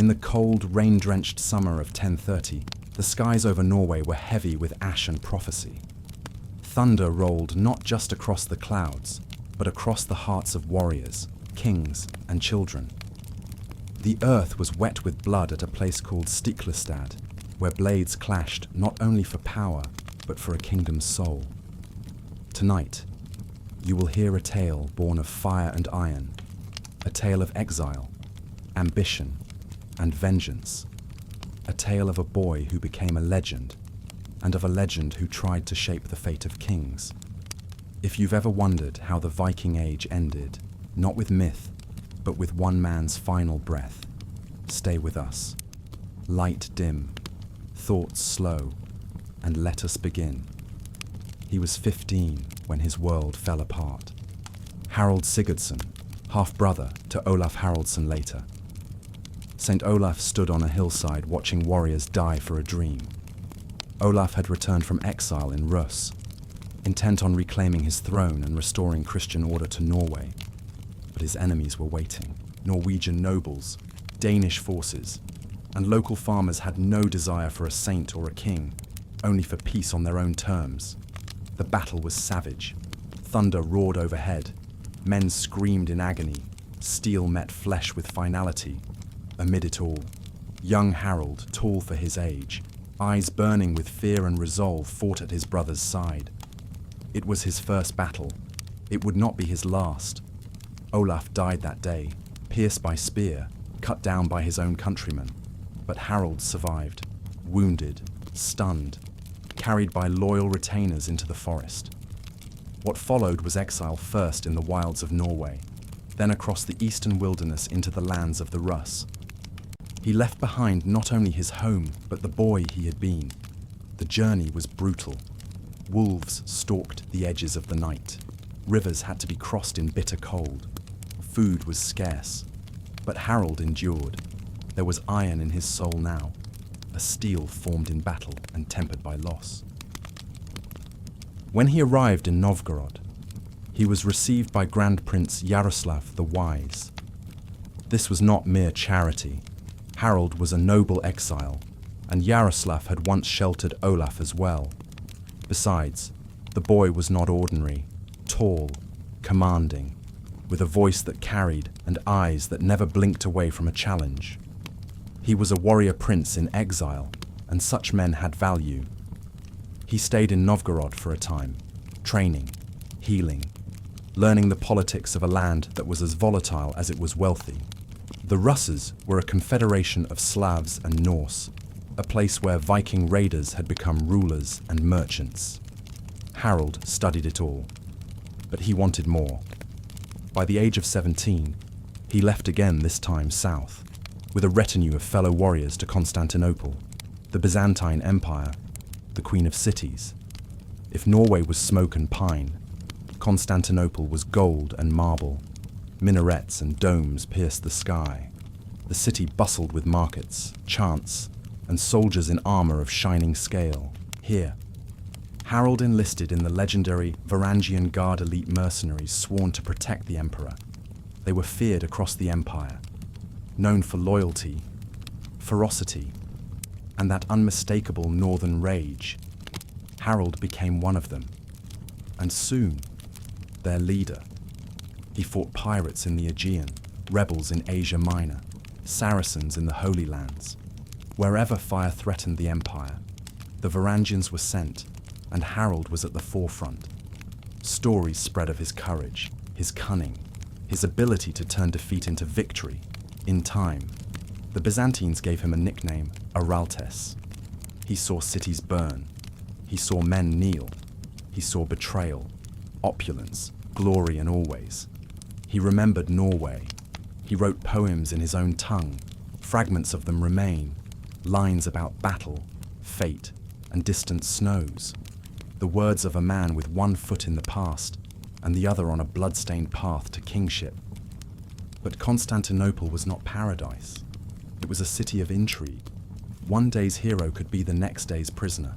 In the cold, rain-drenched summer of 1030, the skies over Norway were heavy with ash and prophecy. Thunder rolled not just across the clouds, but across the hearts of warriors, kings, and children. The earth was wet with blood at a place called Stiklestad, where blades clashed not only for power, but for a kingdom's soul. Tonight, you will hear a tale born of fire and iron, a tale of exile, ambition, and vengeance, a tale of a boy who became a legend, and of a legend who tried to shape the fate of kings. If you've ever wondered how the Viking Age ended, not with myth, but with one man's final breath, stay with us. Light dim, thoughts slow, and let us begin. He was 15 when his world fell apart. Harald Sigurdsson, half-brother to Olaf Haraldsson later. St. Olaf stood on a hillside watching warriors die for a dream. Olaf had returned from exile in Rus, intent on reclaiming his throne and restoring Christian order to Norway. But his enemies were waiting. Norwegian nobles, Danish forces, and local farmers had no desire for a saint or a king, only for peace on their own terms. The battle was savage. Thunder roared overhead. Men screamed in agony. Steel met flesh with finality. Amid it all, young Harald, tall for his age, eyes burning with fear and resolve, fought at his brother's side. It was his first battle. It would not be his last. Olaf died that day, pierced by spear, cut down by his own countrymen. But Harald survived, wounded, stunned, carried by loyal retainers into the forest. What followed was exile, first in the wilds of Norway, then across the eastern wilderness into the lands of the Rus. He left behind not only his home, but the boy he had been. The journey was brutal. Wolves stalked the edges of the night. Rivers had to be crossed in bitter cold. Food was scarce. But Harald endured. There was iron in his soul now, a steel formed in battle and tempered by loss. When he arrived in Novgorod, he was received by Grand Prince Yaroslav the Wise. This was not mere charity. Harald was a noble exile, and Yaroslav had once sheltered Olaf as well. Besides, the boy was not ordinary, tall, commanding, with a voice that carried and eyes that never blinked away from a challenge. He was a warrior prince in exile, and such men had value. He stayed in Novgorod for a time, training, healing, learning the politics of a land that was as volatile as it was wealthy. The Russes were a confederation of Slavs and Norse, a place where Viking raiders had become rulers and merchants. Harald studied it all, but he wanted more. By the age of 17, he left again, this time south, with a retinue of fellow warriors to Constantinople, the Byzantine Empire, the Queen of Cities. If Norway was smoke and pine, Constantinople was gold and marble. Minarets and domes pierced the sky. The city bustled with markets, chants, and soldiers in armor of shining scale. Here, Harald enlisted in the legendary Varangian Guard elite mercenaries sworn to protect the emperor. They were feared across the empire, known for loyalty, ferocity, and that unmistakable northern rage. Harald became one of them, and soon, their leader. He fought pirates in the Aegean, rebels in Asia Minor, Saracens in the Holy Lands. Wherever fire threatened the empire, the Varangians were sent, and Harald was at the forefront. Stories spread of his courage, his cunning, his ability to turn defeat into victory. In time, the Byzantines gave him a nickname, Araltes. He saw cities burn. He saw men kneel. He saw betrayal, opulence, glory, and always. He remembered Norway. He wrote poems in his own tongue. Fragments of them remain, lines about battle, fate, and distant snows. The words of a man with one foot in the past and the other on a blood-stained path to kingship. But Constantinople was not paradise. It was a city of intrigue. One day's hero could be the next day's prisoner.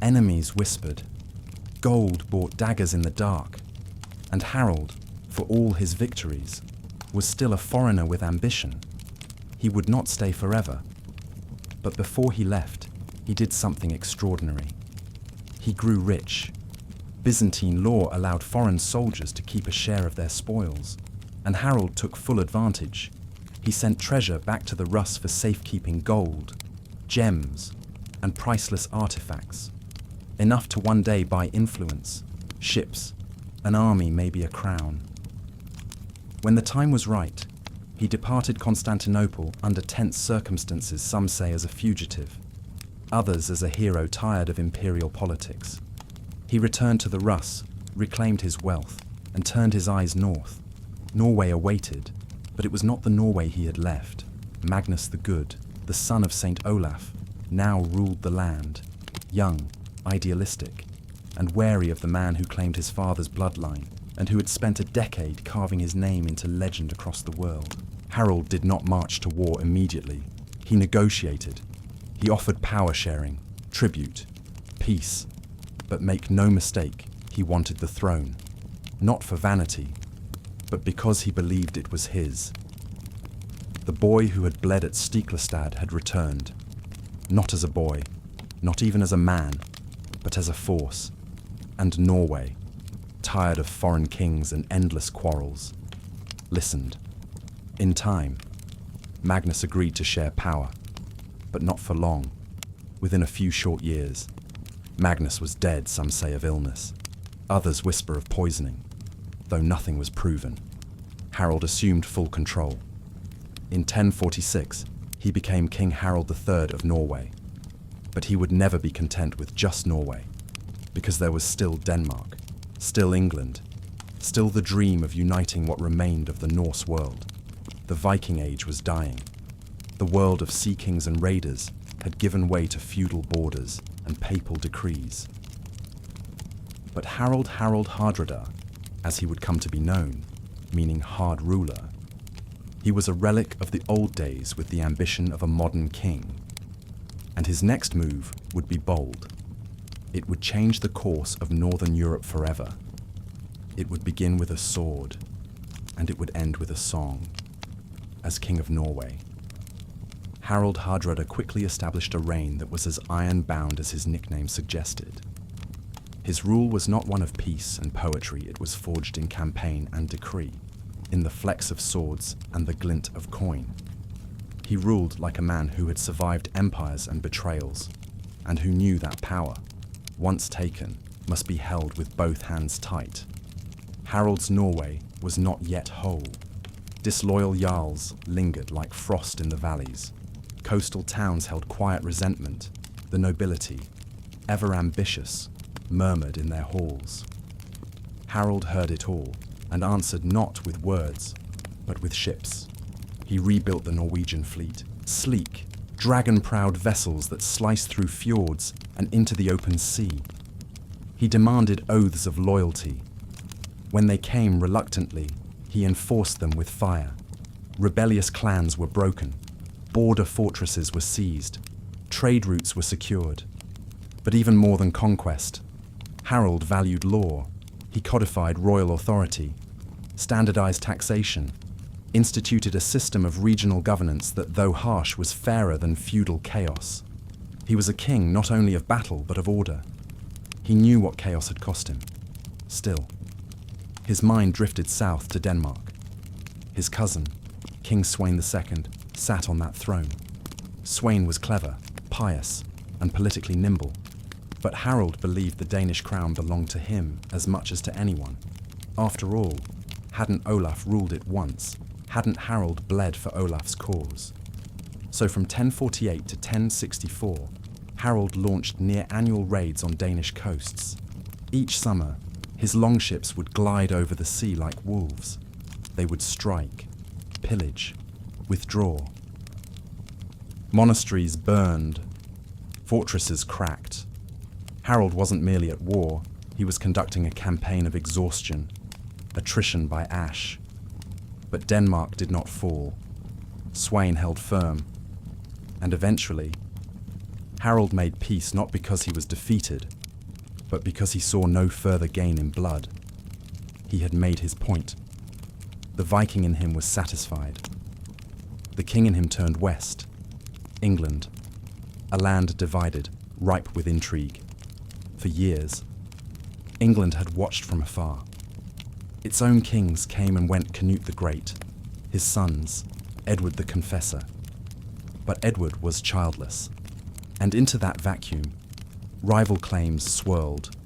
Enemies whispered. Gold bought daggers in the dark. And Harald, for all his victories, was still a foreigner with ambition. He would not stay forever. But before he left, he did something extraordinary. He grew rich. Byzantine law allowed foreign soldiers to keep a share of their spoils, and Harold took full advantage. He sent treasure back to the Rus for safekeeping gold, gems, and priceless artifacts, enough to one day buy influence, ships, an army, maybe a crown. When the time was right, he departed Constantinople under tense circumstances, some say as a fugitive, others as a hero tired of imperial politics. He returned to the Rus, reclaimed his wealth, and turned his eyes north. Norway awaited, but it was not the Norway he had left. Magnus the Good, the son of Saint Olaf, now ruled the land, young, idealistic, and wary of the man who claimed his father's bloodline, and who had spent a decade carving his name into legend across the world. Harold did not march to war immediately. He negotiated. He offered power sharing, tribute, peace. But make no mistake, he wanted the throne. Not for vanity, but because he believed it was his. The boy who had bled at Stiklestad had returned. Not as a boy, not even as a man, but as a force. And Norway, tired of foreign kings and endless quarrels, listened. In time, Magnus agreed to share power, but not for long. Within a few short years, Magnus was dead, some say of illness. Others whisper of poisoning, though nothing was proven. Harold assumed full control. In 1046, he became King Harald III of Norway. But he would never be content with just Norway, because there was still Denmark, still England, still the dream of uniting what remained of the Norse world. The Viking Age was dying. The world of sea kings and raiders had given way to feudal borders and papal decrees. But Harald Hardrada, as he would come to be known, meaning hard ruler, he was a relic of the old days with the ambition of a modern king. And his next move would be bold. It would change the course of Northern Europe forever. It would begin with a sword, and it would end with a song. As King of Norway, Harald Hardrada quickly established a reign that was as iron-bound as his nickname suggested. His rule was not one of peace and poetry, it was forged in campaign and decree, in the flex of swords and the glint of coin. He ruled like a man who had survived empires and betrayals, and who knew that power, once taken, must be held with both hands tight. Harald's Norway was not yet whole. Disloyal jarls lingered like frost in the valleys. Coastal towns held quiet resentment. The nobility, ever ambitious, murmured in their halls. Harold heard it all, and answered not with words, but with ships. He rebuilt the Norwegian fleet, sleek, dragon-proud vessels that sliced through fjords and into the open sea. He demanded oaths of loyalty. When they came reluctantly, he enforced them with fire. Rebellious clans were broken. Border fortresses were seized. Trade routes were secured. But even more than conquest, Harold valued law. He codified royal authority, standardized taxation, instituted a system of regional governance that, though harsh, was fairer than feudal chaos. He was a king not only of battle but of order. He knew what chaos had cost him. Still, his mind drifted south to Denmark. His cousin, King Sweyn II, sat on that throne. Sweyn was clever, pious, and politically nimble, but Harold believed the Danish crown belonged to him as much as to anyone. After all, hadn't Olaf ruled it once? Hadn't Harold bled for Olaf's cause? So from 1048 to 1064, Harold launched near-annual raids on Danish coasts. Each summer, his longships would glide over the sea like wolves. They would strike, pillage, withdraw. Monasteries burned, fortresses cracked. Harold wasn't merely at war, he was conducting a campaign of exhaustion, attrition by ash. But Denmark did not fall. Sweyn held firm. And eventually, Harold made peace not because he was defeated, but because he saw no further gain in blood. He had made his point. The Viking in him was satisfied. The king in him turned west. England, a land divided, ripe with intrigue. For years, England had watched from afar. Its own kings came and went: Canute the Great, his sons, Edward the Confessor. But Edward was childless, and into that vacuum, rival claims swirled.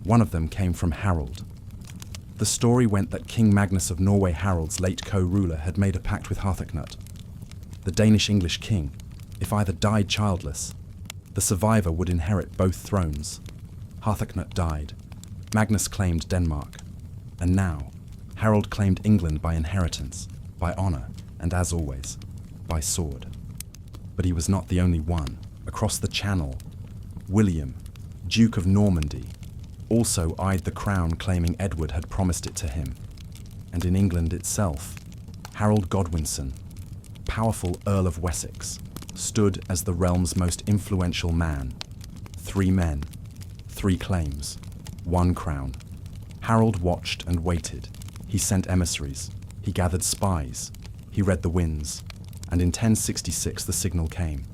One of them came from Harold. The story went that King Magnus of Norway, Harold's late co-ruler, had made a pact with Harthacnut, the Danish-English king. If either died childless, the survivor would inherit both thrones. Harthacnut died. Magnus claimed Denmark. And now, Harold claimed England by inheritance, by honour, and as always, by sword. But he was not the only one. Across the Channel, William, Duke of Normandy, also eyed the crown, claiming Edward had promised it to him. And in England itself, Harold Godwinson, powerful Earl of Wessex, stood as the realm's most influential man. 3 men, 3 claims, 1 crown. Harold watched and waited. He sent emissaries. He gathered spies. He read the winds. And in 1066 the signal came.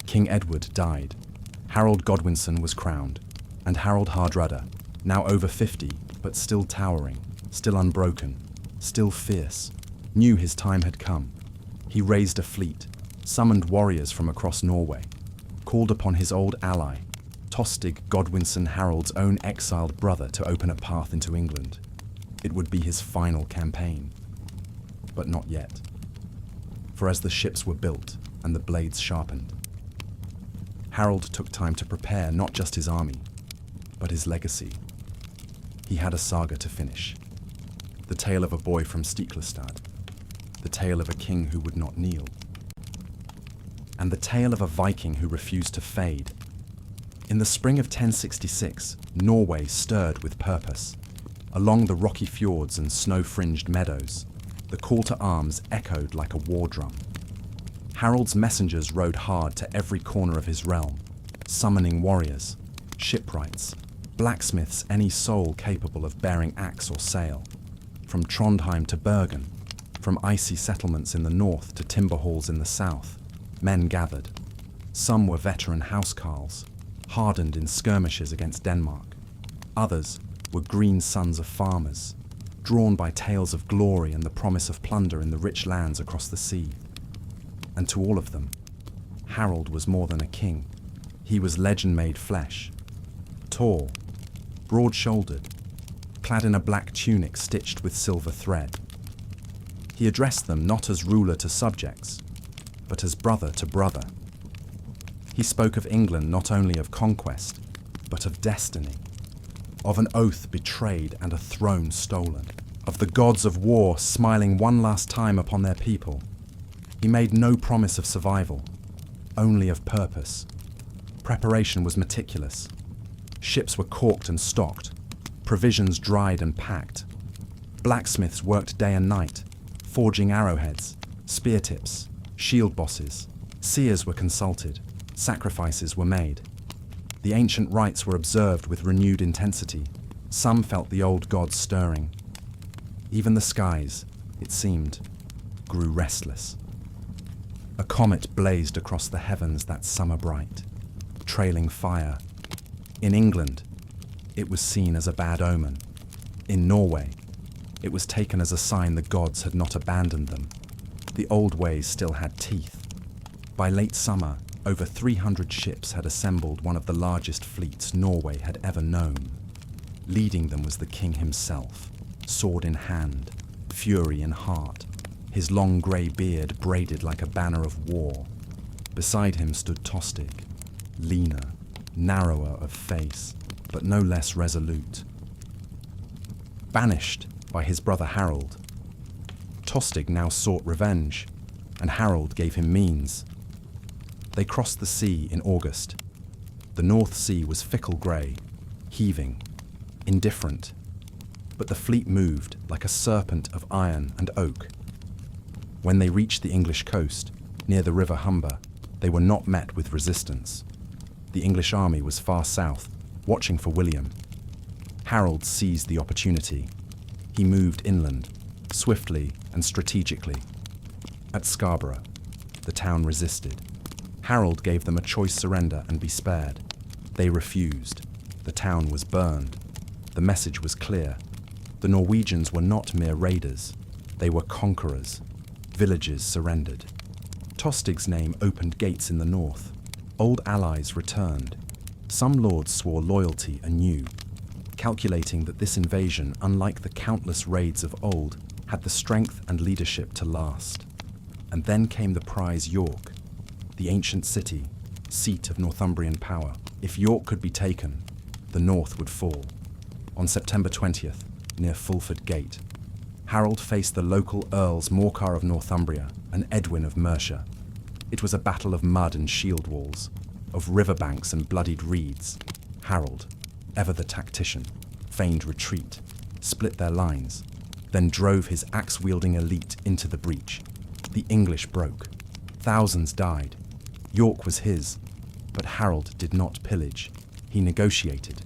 King Edward died. Harold Godwinson was crowned. And Harold Hardrada, now over 50, but still towering, still unbroken, still fierce, knew his time had come. He raised a fleet, summoned warriors from across Norway, called upon his old ally, Tostig Godwinson, Harold's own exiled brother, to open a path into England. It would be his final campaign. But not yet. For as the ships were built and the blades sharpened, Harold took time to prepare not just his army, but his legacy. He had a saga to finish. The tale of a boy from Stiklestad, the tale of a king who would not kneel, and the tale of a Viking who refused to fade. In the spring of 1066, Norway stirred with purpose. Along the rocky fjords and snow-fringed meadows, the call to arms echoed like a war drum. Harold's messengers rode hard to every corner of his realm, summoning warriors, shipwrights, blacksmiths, any soul capable of bearing axe or sail. From Trondheim to Bergen, from icy settlements in the north to timber halls in the south, men gathered. Some were veteran housecarls, hardened in skirmishes against Denmark. Others were green sons of farmers, drawn by tales of glory and the promise of plunder in the rich lands across the sea. And to all of them, Harold was more than a king. He was legend-made flesh. Tall, broad-shouldered, clad in a black tunic stitched with silver thread. He addressed them not as ruler to subjects, but as brother to brother. He spoke of England not only of conquest, but of destiny, of an oath betrayed and a throne stolen, of the gods of war smiling one last time upon their people. He made no promise of survival, only of purpose. Preparation was meticulous. Ships were caulked and stocked, provisions dried and packed. Blacksmiths worked day and night, forging arrowheads, spear tips, shield bosses. Seers were consulted, sacrifices were made. The ancient rites were observed with renewed intensity. Some felt the old gods stirring. Even the skies, it seemed, grew restless. A comet blazed across the heavens that summer bright, trailing fire. In England, it was seen as a bad omen. In Norway, it was taken as a sign the gods had not abandoned them. The old ways still had teeth. By late summer, over 300 ships had assembled one of the largest fleets Norway had ever known. Leading them was the king himself, sword in hand, fury in heart, his long grey beard braided like a banner of war. Beside him stood Tostig, leaner, narrower of face, but no less resolute. Banished by his brother Harold, Tostig now sought revenge, and Harold gave him means. They crossed the sea in August. The North Sea was fickle grey, heaving, indifferent, but the fleet moved like a serpent of iron and oak. When they reached the English coast, near the River Humber, they were not met with resistance. The English army was far south, watching for William. Harold seized the opportunity. He moved inland, swiftly and strategically. At Scarborough, the town resisted. Harold gave them a choice surrender and be spared. They refused. The town was burned. The message was clear. The Norwegians were not mere raiders. They were conquerors. Villages surrendered. Tostig's name opened gates in the north. Old allies returned. Some lords swore loyalty anew, calculating that this invasion, unlike the countless raids of old, had the strength and leadership to last. And then came the prize York, the ancient city, seat of Northumbrian power. If York could be taken, the north would fall. On September 20th, near Fulford Gate, Harold faced the local earls Morcar of Northumbria and Edwin of Mercia. It was a battle of mud and shield walls, of riverbanks and bloodied reeds. Harold, ever the tactician, feigned retreat, split their lines, then drove his axe-wielding elite into the breach. The English broke. Thousands died. York was his, but Harold did not pillage. He negotiated.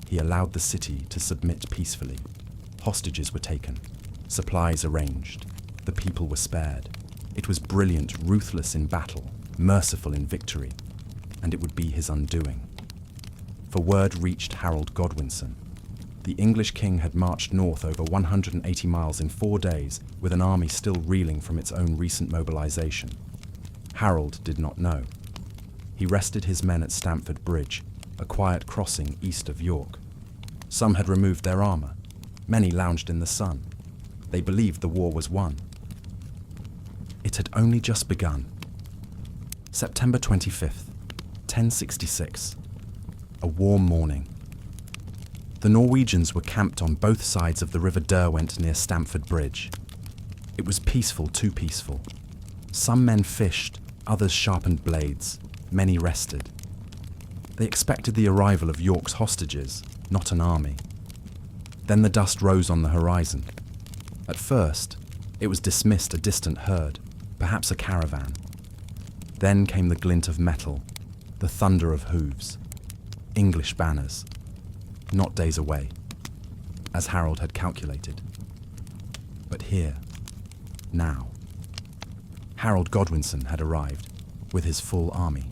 He allowed the city to submit peacefully. Hostages were taken. Supplies arranged. The people were spared. It was brilliant, ruthless in battle, merciful in victory, and it would be his undoing. For word reached Harold Godwinson. The English king had marched north over 180 miles in 4 days, with an army still reeling from its own recent mobilization. Harold did not know. He rested his men at Stamford Bridge, a quiet crossing east of York. Some had removed their armor. Many lounged in the sun. They believed the war was won. It had only just begun. September 25th, 1066. A warm morning. The Norwegians were camped on both sides of the River Derwent near Stamford Bridge. It was peaceful, too peaceful. Some men fished, others sharpened blades, many rested. They expected the arrival of York's hostages, not an army. Then the dust rose on the horizon. At first, it was dismissed a distant herd, perhaps a caravan. Then came the glint of metal, the thunder of hooves. English banners. Not days away, as Harold had calculated. But here, now. Harold Godwinson had arrived, with his full army.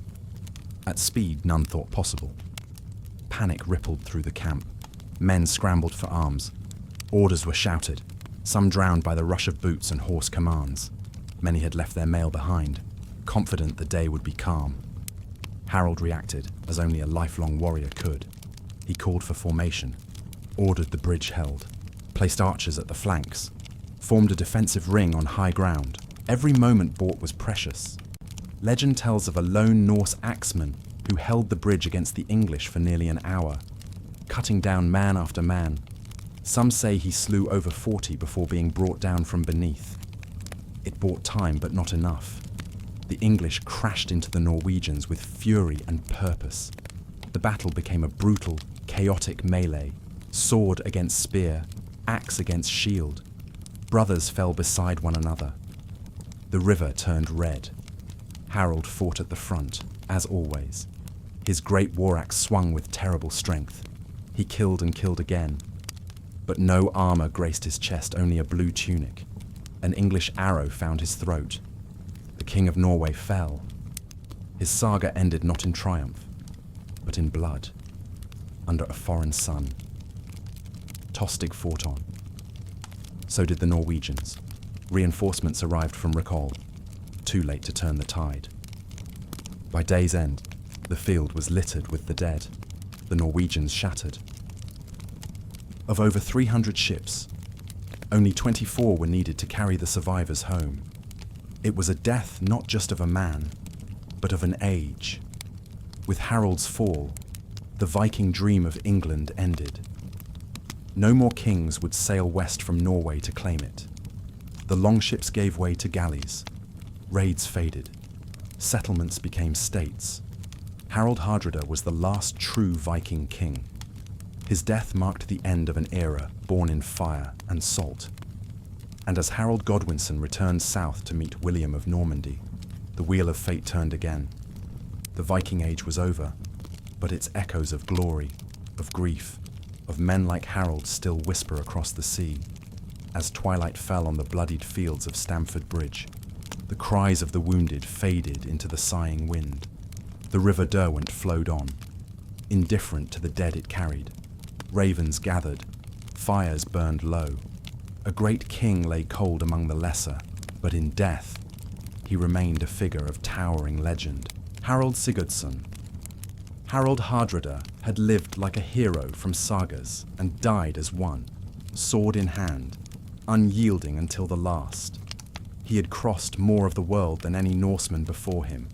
At speed none thought possible. Panic rippled through the camp. Men scrambled for arms. Orders were shouted, some drowned by the rush of boots and hoarse commands. Many had left their mail behind, confident the day would be calm. Harold reacted as only a lifelong warrior could. He called for formation, ordered the bridge held, placed archers at the flanks, formed a defensive ring on high ground. Every moment bought was precious. Legend tells of a lone Norse axeman who held the bridge against the English for nearly an hour, cutting down man after man. Some say he slew over 40 before being brought down from beneath. It bought time, but not enough. The English crashed into the Norwegians with fury and purpose. The battle became a brutal, chaotic melee, sword against spear, axe against shield. Brothers fell beside one another. The river turned red. Harold fought at the front, as always. His great war axe swung with terrible strength. He killed and killed again. But no armor graced his chest, only a blue tunic. An English arrow found his throat. The King of Norway fell. His saga ended not in triumph, but in blood, under a foreign sun. Tostig fought on. So did the Norwegians. Reinforcements arrived from Recall, too late to turn the tide. By day's end, the field was littered with the dead, the Norwegians shattered. Of over 300 ships, only 24 were needed to carry the survivors home. It was a death not just of a man, but of an age. With Harold's fall, the Viking dream of England ended. No more kings would sail west from Norway to claim it. The longships gave way to galleys. Raids faded. Settlements became states. Harold Hardrada was the last true Viking king. His death marked the end of an era born in fire and salt. And as Harold Godwinson returned south to meet William of Normandy, the wheel of fate turned again. The Viking Age was over, but its echoes of glory, of grief, of men like Harold still whisper across the sea, as twilight fell on the bloodied fields of Stamford Bridge. The cries of the wounded faded into the sighing wind. The river Derwent flowed on, indifferent to the dead it carried. Ravens gathered, fires burned low. A great king lay cold among the lesser, but in death, he remained a figure of towering legend. Harold Sigurdsson. Harald Hardrada had lived like a hero from sagas and died as one, sword in hand, unyielding until the last. He had crossed more of the world than any Norseman before him,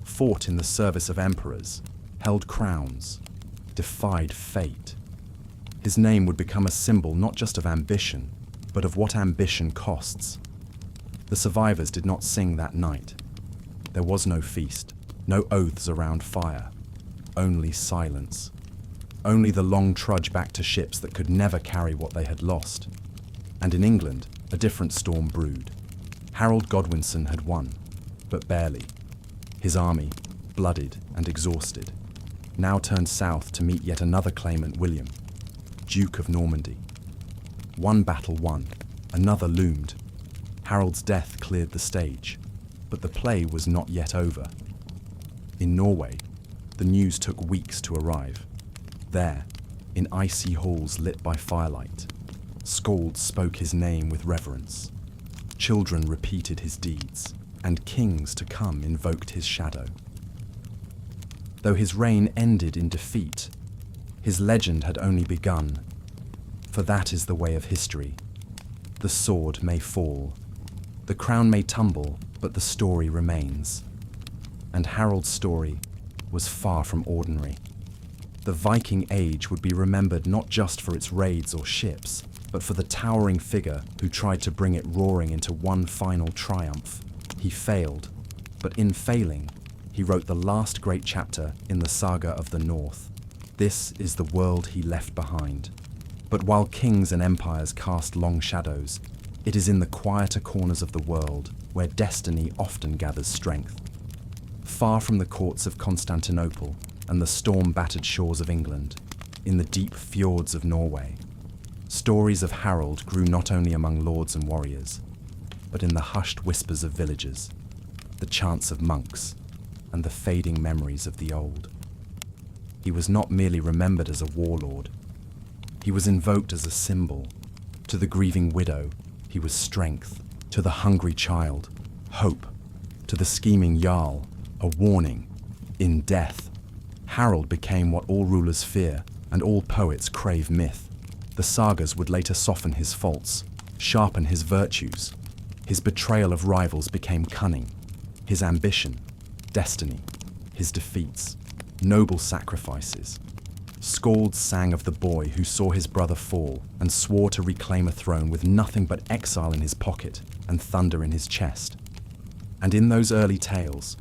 fought in the service of emperors, held crowns, defied fate. His name would become a symbol not just of ambition, but of what ambition costs. The survivors did not sing that night. There was no feast, no oaths around fire, only silence. Only the long trudge back to ships that could never carry what they had lost. And in England, a different storm brewed. Harold Godwinson had won, but barely. His army, bloodied and exhausted, now turned south to meet yet another claimant, William, Duke of Normandy. One battle won, another loomed. Harold's death cleared the stage, but the play was not yet over. In Norway, the news took weeks to arrive. There, in icy halls lit by firelight, skalds spoke his name with reverence. Children repeated his deeds, and kings to come invoked his shadow. Though his reign ended in defeat, his legend had only begun, for that is the way of history. The sword may fall, the crown may tumble, but the story remains. And Harold's story was far from ordinary. The Viking Age would be remembered not just for its raids or ships, but for the towering figure who tried to bring it roaring into one final triumph. He failed, but in failing, he wrote the last great chapter in the saga of the North. This is the world he left behind. But while kings and empires cast long shadows, it is in the quieter corners of the world where destiny often gathers strength. Far from the courts of Constantinople and the storm-battered shores of England, in the deep fjords of Norway, stories of Harold grew not only among lords and warriors, but in the hushed whispers of villagers, the chants of monks, and the fading memories of the old. He was not merely remembered as a warlord. He was invoked as a symbol. To the grieving widow, he was strength. To the hungry child, hope. To the scheming jarl, a warning. In death, Harold became what all rulers fear and all poets crave myth. The sagas would later soften his faults, sharpen his virtues. His betrayal of rivals became cunning. His ambition, destiny. His defeats, noble sacrifices. Skalds sang of the boy who saw his brother fall and swore to reclaim a throne with nothing but exile in his pocket and thunder in his chest. And in those early tales,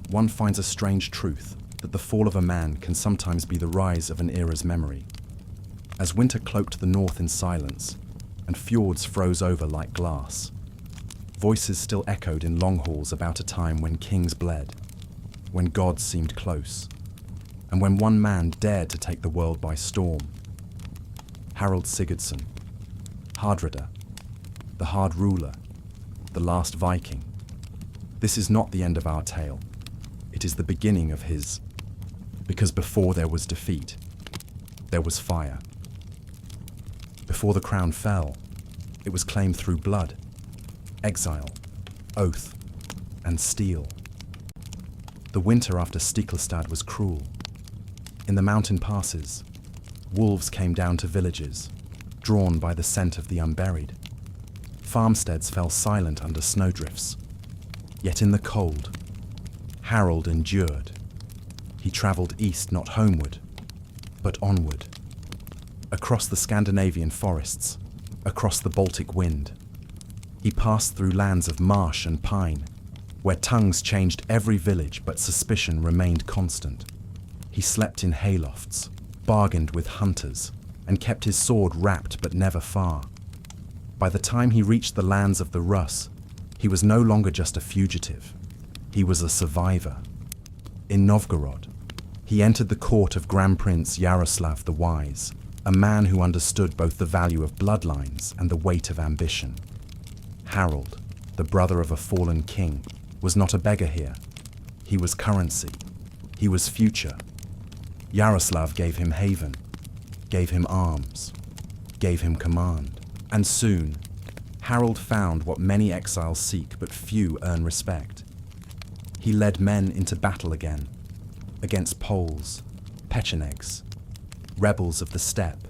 one finds a strange truth that the fall of a man can sometimes be the rise of an era's memory. As winter cloaked the north in silence, and fjords froze over like glass, voices still echoed in long halls about a time when kings bled, when gods seemed close, and when one man dared to take the world by storm. Harold Sigurdsson, Hardrada, the hard ruler, the last Viking. This is not the end of our tale. It is the beginning of his, because before there was defeat, there was fire. Before the crown fell, it was claimed through blood, exile, oath, and steel. The winter after Stiklestad was cruel. In the mountain passes, wolves came down to villages, drawn by the scent of the unburied. Farmsteads fell silent under snowdrifts. Yet in the cold, Harold endured. He travelled east not homeward, but onward. Across the Scandinavian forests, across the Baltic wind. He passed through lands of marsh and pine, where tongues changed every village but suspicion remained constant. He slept in haylofts, bargained with hunters, and kept his sword wrapped but never far. By the time he reached the lands of the Rus, he was no longer just a fugitive. He was a survivor. In Novgorod, he entered the court of Grand Prince Yaroslav the Wise, a man who understood both the value of bloodlines and the weight of ambition. Harold, the brother of a fallen king, was not a beggar here. He was currency. He was future. Yaroslav gave him haven, gave him arms, gave him command. And soon, Harold found what many exiles seek but few earn respect. He led men into battle again, against Poles, Pechenegs, rebels of the steppe.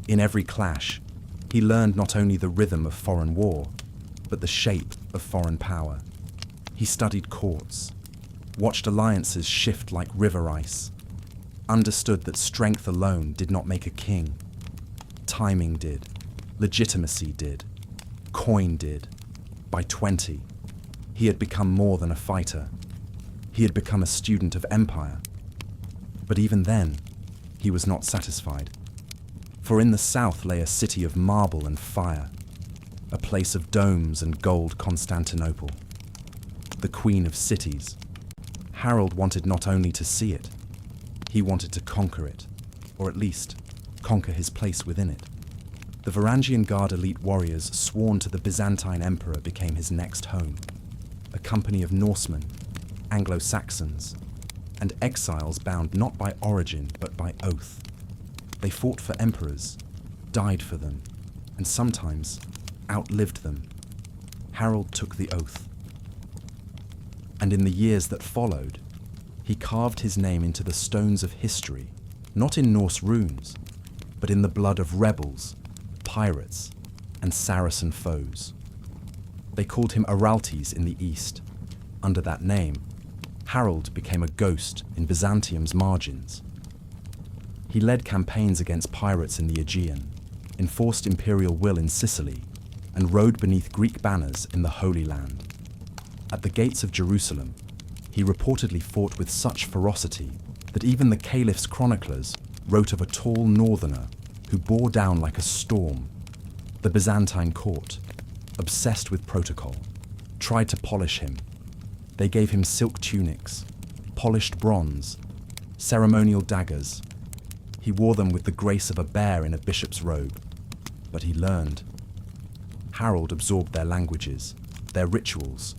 In every clash, he learned not only the rhythm of foreign war, but the shape of foreign power. He studied courts, watched alliances shift like river ice, understood that strength alone did not make a king. Timing did, legitimacy did, coin did. By 20, he had become more than a fighter. He had become a student of empire. But even then, he was not satisfied. For in the south lay a city of marble and fire, a place of domes and gold, Constantinople, the queen of cities. Harold wanted not only to see it, he wanted to conquer it, or at least conquer his place within it. The Varangian Guard elite warriors sworn to the Byzantine emperor became his next home, a company of Norsemen, Anglo-Saxons, and exiles bound not by origin but by oath. They fought for emperors, died for them, and sometimes outlived them. Harold took the oath. And in the years that followed, he carved his name into the stones of history, not in Norse runes, but in the blood of rebels, pirates, and Saracen foes. They called him Araltes in the east. Under that name, Harold became a ghost in Byzantium's margins. He led campaigns against pirates in the Aegean, enforced imperial will in Sicily, and rode beneath Greek banners in the Holy Land. At the gates of Jerusalem, he reportedly fought with such ferocity that even the Caliph's chroniclers wrote of a tall northerner who bore down like a storm. The Byzantine court, obsessed with protocol, tried to polish him. They gave him silk tunics, polished bronze, ceremonial daggers. He wore them with the grace of a bear in a bishop's robe. But he learned. Harold absorbed their languages, their rituals,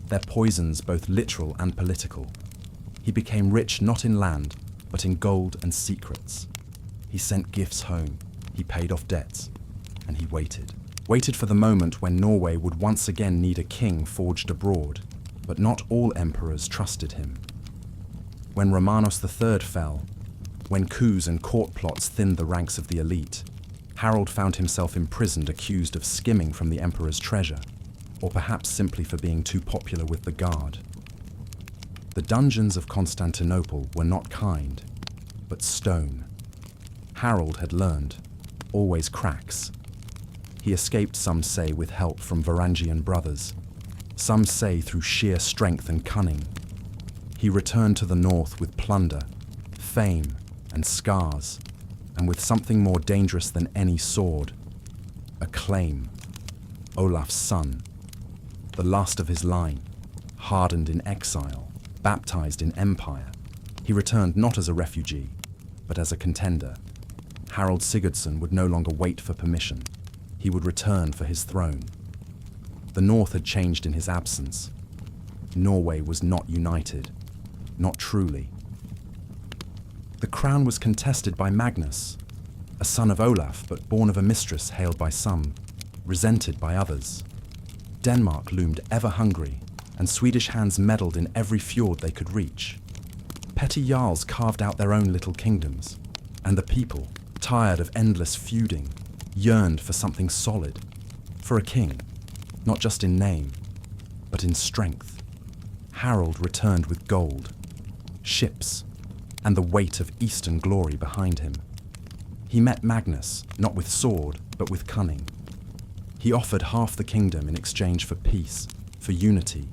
their poisons, both literal and political. He became rich not in land, but in gold and secrets. He sent gifts home, he paid off debts, and he waited. Waited for the moment when Norway would once again need a king forged abroad, but not all emperors trusted him. When Romanos III fell, when coups and court plots thinned the ranks of the elite, Harold found himself imprisoned, accused of skimming from the emperor's treasure, or perhaps simply for being too popular with the guard. The dungeons of Constantinople were not kind, but stone. Harold had learned, always cracks. He escaped, some say, with help from Varangian brothers, some say through sheer strength and cunning. He returned to the north with plunder, fame, and scars, and with something more dangerous than any sword, a claim. Olaf's son, the last of his line, hardened in exile, baptized in empire. He returned not as a refugee, but as a contender. Harold Sigurdsson would no longer wait for permission. He would return for his throne. The North had changed in his absence. Norway was not united, not truly. The crown was contested by Magnus, a son of Olaf but born of a mistress hailed by some, resented by others. Denmark loomed ever hungry, and Swedish hands meddled in every fjord they could reach. Petty jarls carved out their own little kingdoms, and the people, tired of endless feuding, yearned for something solid, for a king, not just in name, but in strength. Harold returned with gold, ships, and the weight of Eastern glory behind him. He met Magnus, not with sword, but with cunning. He offered half the kingdom in exchange for peace, for unity,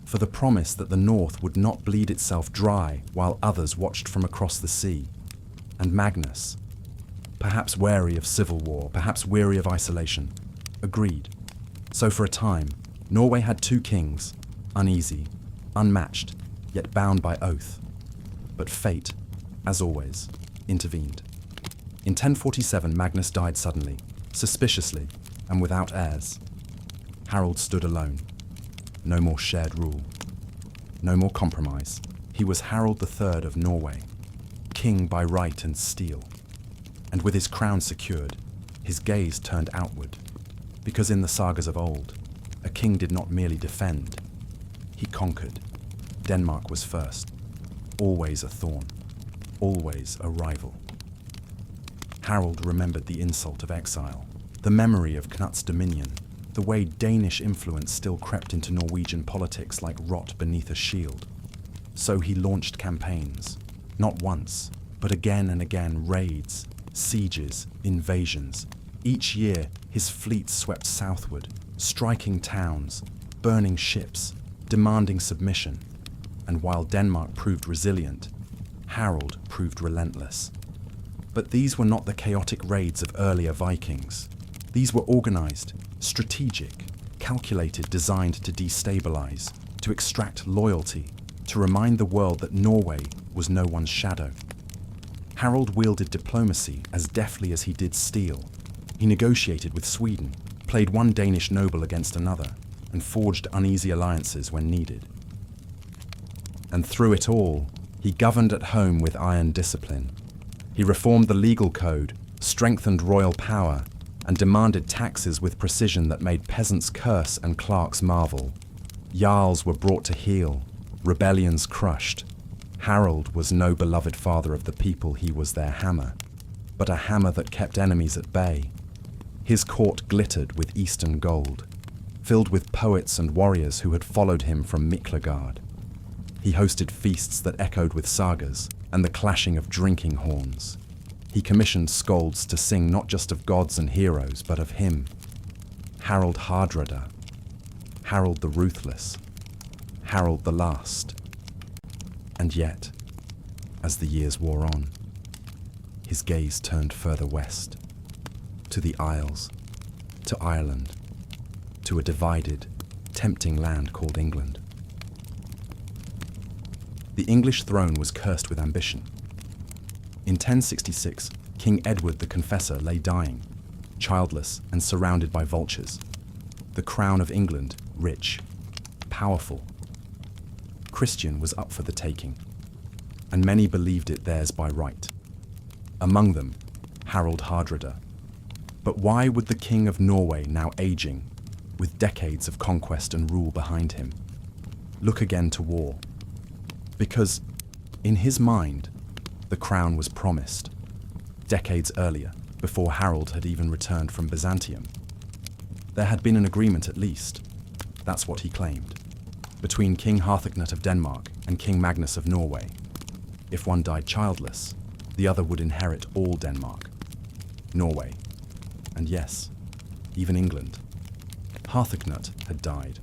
for the promise that the North would not bleed itself dry while others watched from across the sea. And Magnus, perhaps wary of civil war, perhaps weary of isolation, agreed. So for a time, Norway had two kings, uneasy, unmatched, yet bound by oath. But fate, as always, intervened. In 1047, Magnus died suddenly, suspiciously, and without heirs. Harold stood alone. No more shared rule. No more compromise. He was Harald III of Norway, king by right and steel. And with his crown secured, his gaze turned outward, because in the sagas of old, a king did not merely defend, he conquered. Denmark was first, always a thorn, always a rival. Harald remembered the insult of exile, the memory of Knut's dominion, the way Danish influence still crept into Norwegian politics like rot beneath a shield. So he launched campaigns, not once, but again and again, raids, sieges, invasions. Each year, his fleet swept southward, striking towns, burning ships, demanding submission. And while Denmark proved resilient, Harald proved relentless. But these were not the chaotic raids of earlier Vikings. These were organized, strategic, calculated, designed to destabilize, to extract loyalty, to remind the world that Norway was no one's shadow. Harald wielded diplomacy as deftly as he did steel. He negotiated with Sweden, played one Danish noble against another, and forged uneasy alliances when needed. And through it all, he governed at home with iron discipline. He reformed the legal code, strengthened royal power, and demanded taxes with precision that made peasants curse and clerks marvel. Jarls were brought to heel, rebellions crushed. Harald was no beloved father of the people, he was their hammer, but a hammer that kept enemies at bay. His court glittered with eastern gold, filled with poets and warriors who had followed him from Miklagard. He hosted feasts that echoed with sagas and the clashing of drinking horns. He commissioned skalds to sing not just of gods and heroes, but of him, Harald Hardrada, Harald the Ruthless, Harald the Last. And yet, as the years wore on, his gaze turned further west, to the Isles, to Ireland, to a divided, tempting land called England. The English throne was cursed with ambition. In 1066, King Edward the Confessor lay dying, childless and surrounded by vultures. The crown of England, rich, powerful, Christian, was up for the taking, and many believed it theirs by right. Among them, Harald Hardrada. But why would the King of Norway, now aging, with decades of conquest and rule behind him, look again to war? Because, in his mind, the crown was promised, decades earlier, before Harald had even returned from Byzantium. There had been an agreement at least, that's what he claimed, between King Harthacnut of Denmark and King Magnus of Norway. If one died childless, the other would inherit all Denmark, Norway, and yes, even England. Harthacnut had died.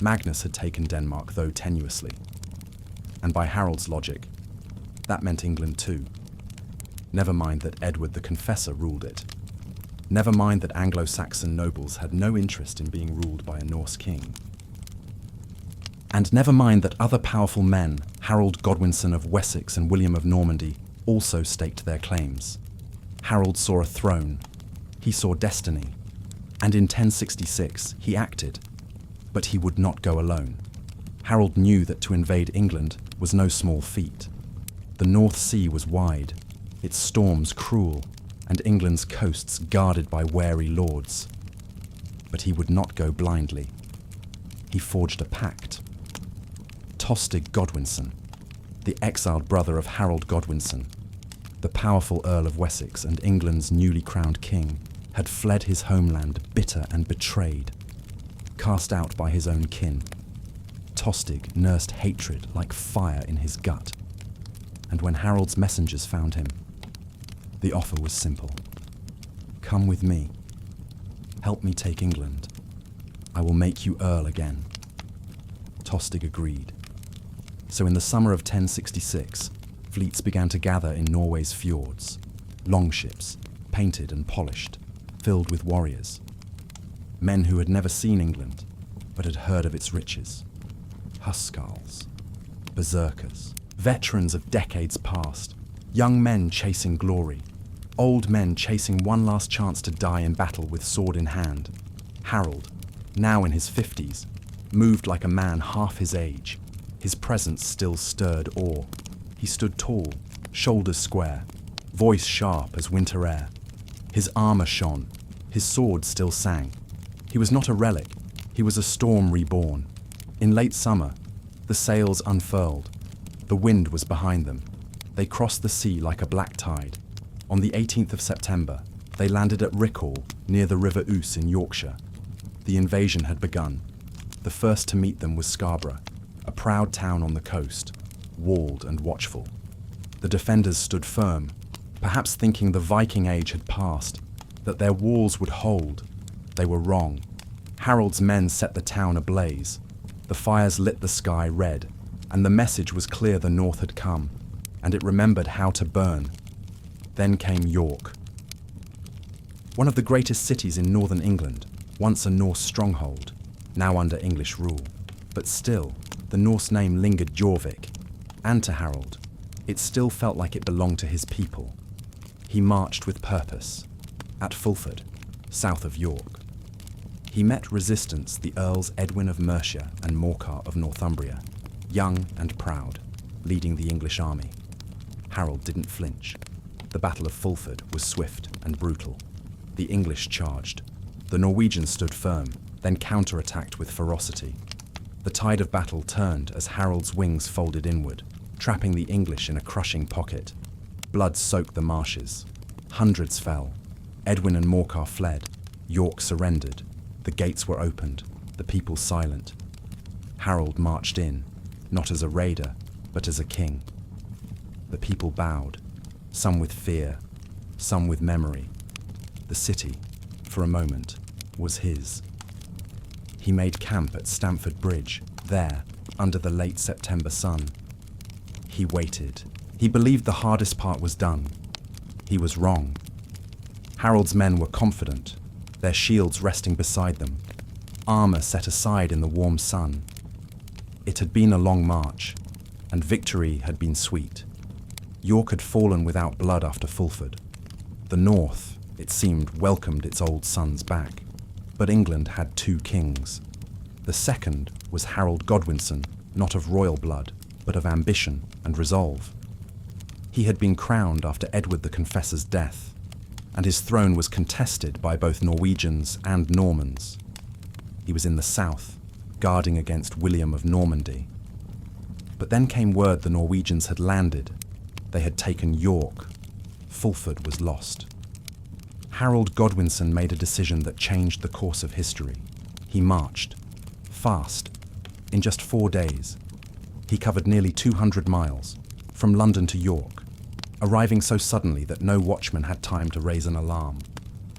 Magnus had taken Denmark, though tenuously. And by Harald's logic, that meant England too. Never mind that Edward the Confessor ruled it. Never mind that Anglo-Saxon nobles had no interest in being ruled by a Norse king. And never mind that other powerful men, Harold Godwinson of Wessex and William of Normandy, also staked their claims. Harold saw a throne. He saw destiny. And in 1066, he acted. But he would not go alone. Harold knew that to invade England was no small feat. The North Sea was wide, its storms cruel, and England's coasts guarded by wary lords. But he would not go blindly. He forged a pact. Tostig Godwinson, the exiled brother of Harold Godwinson, the powerful Earl of Wessex and England's newly crowned king, had fled his homeland bitter and betrayed, cast out by his own kin. Tostig nursed hatred like fire in his gut, and when Harold's messengers found him, the offer was simple. Come with me. Help me take England. I will make you Earl again. Tostig agreed. So in the summer of 1066, fleets began to gather in Norway's fjords, longships, painted and polished, filled with warriors. Men who had never seen England, but had heard of its riches. Huskarls, berserkers, veterans of decades past, young men chasing glory, old men chasing one last chance to die in battle with sword in hand. Harold, now in his 50s, moved like a man half his age, His presence still stirred awe. He stood tall, shoulders square, voice sharp as winter air. His armor shone, his sword still sang. He was not a relic, he was a storm reborn. In late summer, the sails unfurled. The wind was behind them. They crossed the sea like a black tide. On the 18th of September, they landed at Rickhall, near the River Ouse in Yorkshire. The invasion had begun. The first to meet them was Scarborough, a proud town on the coast, walled and watchful. The defenders stood firm, perhaps thinking the Viking age had passed, that their walls would hold. They were wrong. Harold's men set the town ablaze. The fires lit the sky red, and the message was clear the North had come, and it remembered how to burn. Then came York. One of the greatest cities in northern England, once a Norse stronghold, now under English rule. But still, the Norse name lingered Jorvik, and to Harold, it still felt like it belonged to his people. He marched with purpose, at Fulford, south of York. He met resistance the Earls Edwin of Mercia and Morcar of Northumbria, young and proud, leading the English army. Harold didn't flinch. The Battle of Fulford was swift and brutal. The English charged. The Norwegians stood firm, then counterattacked with ferocity. The tide of battle turned as Harold's wings folded inward, trapping the English in a crushing pocket. Blood soaked the marshes. Hundreds fell. Edwin and Morcar fled. York surrendered. The gates were opened, the people silent. Harold marched in, not as a raider, but as a king. The people bowed, some with fear, some with memory. The city, for a moment, was his. He made camp at Stamford Bridge, there, under the late September sun. He waited. He believed the hardest part was done. He was wrong. Harold's men were confident, their shields resting beside them, armor set aside in the warm sun. It had been a long march, and victory had been sweet. York had fallen without blood after Fulford. The North, it seemed, welcomed its old sons back. But England had two kings. The second was Harold Godwinson, not of royal blood, but of ambition and resolve. He had been crowned after Edward the Confessor's death, and his throne was contested by both Norwegians and Normans. He was in the south, guarding against William of Normandy. But then came word the Norwegians had landed. They had taken York. Fulford was lost. Harold Godwinson made a decision that changed the course of history. He marched, fast, in just 4 days. He covered nearly 200 miles, from London to York, arriving so suddenly that no watchman had time to raise an alarm.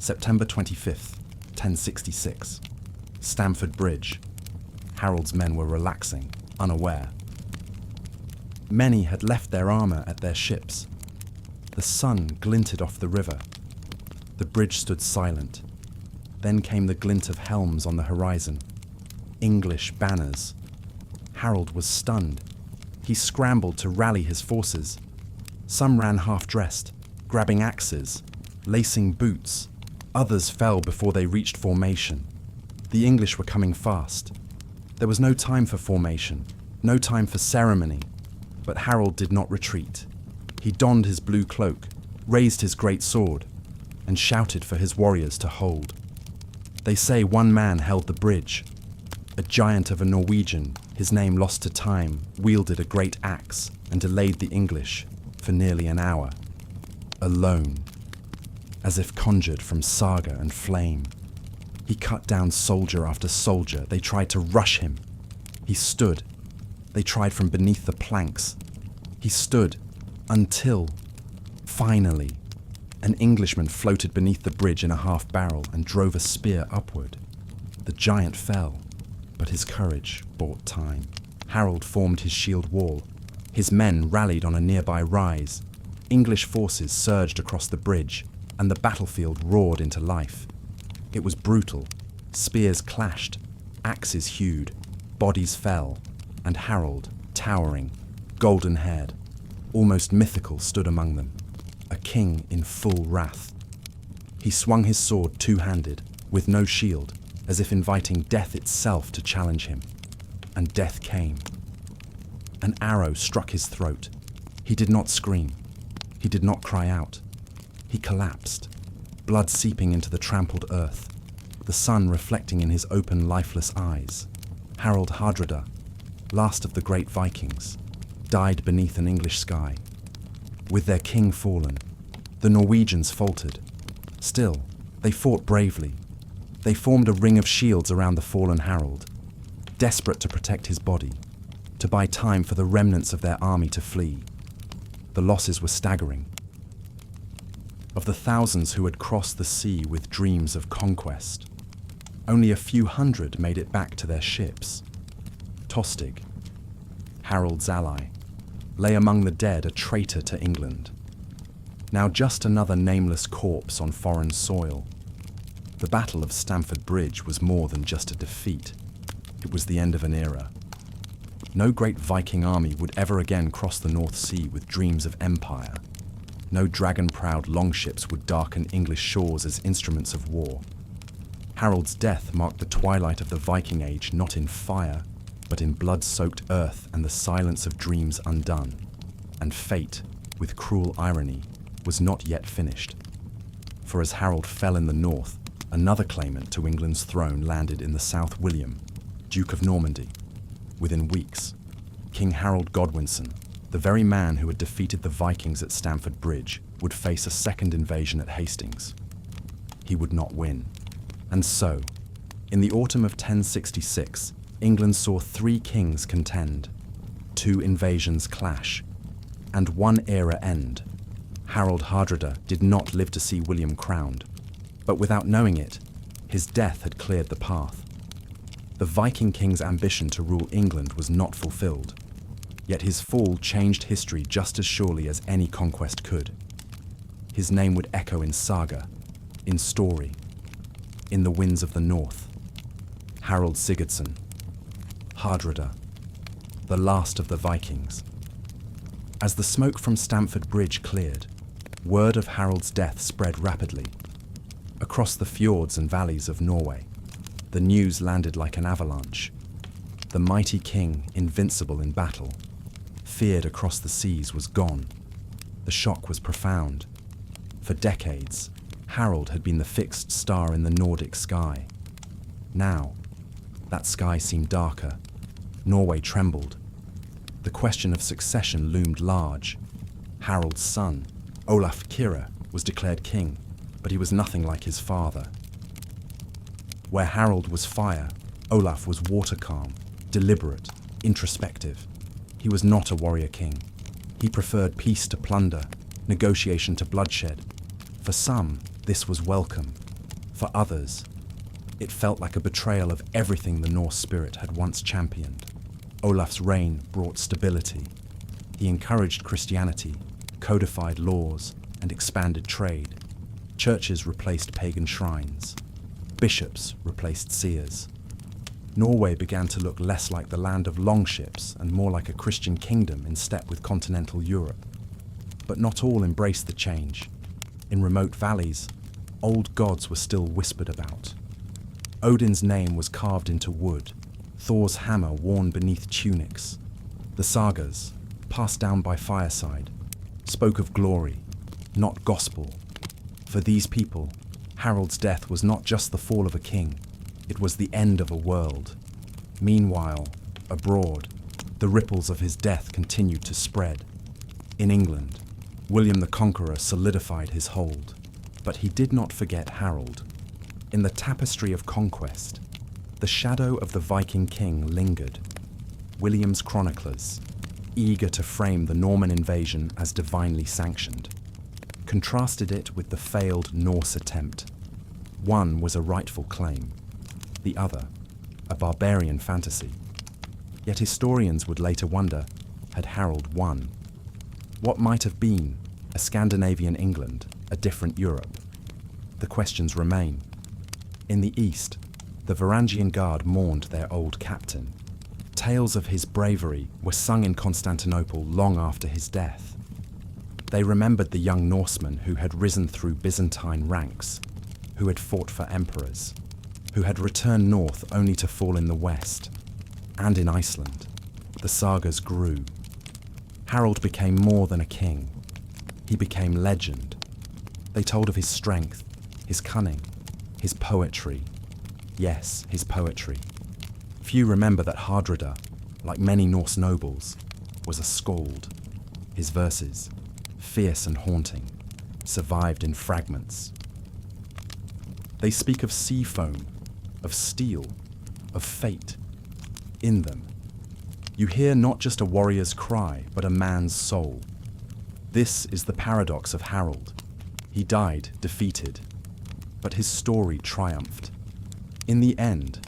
September 25th, 1066. Stamford Bridge. Harold's men were relaxing, unaware. Many had left their armor at their ships. The sun glinted off the river. The bridge stood silent. Then came the glint of helms on the horizon. English banners. Harold was stunned. He scrambled to rally his forces. Some ran half-dressed, grabbing axes, lacing boots. Others fell before they reached formation. The English were coming fast. There was no time for formation, no time for ceremony. But Harold did not retreat. He donned his blue cloak, raised his great sword, and shouted for his warriors to hold. They say one man held the bridge. A giant of a Norwegian, his name lost to time, wielded a great axe and delayed the English for nearly an hour. Alone, as if conjured from saga and flame. He cut down soldier after soldier. They tried to rush him. He stood. They tried from beneath the planks. He stood until, finally, an Englishman floated beneath the bridge in a half-barrel and drove a spear upward. The giant fell, but his courage bought time. Harold formed his shield wall. His men rallied on a nearby rise. English forces surged across the bridge, and the battlefield roared into life. It was brutal. Spears clashed, axes hewed, bodies fell, and Harold, towering, golden-haired, almost mythical, stood among them, a king in full wrath. He swung his sword two-handed, with no shield, as if inviting death itself to challenge him. And death came. An arrow struck his throat. He did not scream. He did not cry out. He collapsed, blood seeping into the trampled earth, the sun reflecting in his open, lifeless eyes. Harald Hardrada, last of the great Vikings, died beneath an English sky. With their king fallen, the Norwegians faltered. Still, they fought bravely. They formed a ring of shields around the fallen Harald, desperate to protect his body, to buy time for the remnants of their army to flee. The losses were staggering. Of the thousands who had crossed the sea with dreams of conquest, only a few hundred made it back to their ships. Tostig, Harald's ally, lay among the dead a traitor to England. Now just another nameless corpse on foreign soil. The Battle of Stamford Bridge was more than just a defeat. It was the end of an era. No great Viking army would ever again cross the North Sea with dreams of empire. No dragon-proud longships would darken English shores as instruments of war. Harald's death marked the twilight of the Viking Age, not in fire, but in blood-soaked earth and the silence of dreams undone. And fate, with cruel irony, was not yet finished. For as Harald fell in the north, another claimant to England's throne landed in the south. William, Duke of Normandy. Within weeks, King Harold Godwinson, the very man who had defeated the Vikings at Stamford Bridge, would face a second invasion at Hastings. He would not win. And so, in the autumn of 1066, England saw 3 kings contend, 2 invasions clash, and 1 era end. Harald Hardrada did not live to see William crowned, but without knowing it, his death had cleared the path. The Viking king's ambition to rule England was not fulfilled, yet his fall changed history just as surely as any conquest could. His name would echo in saga, in story, in the winds of the north. Harald Sigurdsson, Hardrada, the last of the Vikings. As the smoke from Stamford Bridge cleared, word of Harald's death spread rapidly. Across the fjords and valleys of Norway, the news landed like an avalanche. The mighty king, invincible in battle, feared across the seas, was gone. The shock was profound. For decades, Harald had been the fixed star in the Nordic sky. Now, that sky seemed darker. Norway trembled. The question of succession loomed large. Harald's son, Olaf Kyrre, was declared king, but he was nothing like his father. Where Harald was fire, Olaf was water calm, deliberate, introspective. He was not a warrior king. He preferred peace to plunder, negotiation to bloodshed. For some, this was welcome. For others, it felt like a betrayal of everything the Norse spirit had once championed. Olaf's reign brought stability. He encouraged Christianity, codified laws, and expanded trade. Churches replaced pagan shrines. Bishops replaced seers. Norway began to look less like the land of longships and more like a Christian kingdom in step with continental Europe. But not all embraced the change. In remote valleys, old gods were still whispered about. Odin's name was carved into wood, Thor's hammer worn beneath tunics. The sagas, passed down by fireside, spoke of glory, not gospel. For these people, Harald's death was not just the fall of a king, it was the end of a world. Meanwhile, abroad, the ripples of his death continued to spread. In England, William the Conqueror solidified his hold, but he did not forget Harald. In the tapestry of conquest, the shadow of the Viking king lingered. William's chroniclers, eager to frame the Norman invasion as divinely sanctioned, contrasted it with the failed Norse attempt. One was a rightful claim, the other, a barbarian fantasy. Yet historians would later wonder, had Harald won? What might have been a Scandinavian England, a different Europe? The questions remain. In the east, the Varangian Guard mourned their old captain. Tales of his bravery were sung in Constantinople long after his death. They remembered the young Norseman who had risen through Byzantine ranks, who had fought for emperors, who had returned north only to fall in the west, and in Iceland. The sagas grew. Harold became more than a king. He became legend. They told of his strength, his cunning, his poetry. Yes, his poetry. Few remember that Hardrada, like many Norse nobles, was a skald. His verses, fierce and haunting, survived in fragments. They speak of sea foam, of steel, of fate. In them, you hear not just a warrior's cry, but a man's soul. This is the paradox of Harold. He died defeated, but his story triumphed. In the end,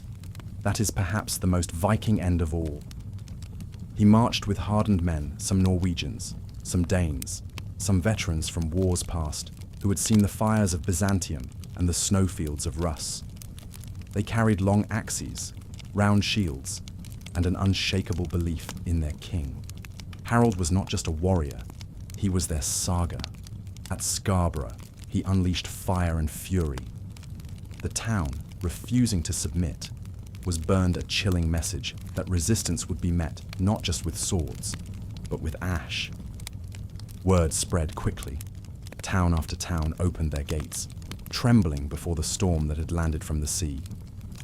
that is perhaps the most Viking end of all. He marched with hardened men, some Norwegians, some Danes, some veterans from wars past who had seen the fires of Byzantium and the snowfields of Rus. They carried long axes, round shields, and an unshakable belief in their king. Harold was not just a warrior, he was their saga. At Scarborough, he unleashed fire and fury. The town, refusing to submit, was burned a chilling message that resistance would be met not just with swords, but with ash. Word spread quickly. Town after town opened their gates, trembling before the storm that had landed from the sea.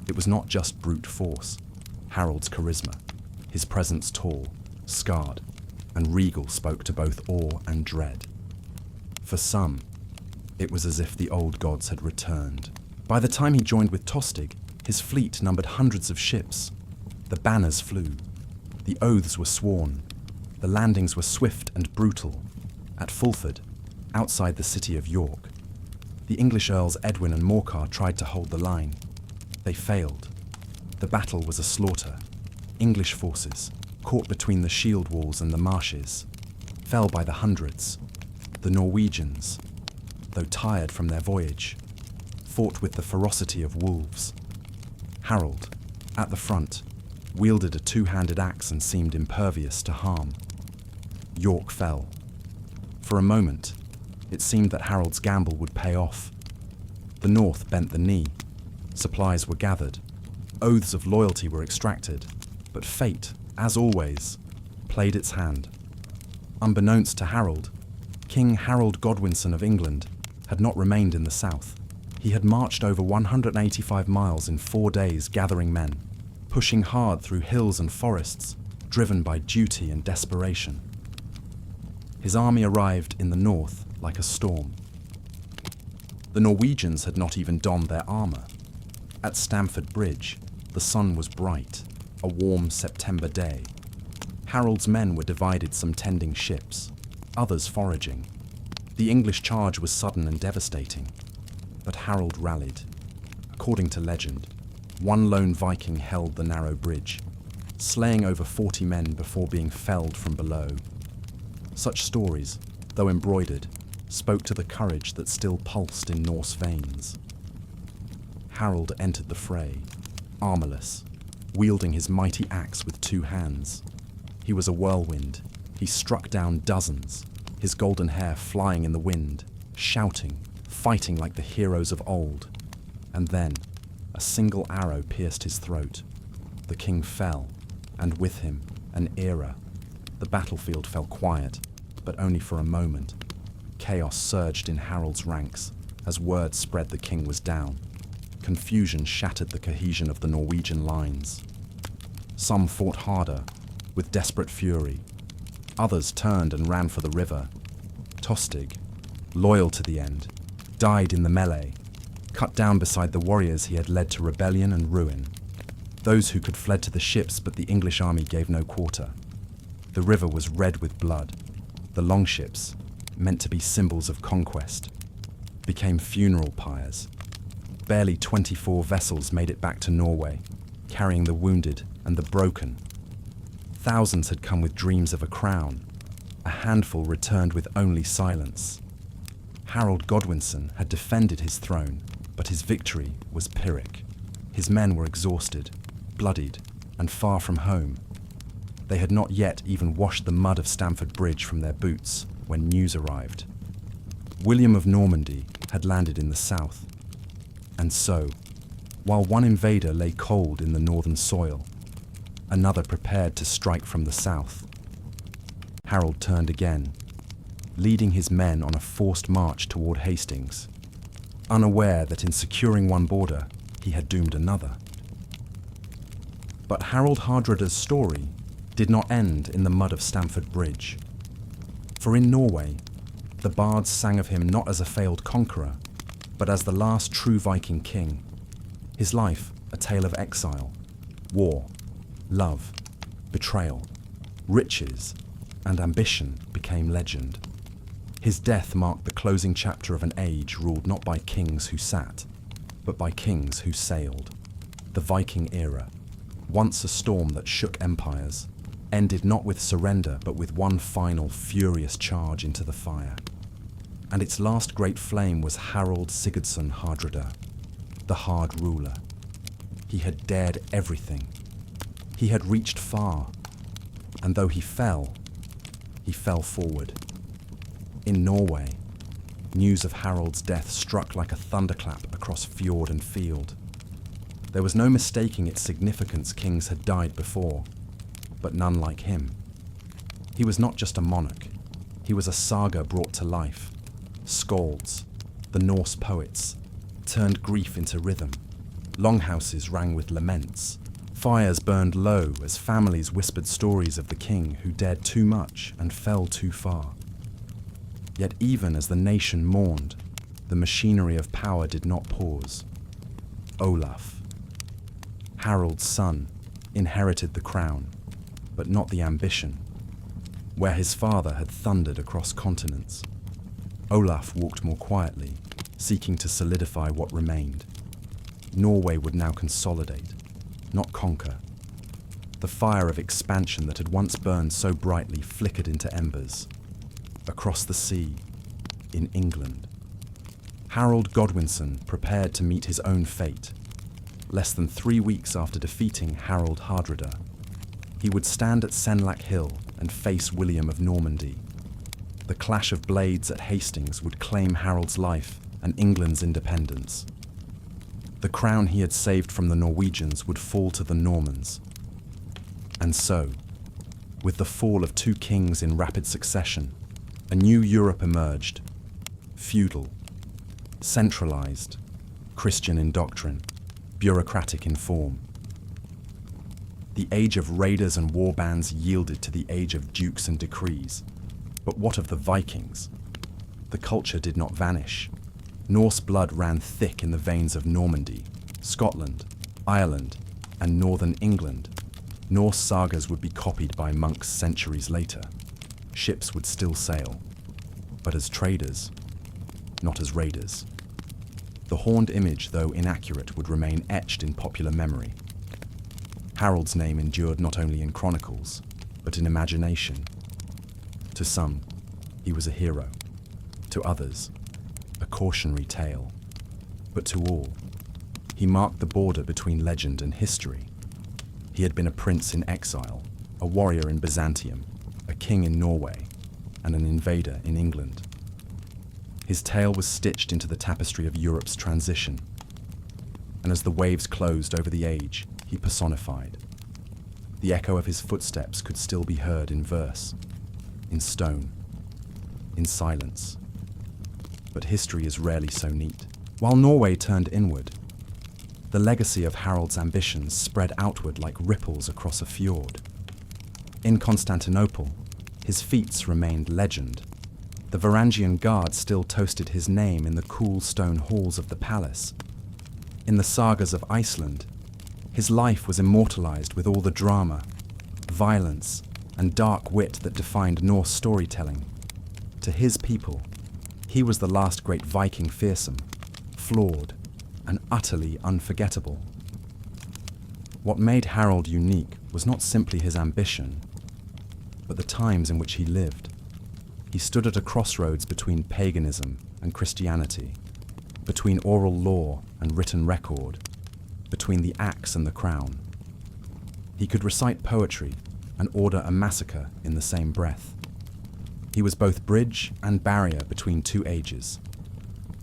It was not just brute force. Harold's charisma, his presence tall, scarred, and regal, spoke to both awe and dread. For some, it was as if the old gods had returned. By the time he joined with Tostig, his fleet numbered hundreds of ships. The banners flew. The oaths were sworn. The landings were swift and brutal. At Fulford, outside the city of York, the English Earls Edwin and Morcar tried to hold the line. They failed. The battle was a slaughter. English forces, caught between the shield walls and the marshes, fell by the hundreds. The Norwegians, though tired from their voyage, fought with the ferocity of wolves. Harold, at the front, wielded a two-handed axe and seemed impervious to harm. York fell. For a moment, it seemed that Harold's gamble would pay off. The North bent the knee. Supplies were gathered. Oaths of loyalty were extracted. But fate, as always, played its hand. Unbeknownst to Harold, King Harold Godwinson of England had not remained in the south. He had marched over 185 miles in 4 days gathering men, pushing hard through hills and forests, driven by duty and desperation. His army arrived in the north like a storm. The Norwegians had not even donned their armour. At Stamford Bridge, the sun was bright, a warm September day. Harold's men were divided, some tending ships, others foraging. The English charge was sudden and devastating, but Harold rallied. According to legend, one lone Viking held the narrow bridge, slaying over 40 men before being felled from below. Such stories, though embroidered, spoke to the courage that still pulsed in Norse veins. Harold entered the fray, armorless, wielding his mighty axe with 2 hands. He was a whirlwind. He struck down dozens, his golden hair flying in the wind, shouting, fighting like the heroes of old. And then, a single arrow pierced his throat. The king fell, and with him, an era. The battlefield fell quiet, but only for a moment. Chaos surged in Harold's ranks as word spread the king was down. Confusion shattered the cohesion of the Norwegian lines. Some fought harder, with desperate fury. Others turned and ran for the river. Tostig, loyal to the end, died in the melee, cut down beside the warriors he had led to rebellion and ruin. Those who could fled to the ships, but the English army gave no quarter. The river was red with blood. The longships, meant to be symbols of conquest, became funeral pyres. Barely 24 vessels made it back to Norway, carrying the wounded and the broken. Thousands had come with dreams of a crown. A handful returned with only silence. Harold Godwinson had defended his throne, but his victory was Pyrrhic. His men were exhausted, bloodied, and far from home. They had not yet even washed the mud of Stamford Bridge from their boots when news arrived. William of Normandy had landed in the south. And so, while one invader lay cold in the northern soil, another prepared to strike from the south. Harold turned again, leading his men on a forced march toward Hastings, unaware that in securing one border, he had doomed another. But Harold Hardrada's story did not end in the mud of Stamford Bridge. For in Norway, the bards sang of him not as a failed conqueror, but as the last true Viking king. His life a tale of exile, war, love, betrayal, riches, and ambition became legend. His death marked the closing chapter of an age ruled not by kings who sat, but by kings who sailed. The Viking era, once a storm that shook empires, ended not with surrender but with one final furious charge into the fire. And its last great flame was Harold Sigurdsson Hardrada, the hard ruler. He had dared everything. He had reached far, and though he fell forward. In Norway, news of Harold's death struck like a thunderclap across fjord and field. There was no mistaking its significance. Kings had died before, but none like him. He was not just a monarch, he was a saga brought to life. Skalds, the Norse poets, turned grief into rhythm. Longhouses rang with laments. Fires burned low as families whispered stories of the king who dared too much and fell too far. Yet even as the nation mourned, the machinery of power did not pause. Olaf, Harold's son, inherited the crown, but not the ambition. Where his father had thundered across continents, Olaf walked more quietly, seeking to solidify what remained. Norway would now consolidate, not conquer. The fire of expansion that had once burned so brightly flickered into embers. Across the sea, in England, Harold Godwinson prepared to meet his own fate. Less than 3 weeks after defeating Harold Hardrada, he would stand at Senlac Hill and face William of Normandy. The clash of blades at Hastings would claim Harold's life and England's independence. The crown he had saved from the Norwegians would fall to the Normans. And so, with the fall of 2 kings in rapid succession, a new Europe emerged, feudal, centralized, Christian in doctrine, bureaucratic in form. The age of raiders and warbands yielded to the age of dukes and decrees. But what of the Vikings? The culture did not vanish. Norse blood ran thick in the veins of Normandy, Scotland, Ireland, and northern England. Norse sagas would be copied by monks centuries later. Ships would still sail, but as traders, not as raiders. The horned image, though inaccurate, would remain etched in popular memory. Harold's name endured not only in chronicles, but in imagination. To some, he was a hero. To others, a cautionary tale. But to all, he marked the border between legend and history. He had been a prince in exile, a warrior in Byzantium, a king in Norway, and an invader in England. His tale was stitched into the tapestry of Europe's transition, and as the waves closed over the age, he personified. The echo of his footsteps could still be heard in verse, in stone, in silence. But history is rarely so neat. While Norway turned inward, the legacy of Harold's ambitions spread outward like ripples across a fjord. In Constantinople, his feats remained legend. The Varangian Guard still toasted his name in the cool stone halls of the palace. In the sagas of Iceland, his life was immortalized with all the drama, violence, and dark wit that defined Norse storytelling. To his people, he was the last great Viking fearsome, flawed, and utterly unforgettable. What made Harold unique was not simply his ambition, but the times in which he lived. He stood at a crossroads between paganism and Christianity, between oral law and written record, between the axe and the crown. He could recite poetry and order a massacre in the same breath. He was both bridge and barrier between 2 ages.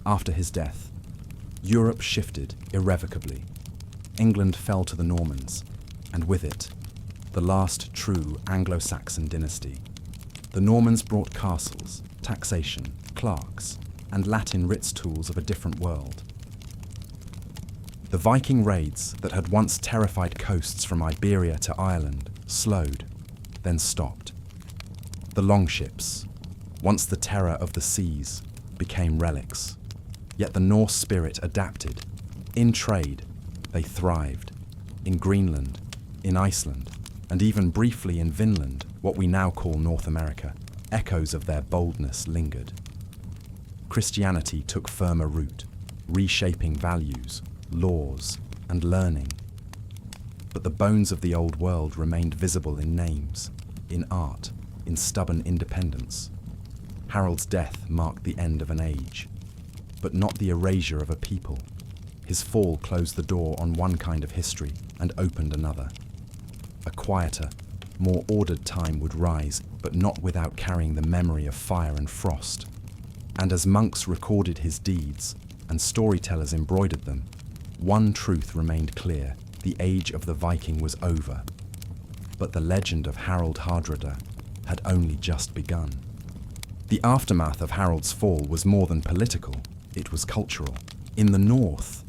After his death, Europe shifted irrevocably. England fell to the Normans, and with it, the last true Anglo-Saxon dynasty. The Normans brought castles, taxation, clerks, and Latin writs tools of a different world. The Viking raids that had once terrified coasts from Iberia to Ireland slowed, then stopped. The longships, once the terror of the seas, became relics. Yet the Norse spirit adapted. In trade, they thrived. In Greenland, in Iceland, and even briefly in Vinland, what we now call North America, echoes of their boldness lingered. Christianity took firmer root, reshaping values, laws, and learning. But the bones of the old world remained visible in names, in art, in stubborn independence. Harold's death marked the end of an age, but not the erasure of a people. His fall closed the door on one kind of history and opened another. A quieter, more ordered time would rise, but not without carrying the memory of fire and frost. And as monks recorded his deeds and storytellers embroidered them, one truth remained clear: the age of the Viking was over. But the legend of Harald Hardrada had only just begun. The aftermath of Harold's fall was more than political, it was cultural. In the north,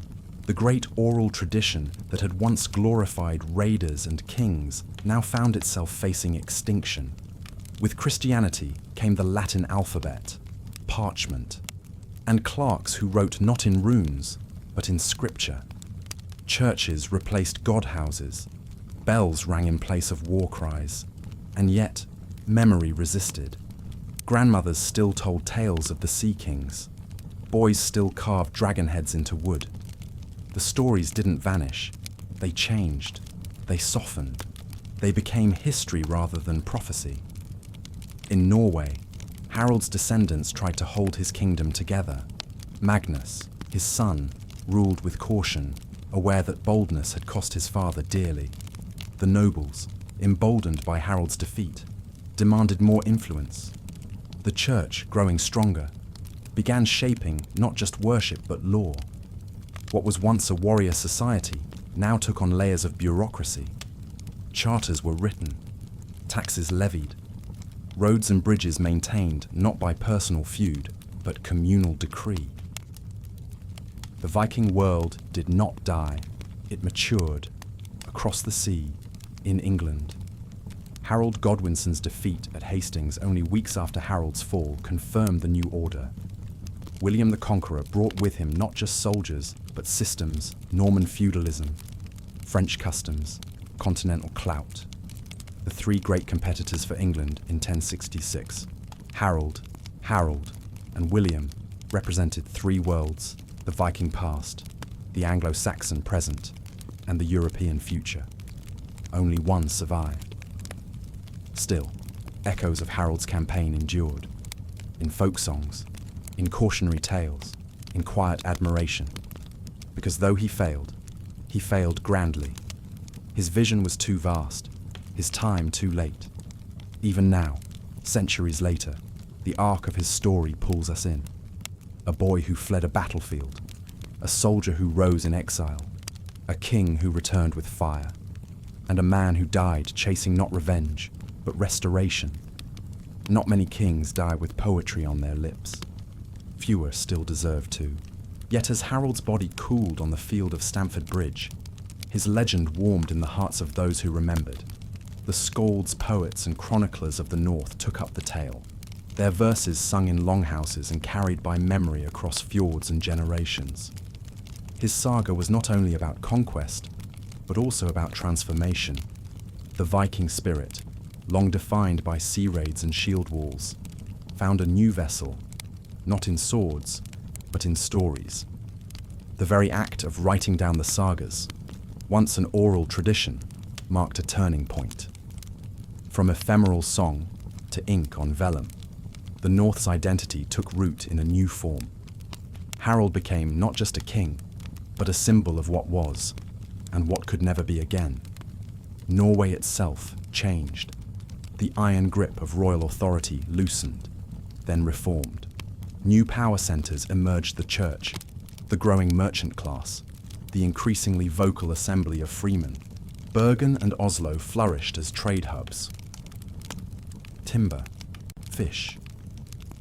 the great oral tradition that had once glorified raiders and kings now found itself facing extinction. With Christianity came the Latin alphabet, parchment, and clerks who wrote not in runes, but in scripture. Churches replaced godhouses, bells rang in place of war cries, and yet memory resisted. Grandmothers still told tales of the sea kings. Boys still carved dragon heads into wood. The stories didn't vanish. They changed. They softened. They became history rather than prophecy. In Norway, Harald's descendants tried to hold his kingdom together. Magnus, his son, ruled with caution, aware that boldness had cost his father dearly. The nobles, emboldened by Harald's defeat, demanded more influence. The church, growing stronger, began shaping not just worship but law. What was once a warrior society now took on layers of bureaucracy. Charters were written, taxes levied, roads and bridges maintained not by personal feud but communal decree. The Viking world did not die, it matured, across the sea, in England. Harold Godwinson's defeat at Hastings only weeks after Harold's fall confirmed the new order. William the Conqueror brought with him not just soldiers, but systems, Norman feudalism, French customs, continental clout. The three great competitors for England in 1066, Harold, and William, represented three worlds: the Viking past, the Anglo-Saxon present, and the European future. Only one survived. Still, echoes of Harold's campaign endured, in folk songs, in cautionary tales, in quiet admiration, because though he failed grandly. His vision was too vast, his time too late. Even now, centuries later, the arc of his story pulls us in. A boy who fled a battlefield, a soldier who rose in exile, a king who returned with fire, and a man who died chasing not revenge, but restoration. Not many kings die with poetry on their lips. Fewer still deserve to. Yet as Harold's body cooled on the field of Stamford Bridge, his legend warmed in the hearts of those who remembered. The skalds, poets, and chroniclers of the North took up the tale, their verses sung in longhouses and carried by memory across fjords and generations. His saga was not only about conquest, but also about transformation. The Viking spirit, long defined by sea raids and shield walls, found a new vessel, not in swords, but in stories. The very act of writing down the sagas, once an oral tradition, marked a turning point. From ephemeral song to ink on vellum, the North's identity took root in a new form. Harold became not just a king, but a symbol of what was, and what could never be again. Norway itself changed. The iron grip of royal authority loosened, then reformed. New power centers emerged: the church, the growing merchant class, the increasingly vocal assembly of freemen. Bergen and Oslo flourished as trade hubs. Timber, fish,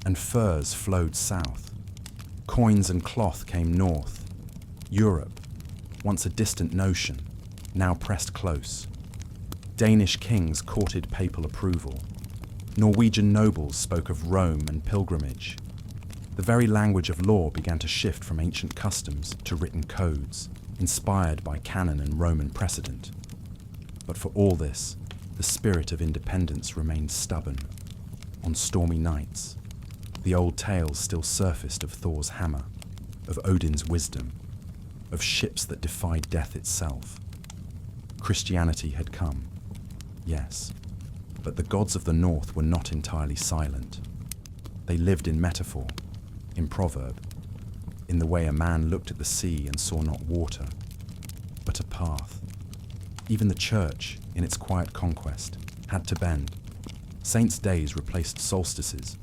and furs flowed south. Coins and cloth came north. Europe, once a distant notion, now pressed close. Danish kings courted papal approval. Norwegian nobles spoke of Rome and pilgrimage. The very language of law began to shift from ancient customs to written codes, inspired by canon and Roman precedent. But for all this, the spirit of independence remained stubborn. On stormy nights, the old tales still surfaced of Thor's hammer, of Odin's wisdom, of ships that defied death itself. Christianity had come, yes, but the gods of the north were not entirely silent. They lived in metaphor, in proverb, in the way a man looked at the sea and saw not water, but a path. Even the church, in its quiet conquest, had to bend. Saints' days replaced solstices,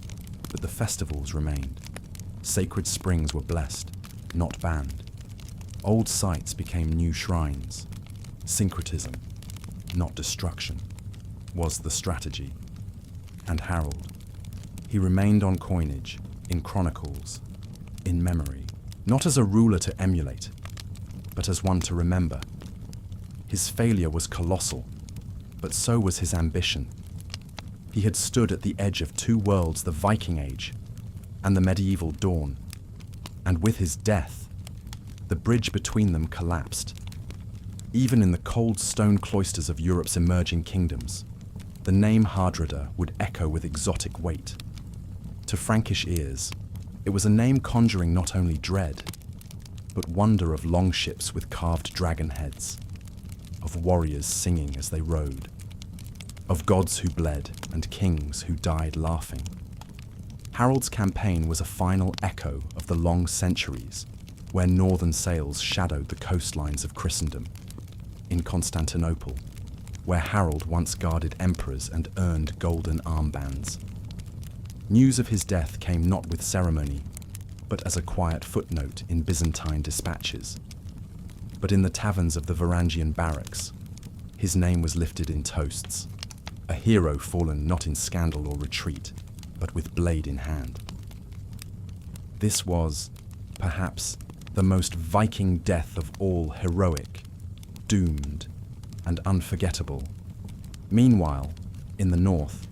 but the festivals remained. Sacred springs were blessed, not banned. Old sites became new shrines. Syncretism, not destruction, was the strategy. And Harold, he remained on coinage, in chronicles, in memory, not as a ruler to emulate, but as one to remember. His failure was colossal, but so was his ambition. He had stood at the edge of two worlds, the Viking Age and the medieval dawn, and with his death, the bridge between them collapsed. Even in the cold stone cloisters of Europe's emerging kingdoms, the name Hardrada would echo with exotic weight. To Frankish ears, it was a name conjuring not only dread, but wonder of longships with carved dragon heads, of warriors singing as they rode, of gods who bled and kings who died laughing. Harold's campaign was a final echo of the long centuries where northern sails shadowed the coastlines of Christendom. In Constantinople, where Harold once guarded emperors and earned golden armbands. News of his death came not with ceremony, but as a quiet footnote in Byzantine dispatches. But in the taverns of the Varangian barracks, his name was lifted in toasts, a hero fallen not in scandal or retreat, but with blade in hand. This was, perhaps, the most Viking death of all, heroic, doomed, and unforgettable. Meanwhile, in the north,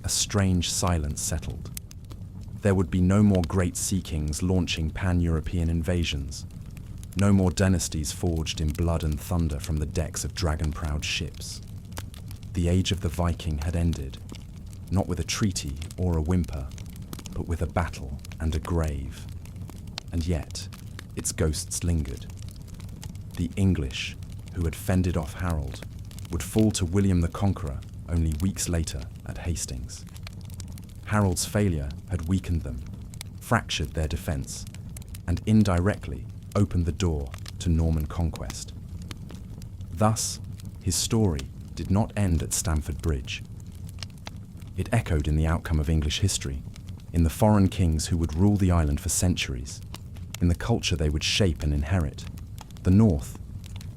a strange silence settled. There would be no more great sea kings launching pan-European invasions, no more dynasties forged in blood and thunder from the decks of dragon-proud ships. The age of the Viking had ended, not with a treaty or a whimper, but with a battle and a grave. And yet, its ghosts lingered. The English, who had fended off Harold, would fall to William the Conqueror only weeks later at Hastings. Harold's failure had weakened them, fractured their defense, and indirectly opened the door to Norman conquest. Thus, his story did not end at Stamford Bridge. It echoed in the outcome of English history, in the foreign kings who would rule the island for centuries, in the culture they would shape and inherit. The North,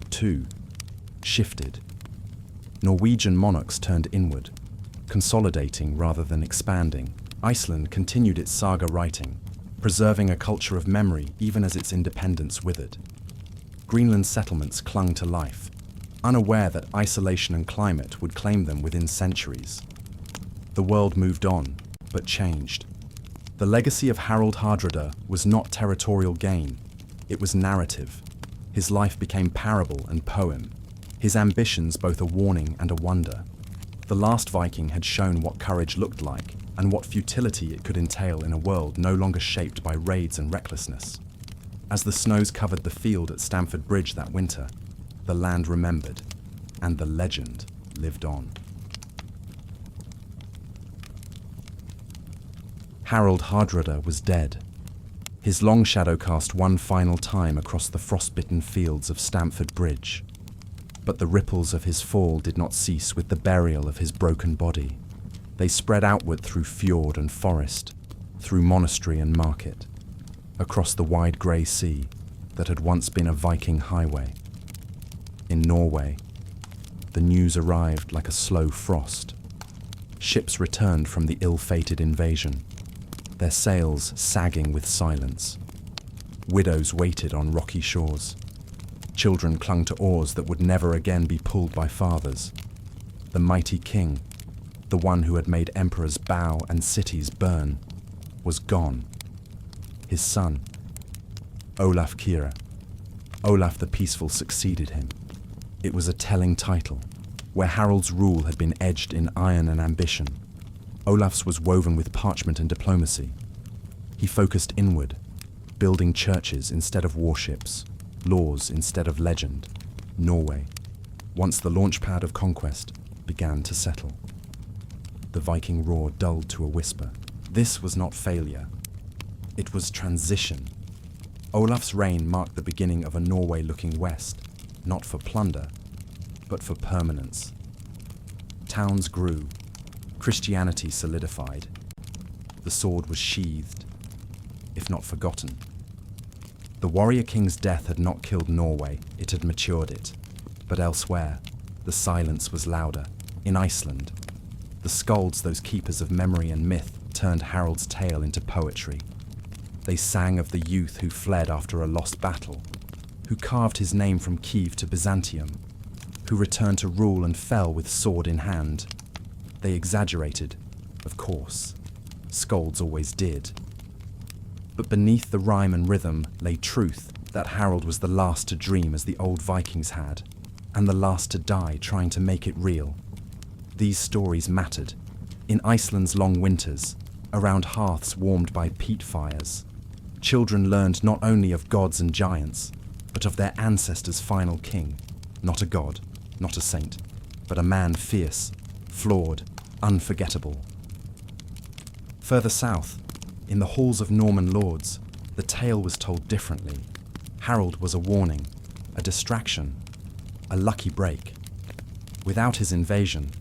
too, shifted. Norwegian monarchs turned inward, consolidating rather than expanding. Iceland continued its saga writing, preserving a culture of memory even as its independence withered. Greenland settlements clung to life, unaware that isolation and climate would claim them within centuries. The world moved on, but changed. The legacy of Harold Hardrada was not territorial gain, it was narrative. His life became parable and poem, his ambitions both a warning and a wonder. The last Viking had shown what courage looked like and what futility it could entail in a world no longer shaped by raids and recklessness. As the snows covered the field at Stamford Bridge that winter, the land remembered, and the legend lived on. Harold Hardrada was dead. His long shadow cast one final time across the frostbitten fields of Stamford Bridge. But the ripples of his fall did not cease with the burial of his broken body. They spread outward through fjord and forest, through monastery and market, across the wide grey sea that had once been a Viking highway. In Norway, the news arrived like a slow frost. Ships returned from the ill-fated invasion, their sails sagging with silence. Widows waited on rocky shores. Children clung to oars that would never again be pulled by fathers. The mighty king, the one who had made emperors bow and cities burn, was gone. His son, Olaf Kyrre, Olaf the Peaceful, succeeded him. It was a telling title. Where Harald's rule had been edged in iron and ambition, Olaf's was woven with parchment and diplomacy. He focused inward, building churches instead of warships, laws instead of legend. Norway, once the launchpad of conquest, began to settle. The Viking roar dulled to a whisper. This was not failure. It was transition. Olaf's reign marked the beginning of a Norway looking west, not for plunder, but for permanence. Towns grew, Christianity solidified. The sword was sheathed, if not forgotten. The warrior king's death had not killed Norway, it had matured it. But elsewhere, the silence was louder. In Iceland, the skalds, those keepers of memory and myth, turned Harald's tale into poetry. They sang of the youth who fled after a lost battle, who carved his name from Kiev to Byzantium, who returned to rule and fell with sword in hand. They exaggerated, of course. Skalds always did. But beneath the rhyme and rhythm lay truth that Harald was the last to dream as the old Vikings had, and the last to die trying to make it real. These stories mattered. In Iceland's long winters, around hearths warmed by peat fires, children learned not only of gods and giants, but of their ancestors' final king. Not a god, not a saint, but a man fierce, flawed, unforgettable. Further south, in the halls of Norman lords, the tale was told differently. Harald was a warning, a distraction, a lucky break. Without his invasion,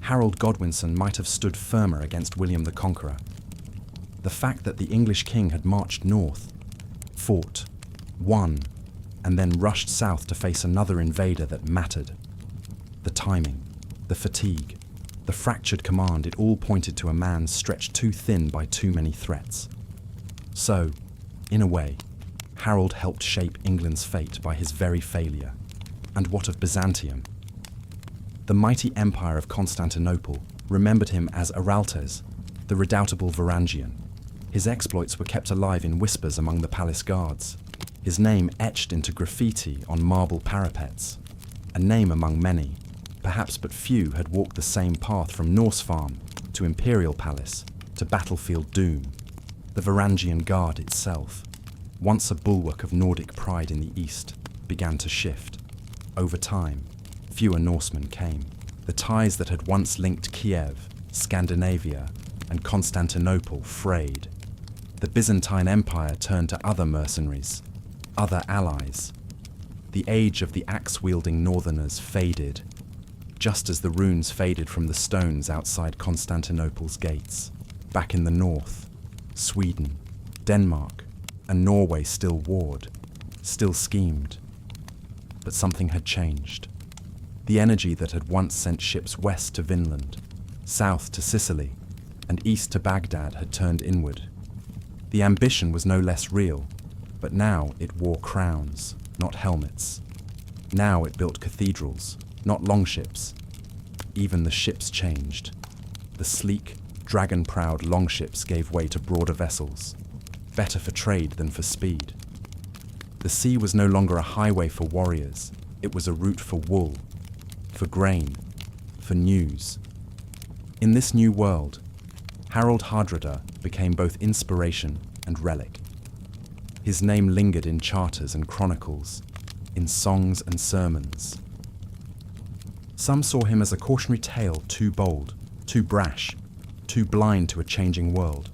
Harold Godwinson might have stood firmer against William the Conqueror. The fact that the English king had marched north, fought, won, and then rushed south to face another invader that mattered. The timing, the fatigue, the fractured command, it all pointed to a man stretched too thin by too many threats. So, in a way, Harold helped shape England's fate by his very failure. And what of Byzantium? The mighty empire of Constantinople remembered him as Araltes, the redoubtable Varangian. His exploits were kept alive in whispers among the palace guards, his name etched into graffiti on marble parapets, a name among many. Perhaps but few had walked the same path from Norse farm to imperial palace to battlefield doom. The Varangian Guard itself, once a bulwark of Nordic pride in the east, began to shift. Over time, fewer Norsemen came. The ties that had once linked Kiev, Scandinavia, and Constantinople frayed. The Byzantine Empire turned to other mercenaries, other allies. The age of the axe-wielding northerners faded, just as the runes faded from the stones outside Constantinople's gates. Back in the north, Sweden, Denmark, and Norway still warred, still schemed. But something had changed. The energy that had once sent ships west to Vinland, south to Sicily, and east to Baghdad had turned inward. The ambition was no less real, but now it wore crowns, not helmets. Now it built cathedrals, not longships. Even the ships changed. The sleek, dragon-prowed longships gave way to broader vessels, better for trade than for speed. The sea was no longer a highway for warriors, it was a route for wool, for grain, for news. In this new world, Harald Hardrada became both inspiration and relic. His name lingered in charters and chronicles, in songs and sermons. Some saw him as a cautionary tale too bold, too brash, too blind to a changing world.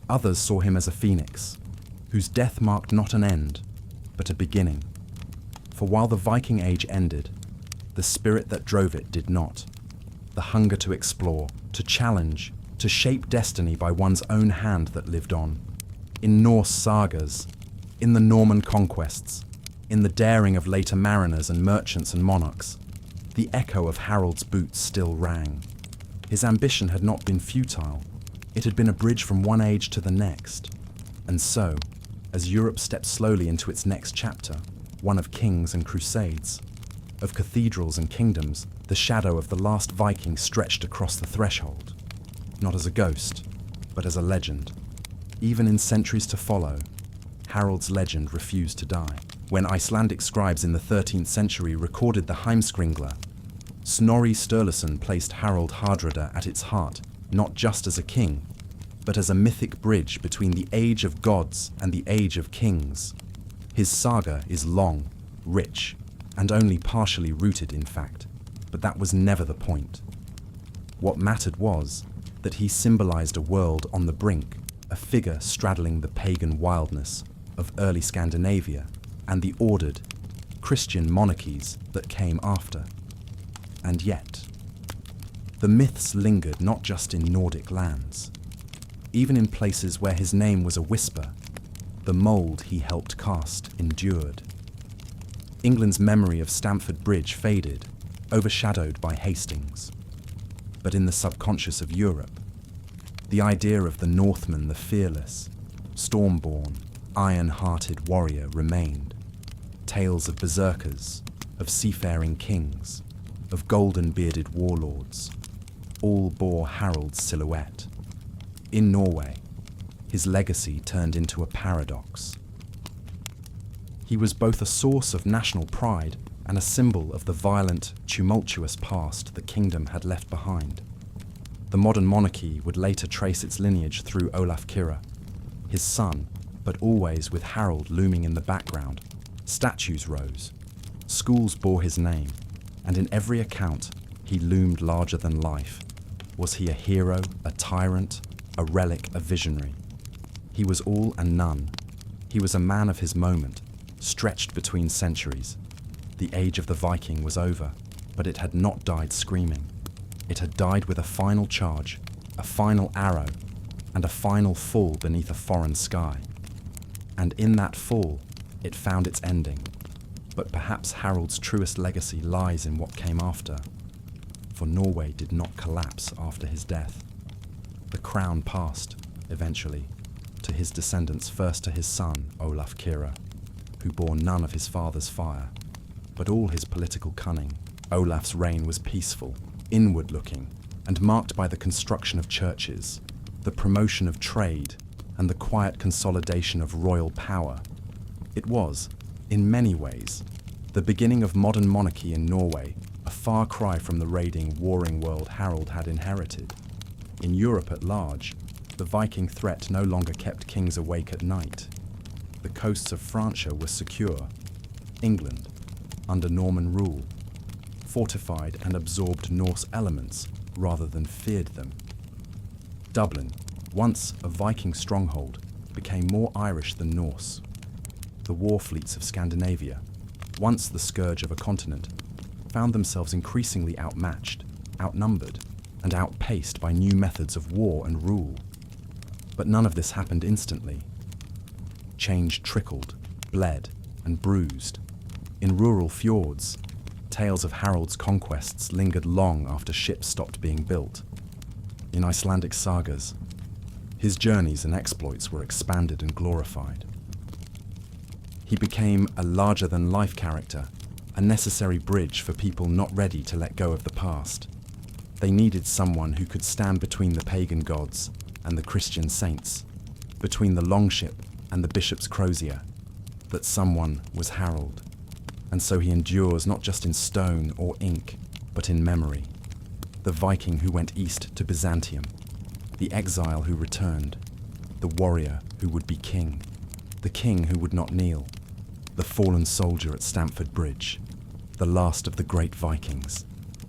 Others saw him as a phoenix, whose death marked not an end, but a beginning. For while the Viking Age ended, the spirit that drove it did not. The hunger to explore, to challenge, to shape destiny by one's own hand that lived on. In Norse sagas, in the Norman conquests, in the daring of later mariners and merchants and monarchs, The echo of Harold's boots still rang. His ambition had not been futile. It had been a bridge from one age to the next. And so, as Europe stepped slowly into its next chapter, one of kings and crusades, of cathedrals and kingdoms, the shadow of the last Viking stretched across the threshold, not as a ghost, but as a legend. Even in centuries to follow, Harold's legend refused to die. When Icelandic scribes in the 13th century recorded the Heimskringla, Snorri Sturluson placed Harald Hardrada at its heart, not just as a king, but as a mythic bridge between the age of gods and the age of kings. His saga is long, rich, and only partially rooted in fact, but that was never the point. What mattered was that he symbolized a world on the brink, a figure straddling the pagan wildness of early Scandinavia and the ordered Christian monarchies that came after. And yet, the myths lingered not just in Nordic lands. Even in places where his name was a whisper, the mold he helped cast endured. England's memory of Stamford Bridge faded, overshadowed by Hastings. But in the subconscious of Europe, the idea of the Northman, the fearless, storm-born, iron-hearted warrior remained. Tales of berserkers, of seafaring kings, of golden-bearded warlords, all bore Harold's silhouette. In Norway, his legacy turned into a paradox. He was both a source of national pride and a symbol of the violent, tumultuous past the kingdom had left behind. The modern monarchy would later trace its lineage through Olaf Kyrre, his son, but always with Harold looming in the background. Statues rose, schools bore his name, and in every account, he loomed larger than life. Was he a hero, a tyrant, a relic, a visionary? He was all and none. He was a man of his moment, stretched between centuries. The age of the Viking was over, but it had not died screaming. It had died with a final charge, a final arrow, and a final fall beneath a foreign sky. And in that fall, it found its ending. But perhaps Harold's truest legacy lies in what came after. For Norway did not collapse after his death. The crown passed, eventually, to his descendants, first to his son, Olaf Kyrre, who bore none of his father's fire, but all his political cunning. Olaf's reign was peaceful, inward-looking, and marked by the construction of churches, the promotion of trade, and the quiet consolidation of royal power. It was, in many ways, the beginning of modern monarchy in Norway, a far cry from the raiding, warring world Harold had inherited. In Europe at large, the Viking threat no longer kept kings awake at night. The coasts of Francia were secure. England, under Norman rule, fortified and absorbed Norse elements rather than feared them. Dublin, once a Viking stronghold, became more Irish than Norse. The war fleets of Scandinavia, once the scourge of a continent, found themselves increasingly outmatched, outnumbered, and outpaced by new methods of war and rule. But none of this happened instantly. Change trickled, bled, and bruised. In rural fjords, tales of Harold's conquests lingered long after ships stopped being built. In Icelandic sagas, his journeys and exploits were expanded and glorified. He became a larger-than-life character, a necessary bridge for people not ready to let go of the past. They needed someone who could stand between the pagan gods and the Christian saints, between the longship and the bishop's crozier. That someone was Harold, and so he endures not just in stone or ink, but in memory. The Viking who went east to Byzantium, the exile who returned, the warrior who would be king, the king who would not kneel, the fallen soldier at Stamford Bridge, the last of the great Vikings,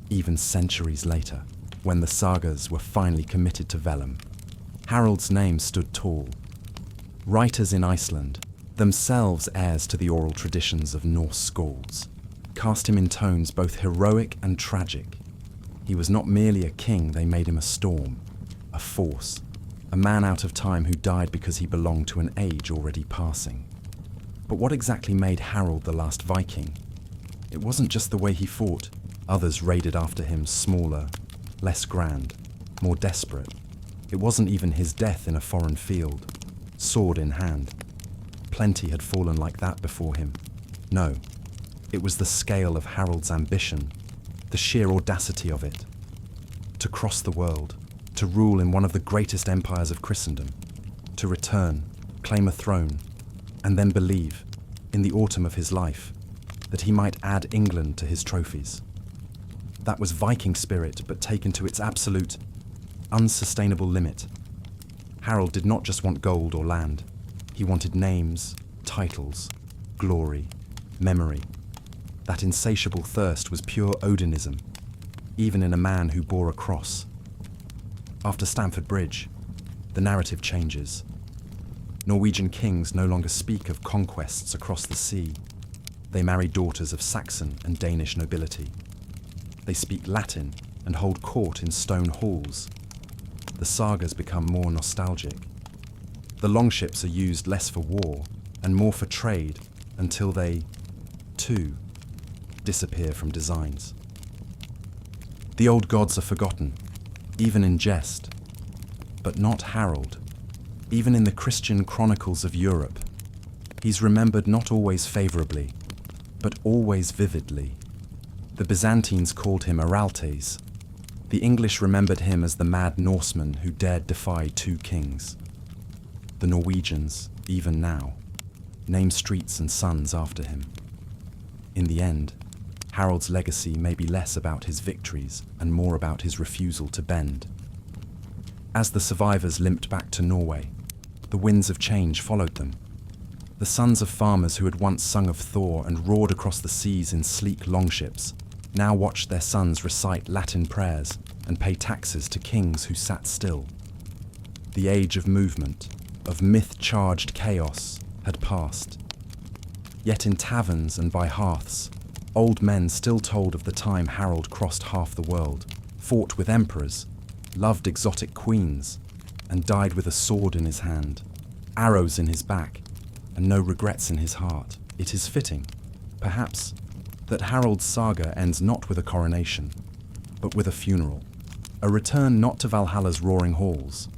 even centuries later, when the sagas were finally committed to vellum. Harold's name stood tall. Writers in Iceland, themselves heirs to the oral traditions of Norse skalds, cast him in tones both heroic and tragic. He was not merely a king, they made him a storm, a force, a man out of time who died because he belonged to an age already passing. But what exactly made Harold the last Viking? It wasn't just the way he fought, Others raided after him, smaller, less grand, more desperate. It wasn't even his death in a foreign field, sword in hand. Plenty had fallen like that before him. No, it was the scale of Harold's ambition, the sheer audacity of it. To cross the world, to rule in one of the greatest empires of Christendom, to return, claim a throne, and then believe, in the autumn of his life, that he might add England to his trophies. That was Viking spirit, but taken to its absolute, unsustainable limit. Harold did not just want gold or land. He wanted names, titles, glory, memory. That insatiable thirst was pure Odinism, even in a man who bore a cross. After Stamford Bridge, the narrative changes. Norwegian kings no longer speak of conquests across the sea. They marry daughters of Saxon and Danish nobility. They speak Latin and hold court in stone halls. The sagas become more nostalgic. The longships are used less for war and more for trade until they, too, disappear from designs. The old gods are forgotten, even in jest, but not Harold. Even in the Christian chronicles of Europe, he's remembered not always favourably, but always vividly. The Byzantines called him Araltes. The English remembered him as the mad Norseman who dared defy two kings. The Norwegians, even now, name streets and sons after him. In the end, Harold's legacy may be less about his victories and more about his refusal to bend. As the survivors limped back to Norway, the winds of change followed them. The sons of farmers who had once sung of Thor and roared across the seas in sleek longships now watched their sons recite Latin prayers and pay taxes to kings who sat still. The age of movement, of myth-charged chaos, had passed. Yet in taverns and by hearths, old men still told of the time Harold crossed half the world, fought with emperors, loved exotic queens, and died with a sword in his hand, arrows in his back, and no regrets in his heart. It is fitting, perhaps, that Harold's saga ends not with a coronation, but with a funeral, a return not to Valhalla's roaring halls,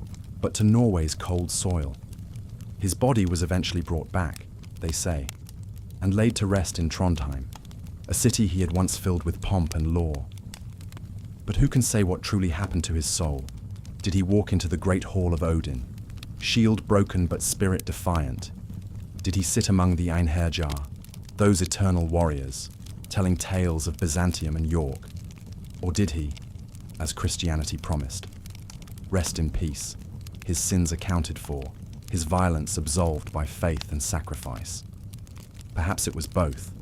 but to Norway's cold soil. His body was eventually brought back, they say, and laid to rest in Trondheim, a city he had once filled with pomp and lore. But who can say what truly happened to his soul? Did he walk into the great hall of Odin, shield broken but spirit defiant? Did he sit among the Einherjar, those eternal warriors, telling tales of Byzantium and York? Or did he, as Christianity promised, rest in peace, his sins accounted for, his violence absolved by faith and sacrifice? Perhaps it was both,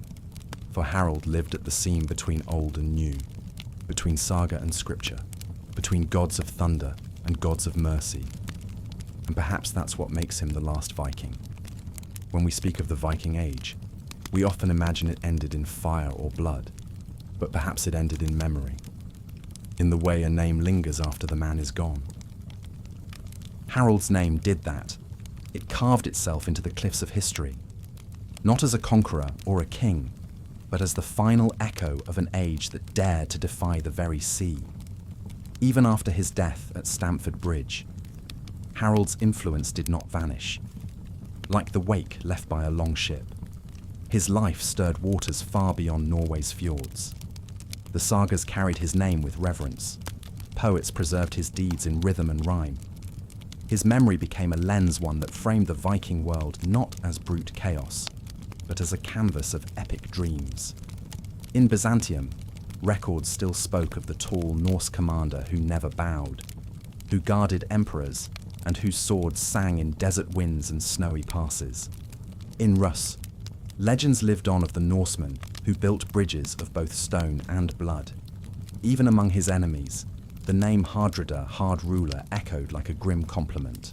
for Harold lived at the seam between old and new, between saga and scripture, between gods of thunder and gods of mercy. And perhaps that's what makes him the last Viking. When we speak of the Viking Age, we often imagine it ended in fire or blood, but perhaps it ended in memory, in the way a name lingers after the man is gone. Harold's name did that. It carved itself into the cliffs of history, not as a conqueror or a king, but as the final echo of an age that dared to defy the very sea. Even after his death at Stamford Bridge, Harold's influence did not vanish. Like the wake left by a longship, his life stirred waters far beyond Norway's fjords. The sagas carried his name with reverence. Poets preserved his deeds in rhythm and rhyme. His memory became a lens, one that framed the Viking world not as brute chaos, but as a canvas of epic dreams. In Byzantium, records still spoke of the tall Norse commander who never bowed, who guarded emperors, and whose swords sang in desert winds and snowy passes. In Rus, legends lived on of the Norseman who built bridges of both stone and blood. Even among his enemies, the name Hardrida, hard ruler, echoed like a grim compliment.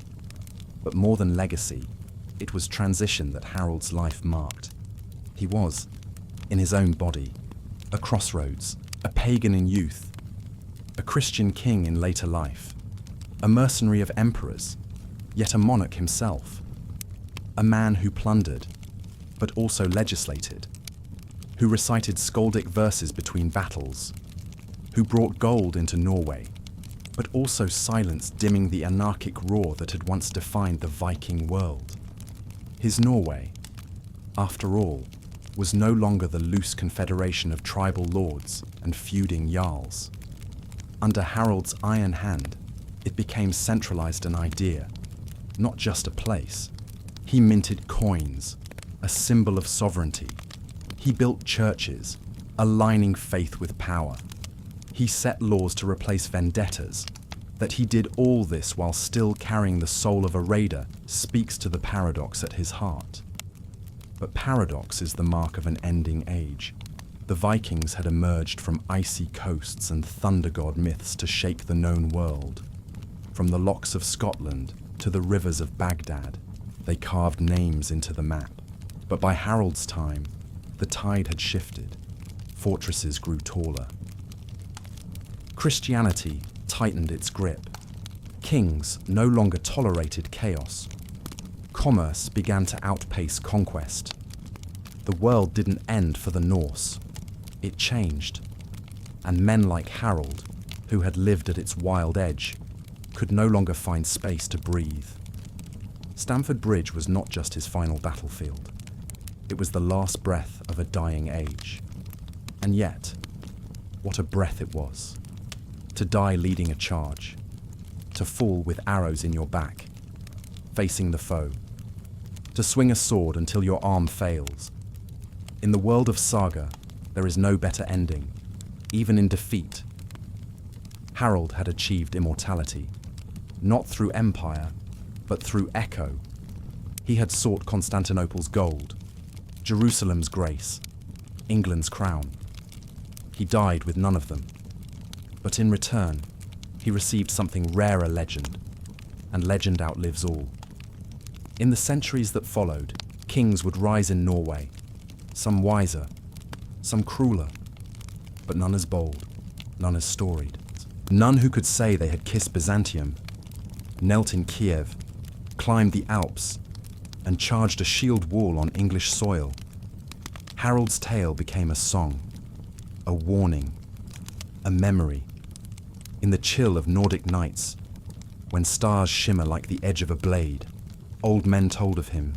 But more than legacy, it was transition that Harold's life marked. He was, in his own body, a crossroads, a pagan in youth, a Christian king in later life, a mercenary of emperors, yet a monarch himself, a man who plundered, but also legislated, who recited skaldic verses between battles, who brought gold into Norway, but also silence dimming the anarchic roar that had once defined the Viking world. His Norway, after all, was no longer the loose confederation of tribal lords and feuding jarls. Under Harald's iron hand, it became centralized an idea, not just a place. He minted coins, a symbol of sovereignty. He built churches, aligning faith with power. He set laws to replace vendettas. That he did all this while still carrying the soul of a raider speaks to the paradox at his heart. But paradox is the mark of an ending age. The Vikings had emerged from icy coasts and thunder god myths to shake the known world. From the lochs of Scotland to the rivers of Baghdad, they carved names into the map. But by Harald's time, the tide had shifted. Fortresses grew taller. Christianity tightened its grip. Kings no longer tolerated chaos. Commerce began to outpace conquest. The world didn't end for the Norse. It changed. And men like Harald, who had lived at its wild edge, could no longer find space to breathe. Stamford Bridge was not just his final battlefield. It was the last breath of a dying age. And yet, what a breath it was. To die leading a charge. To fall with arrows in your back, facing the foe. To swing a sword until your arm fails. In the world of saga, there is no better ending, even in defeat. Harald had achieved immortality, not through empire, but through echo. He had sought Constantinople's gold, Jerusalem's grace, England's crown. He died with none of them. But in return, he received something rarer legend, and legend outlives all. In the centuries that followed, kings would rise in Norway, some wiser, some crueler, but none as bold, none as storied. None who could say they had kissed Byzantium, knelt in Kiev, climbed the Alps, and charged a shield wall on English soil. Harald's tale became a song, a warning, a memory. In the chill of Nordic nights, when stars shimmer like the edge of a blade, old men told of him,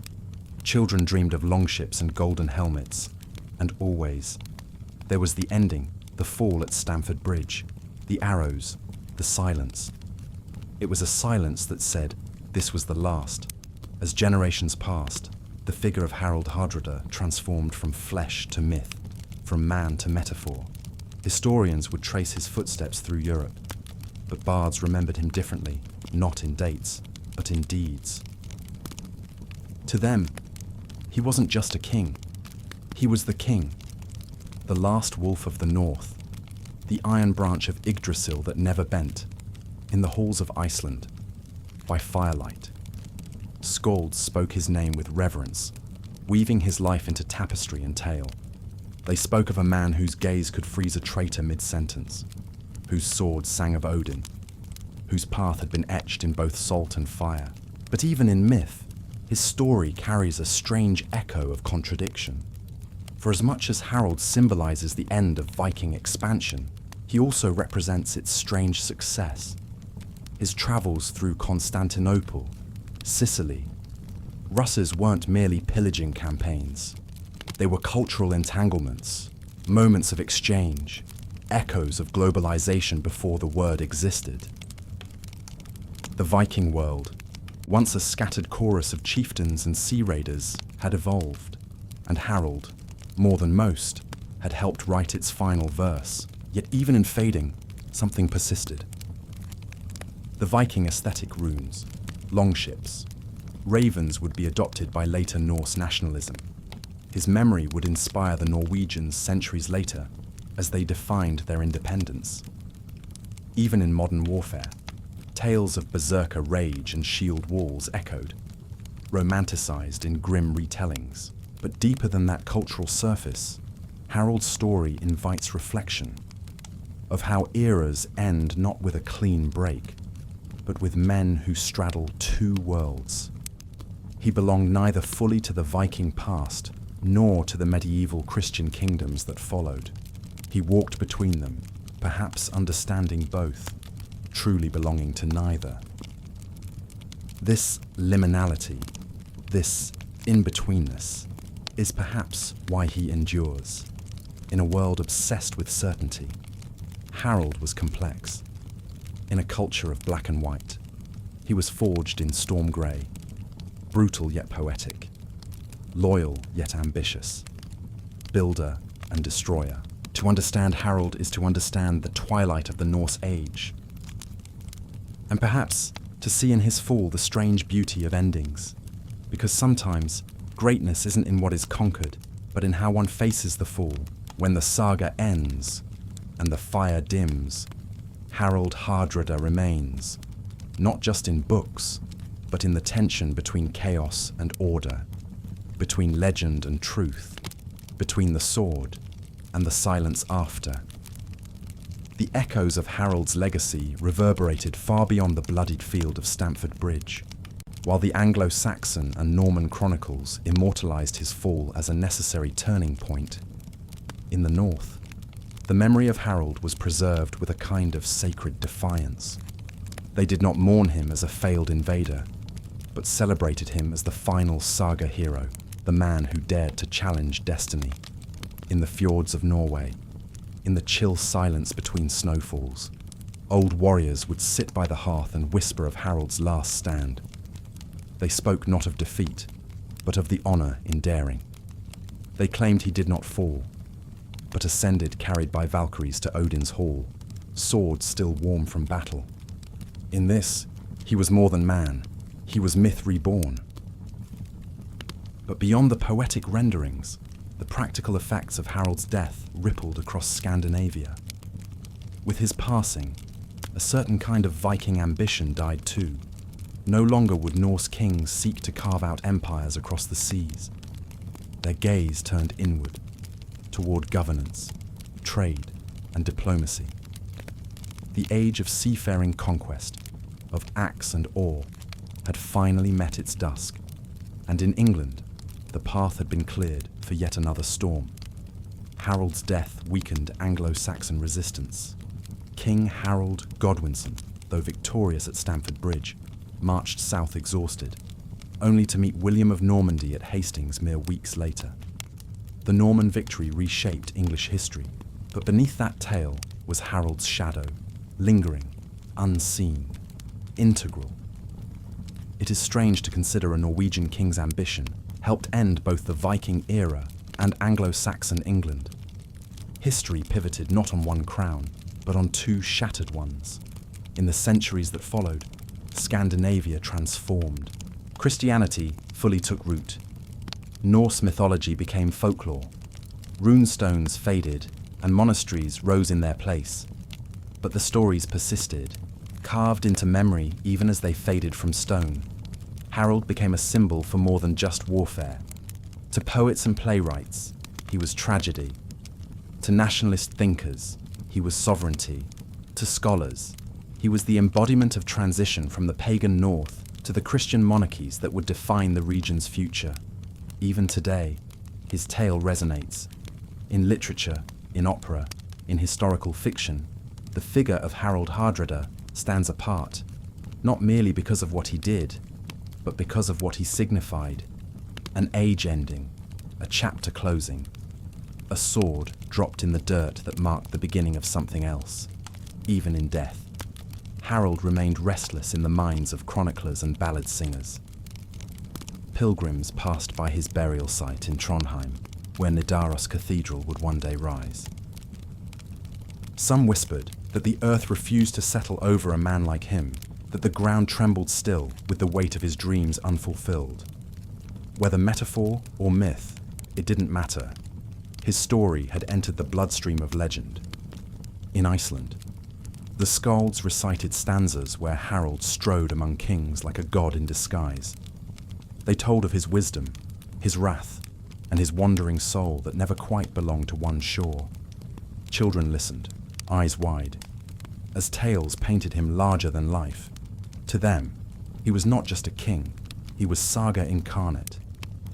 children dreamed of longships and golden helmets, and always, there was the ending, the fall at Stamford Bridge, the arrows, the silence. It was a silence that said, this was the last. As generations passed, the figure of Harald Hardrada transformed from flesh to myth, from man to metaphor. Historians would trace his footsteps through Europe, but bards remembered him differently, not in dates, but in deeds. To them, he wasn't just a king. He was the king, the last wolf of the north, the iron branch of Yggdrasil that never bent, in the halls of Iceland, by firelight. Skalds spoke his name with reverence, weaving his life into tapestry and tale. They spoke of a man whose gaze could freeze a traitor mid-sentence, whose sword sang of Odin, whose path had been etched in both salt and fire. But even in myth, his story carries a strange echo of contradiction. For as much as Harald symbolizes the end of Viking expansion, he also represents its strange success. His travels through Constantinople, Sicily. Russes weren't merely pillaging campaigns. They were cultural entanglements, moments of exchange, echoes of globalization before the word existed. The Viking world, once a scattered chorus of chieftains and sea raiders, had evolved, and Harald, more than most, had helped write its final verse. Yet even in fading, something persisted. The Viking aesthetic runes, longships, ravens would be adopted by later Norse nationalism. His memory would inspire the Norwegians centuries later as they defined their independence. Even in modern warfare, tales of berserker rage and shield walls echoed, romanticized in grim retellings. But deeper than that cultural surface, Harald's story invites reflection of how eras end not with a clean break, but with men who straddle two worlds. He belonged neither fully to the Viking past, nor to the medieval Christian kingdoms that followed. He walked between them, perhaps understanding both, truly belonging to neither. This liminality, this in-betweenness, is perhaps why he endures. In a world obsessed with certainty, Harold was complex. In a culture of black and white, he was forged in storm grey, brutal yet poetic, loyal yet ambitious, builder and destroyer. To understand Harold is to understand the twilight of the Norse age, and perhaps to see in his fall the strange beauty of endings, because sometimes greatness isn't in what is conquered, but in how one faces the fall. When the saga ends and the fire dims, Harold Hardrada remains, not just in books, but in the tension between chaos and order, between legend and truth, between the sword and the silence after. The echoes of Harold's legacy reverberated far beyond the bloodied field of Stamford Bridge, while the Anglo-Saxon and Norman chronicles immortalized his fall as a necessary turning point. In the north, the memory of Harold was preserved with a kind of sacred defiance. They did not mourn him as a failed invader, but celebrated him as the final saga hero, the man who dared to challenge destiny. In the fjords of Norway, in the chill silence between snowfalls, old warriors would sit by the hearth and whisper of Harold's last stand. They spoke not of defeat, but of the honor in daring. They claimed he did not fall, but ascended carried by Valkyries to Odin's hall, swords still warm from battle. In this, he was more than man, he was myth reborn. But beyond the poetic renderings, the practical effects of Harold's death rippled across Scandinavia. With his passing, a certain kind of Viking ambition died too. No longer would Norse kings seek to carve out empires across the seas. Their gaze turned inward, toward governance, trade, and diplomacy. The age of seafaring conquest, of axe and oar, had finally met its dusk, and in England, the path had been cleared for yet another storm. Harold's death weakened Anglo-Saxon resistance. King Harold Godwinson, though victorious at Stamford Bridge, marched south exhausted, only to meet William of Normandy at Hastings mere weeks later. The Norman victory reshaped English history, but beneath that tale was Harold's shadow, lingering, unseen, integral. It is strange to consider a Norwegian king's ambition helped end both the Viking era and Anglo-Saxon England. History pivoted not on one crown, but on two shattered ones. In the centuries that followed, Scandinavia transformed. Christianity fully took root. Norse mythology became folklore. Runestones faded, and monasteries rose in their place. But the stories persisted, carved into memory even as they faded from stone. Harold became a symbol for more than just warfare. To poets and playwrights, he was tragedy. To nationalist thinkers, he was sovereignty. To scholars, he was the embodiment of transition from the pagan north to the Christian monarchies that would define the region's future. Even today, his tale resonates. In literature, in opera, in historical fiction, the figure of Harold Hardrada stands apart, not merely because of what he did, but because of what he signified. An age ending, a chapter closing, a sword dropped in the dirt that marked the beginning of something else. Even in death, Harold remained restless in the minds of chroniclers and ballad singers. Pilgrims passed by his burial site in Trondheim, where Nidaros Cathedral would one day rise. Some whispered that the earth refused to settle over a man like him, that the ground trembled still with the weight of his dreams unfulfilled. Whether metaphor or myth, it didn't matter. His story had entered the bloodstream of legend. In Iceland, the skalds recited stanzas where Harold strode among kings like a god in disguise. They told of his wisdom, his wrath, and his wandering soul that never quite belonged to one shore. Children listened, eyes wide, as tales painted him larger than life. To them, he was not just a king, he was saga incarnate.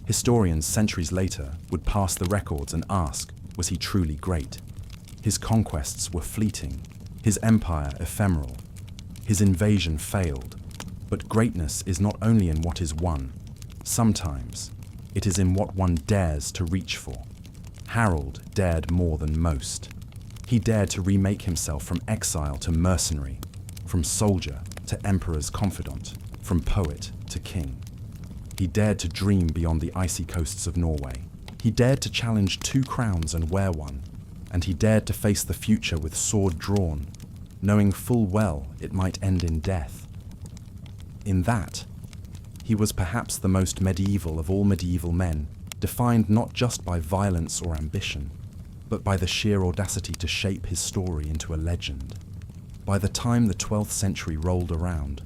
Historians centuries later would pass the records and ask, was he truly great? His conquests were fleeting, his empire ephemeral. His invasion failed, but greatness is not only in what is won. Sometimes it is in what one dares to reach for. Harold dared more than most. He dared to remake himself from exile to mercenary, from soldier to emperor's confidant, from poet to king. He dared to dream beyond the icy coasts of Norway. He dared to challenge 2 crowns and wear one, and he dared to face the future with sword drawn, knowing full well it might end in death. In that, he was perhaps the most medieval of all medieval men, defined not just by violence or ambition, but by the sheer audacity to shape his story into a legend. By the time the 12th century rolled around,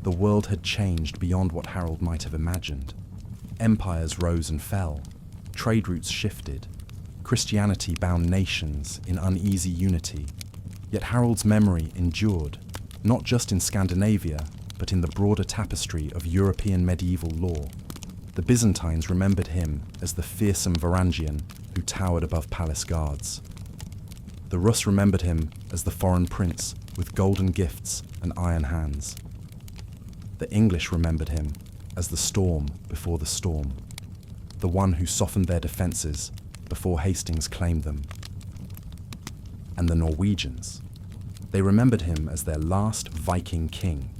the world had changed beyond what Harold might have imagined. Empires rose and fell, trade routes shifted, Christianity bound nations in uneasy unity. Yet Harold's memory endured, not just in Scandinavia, but in the broader tapestry of European medieval law. The Byzantines remembered him as the fearsome Varangian who towered above palace guards. The Rus remembered him as the foreign prince with golden gifts and iron hands. The English remembered him as the storm before the storm, the one who softened their defences before Hastings claimed them. And the Norwegians, they remembered him as their last Viking king,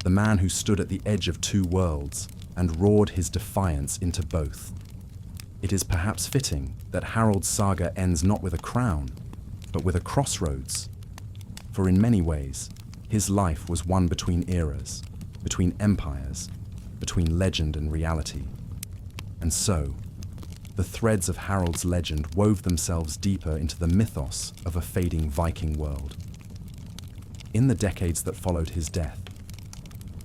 the man who stood at the edge of 2 worlds and roared his defiance into both. It is perhaps fitting that Harold's saga ends not with a crown, but with a crossroads. For in many ways, his life was one between eras, between empires, between legend and reality. And so, the threads of Harold's legend wove themselves deeper into the mythos of a fading Viking world. In the decades that followed his death,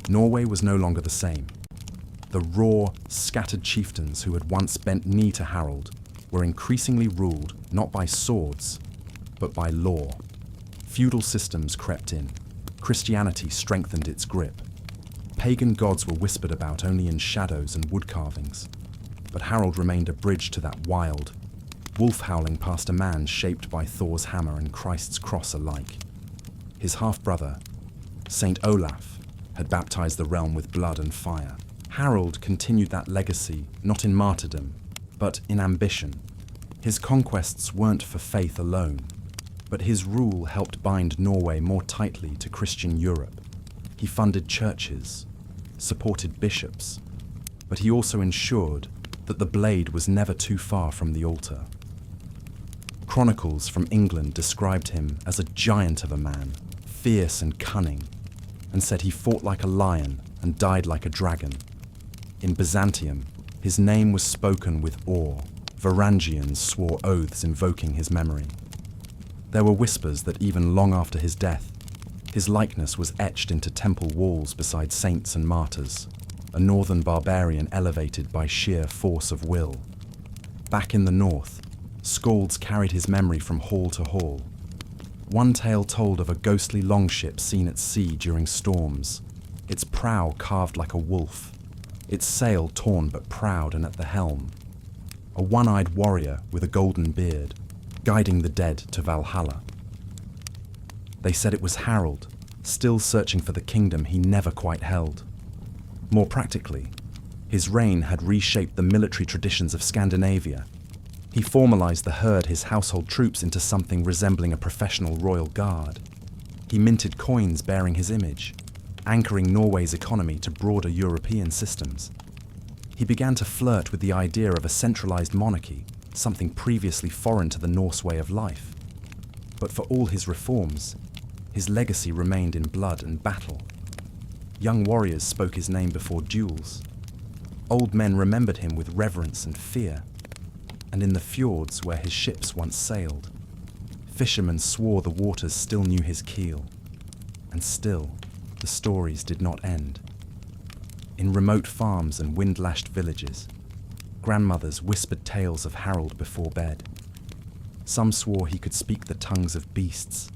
Norway was no longer the same. The raw, scattered chieftains who had once bent knee to Harold were increasingly ruled not by swords, but by law. Feudal systems crept in. Christianity strengthened its grip. Pagan gods were whispered about only in shadows and wood carvings. But Harold remained a bridge to that wild, wolf howling past a man shaped by Thor's hammer and Christ's cross alike. His half-brother, Saint Olaf, had baptized the realm with blood and fire. Harold continued that legacy not in martyrdom, but in ambition. His conquests weren't for faith alone, but his rule helped bind Norway more tightly to Christian Europe. He funded churches, supported bishops, but he also ensured that the blade was never too far from the altar. Chronicles from England described him as a giant of a man, fierce and cunning, and said he fought like a lion and died like a dragon. In Byzantium, his name was spoken with awe. Varangians swore oaths invoking his memory. There were whispers that even long after his death, his likeness was etched into temple walls beside saints and martyrs, a northern barbarian elevated by sheer force of will. Back in the north, skalds carried his memory from hall to hall. One tale told of a ghostly longship seen at sea during storms, its prow carved like a wolf, its sail torn but proud and at the helm. A one-eyed warrior with a golden beard, guiding the dead to Valhalla. They said it was Harold, still searching for the kingdom he never quite held. More practically, his reign had reshaped the military traditions of Scandinavia. He formalized the herd his household troops into something resembling a professional royal guard. He minted coins bearing his image, anchoring Norway's economy to broader European systems. He began to flirt with the idea of a centralized monarchy, something previously foreign to the Norse way of life. But for all his reforms, his legacy remained in blood and battle. Young warriors spoke his name before duels. Old men remembered him with reverence and fear. And in the fjords where his ships once sailed, fishermen swore the waters still knew his keel. And still, the stories did not end. In remote farms and wind-lashed villages, grandmothers whispered tales of Harold before bed. Some swore he could speak the tongues of beasts.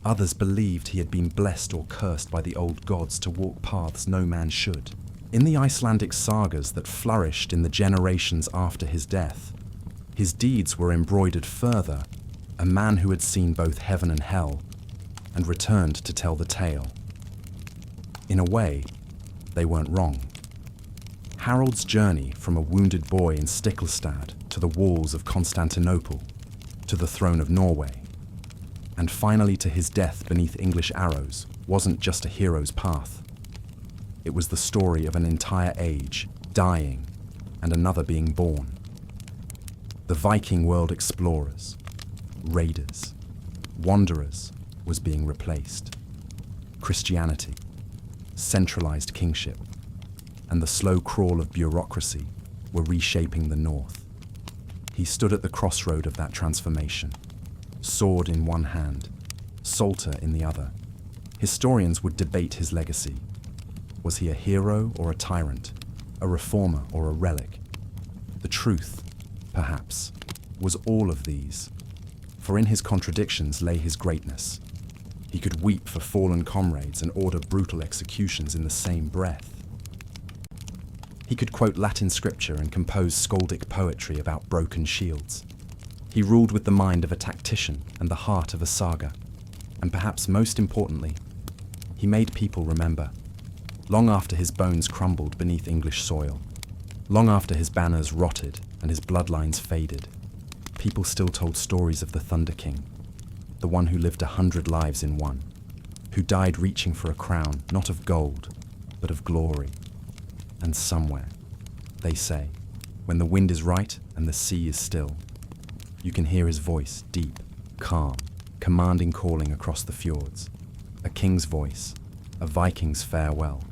Others believed he had been blessed or cursed by the old gods to walk paths no man should. In the Icelandic sagas that flourished in the generations after his death, his deeds were embroidered further, a man who had seen both heaven and hell and returned to tell the tale. In a way, they weren't wrong. Harold's journey from a wounded boy in Stiklestad to the walls of Constantinople, to the throne of Norway, and finally to his death beneath English arrows wasn't just a hero's path. It was the story of an entire age dying and another being born. The Viking world explorers, raiders, wanderers was being replaced. Christianity, centralized kingship, and the slow crawl of bureaucracy were reshaping the North. He stood at the crossroad of that transformation, sword in one hand, psalter in the other. Historians would debate his legacy. Was he a hero or a tyrant, a reformer or a relic? The truth, perhaps, was all of these, for in his contradictions lay his greatness. He could weep for fallen comrades and order brutal executions in the same breath. He could quote Latin scripture and compose skaldic poetry about broken shields. He ruled with the mind of a tactician and the heart of a saga. And perhaps most importantly, he made people remember. Long after his bones crumbled beneath English soil, long after his banners rotted and his bloodlines faded, people still told stories of the Thunder King, the one who lived 100 lives in one, who died reaching for a crown not of gold, but of glory. And somewhere, they say, when the wind is right and the sea is still, you can hear his voice, deep, calm, commanding, calling across the fjords. A king's voice, a Viking's farewell.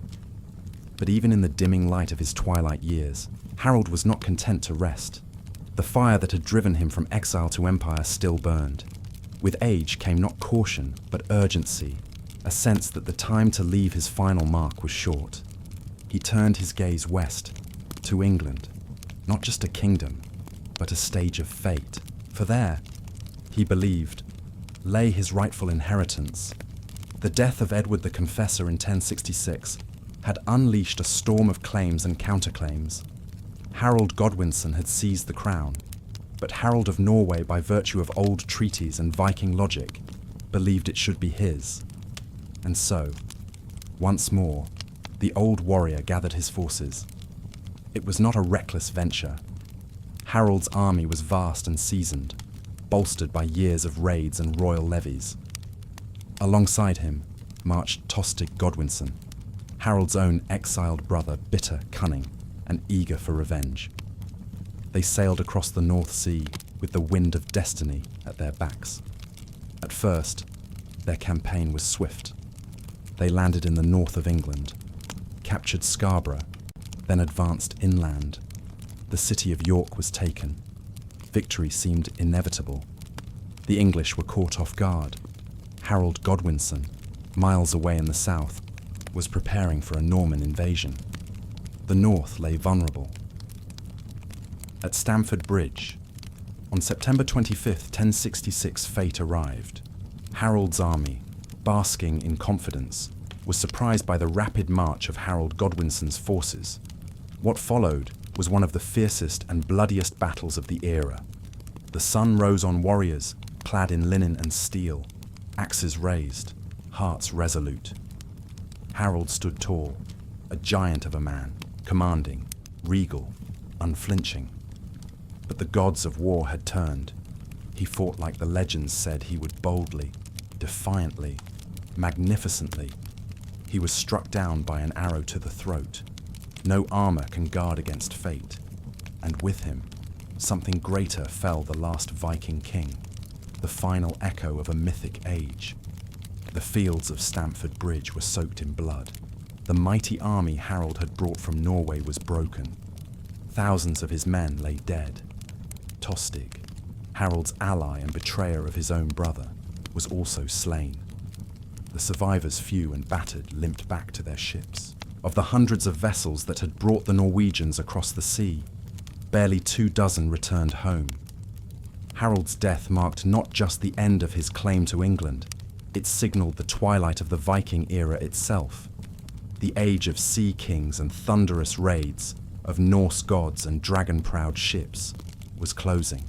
But even in the dimming light of his twilight years, Harold was not content to rest. The fire that had driven him from exile to empire still burned. With age came not caution, but urgency, a sense that the time to leave his final mark was short. He turned his gaze west, to England, not just a kingdom, but a stage of fate. For there, he believed, lay his rightful inheritance. The death of Edward the Confessor in 1066 had unleashed a storm of claims and counterclaims. Harold Godwinson had seized the crown, but Harold of Norway, by virtue of old treaties and Viking logic, believed it should be his. And so, once more, the old warrior gathered his forces. It was not a reckless venture. Harold's army was vast and seasoned, bolstered by years of raids and royal levies. Alongside him marched Tostig Godwinson, Harold's own exiled brother, bitter, cunning, and eager for revenge. They sailed across the North Sea with the wind of destiny at their backs. At first, their campaign was swift. They landed in the north of England, captured Scarborough, then advanced inland. The city of York was taken. Victory seemed inevitable. The English were caught off guard. Harold Godwinson, miles away in the south, was preparing for a Norman invasion. The north lay vulnerable. At Stamford Bridge, on September 25th, 1066, fate arrived. Harold's army, basking in confidence, was surprised by the rapid march of Harold Godwinson's forces. What followed was one of the fiercest and bloodiest battles of the era. The sun rose on warriors clad in linen and steel, axes raised, hearts resolute. Harold stood tall, a giant of a man, commanding, regal, unflinching. But the gods of war had turned. He fought like the legends said he would, boldly, defiantly, magnificently. He was struck down by an arrow to the throat. No armor can guard against fate. And with him, something greater fell the last Viking king, the final echo of a mythic age. The fields of Stamford Bridge were soaked in blood. The mighty army Harold had brought from Norway was broken. Thousands of his men lay dead. Tostig, Harold's ally and betrayer of his own brother, was also slain. The survivors, few and battered, limped back to their ships. Of the hundreds of vessels that had brought the Norwegians across the sea, barely 24 returned home. Harold's death marked not just the end of his claim to England, it signaled the twilight of the Viking era itself. The age of sea kings and thunderous raids, of Norse gods and dragon-proud ships, was closing.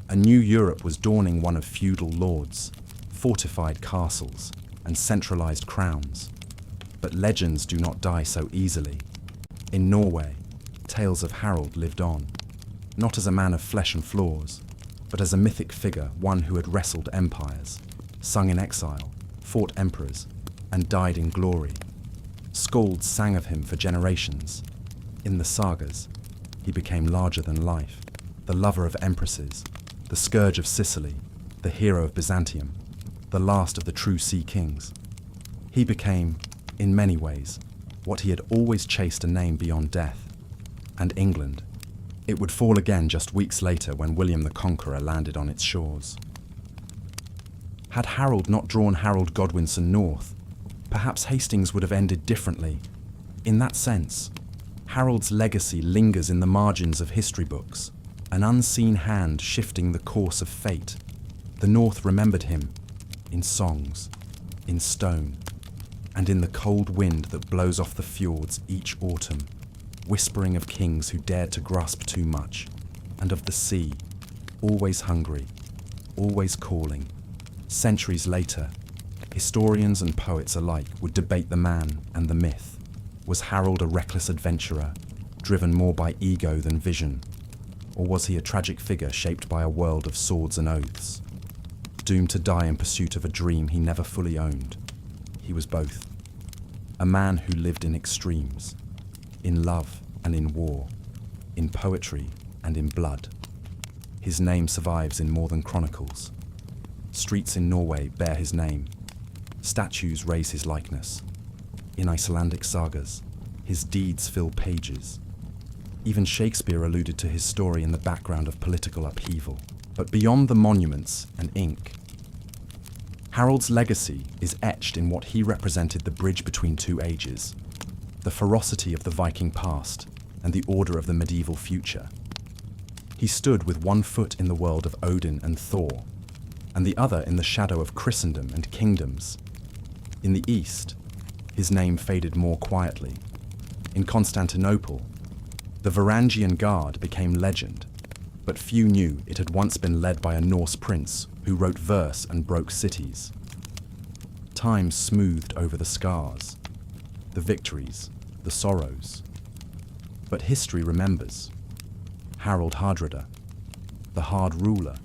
A new Europe was dawning, one of feudal lords, fortified castles, and centralized crowns. But legends do not die so easily. In Norway, tales of Harald lived on, not as a man of flesh and flaws, but as a mythic figure, one who had wrestled empires, sung in exile, fought emperors, and died in glory. Skalds sang of him for generations. In the sagas, he became larger than life, the lover of empresses, the scourge of Sicily, the hero of Byzantium, the last of the true sea kings. He became, in many ways, what he had always chased, a name beyond death. And England. It would fall again just weeks later when William the Conqueror landed on its shores. Had Harold not drawn Harold Godwinson north, perhaps Hastings would have ended differently. In that sense, Harold's legacy lingers in the margins of history books, an unseen hand shifting the course of fate. The North remembered him in songs, in stone, and in the cold wind that blows off the fjords each autumn, whispering of kings who dared to grasp too much, and of the sea, always hungry, always calling. Centuries later, historians and poets alike would debate the man and the myth. Was Harold a reckless adventurer, driven more by ego than vision? Or was he a tragic figure shaped by a world of swords and oaths? Doomed to die in pursuit of a dream he never fully owned. He was both. A man who lived in extremes, in love and in war, in poetry and in blood. His name survives in more than chronicles. Streets in Norway bear his name. Statues raise his likeness. In Icelandic sagas, his deeds fill pages. Even Shakespeare alluded to his story in the background of political upheaval. But beyond the monuments and ink, Harold's legacy is etched in what he represented: the bridge between two ages, the ferocity of the Viking past and the order of the medieval future. He stood with one foot in the world of Odin and Thor, and the other in the shadow of Christendom and kingdoms. In the East, his name faded more quietly. In Constantinople, the Varangian Guard became legend, but few knew it had once been led by a Norse prince who wrote verse and broke cities. Time smoothed over the scars, the victories, the sorrows. But history remembers. Harald Hardrada, the hard ruler,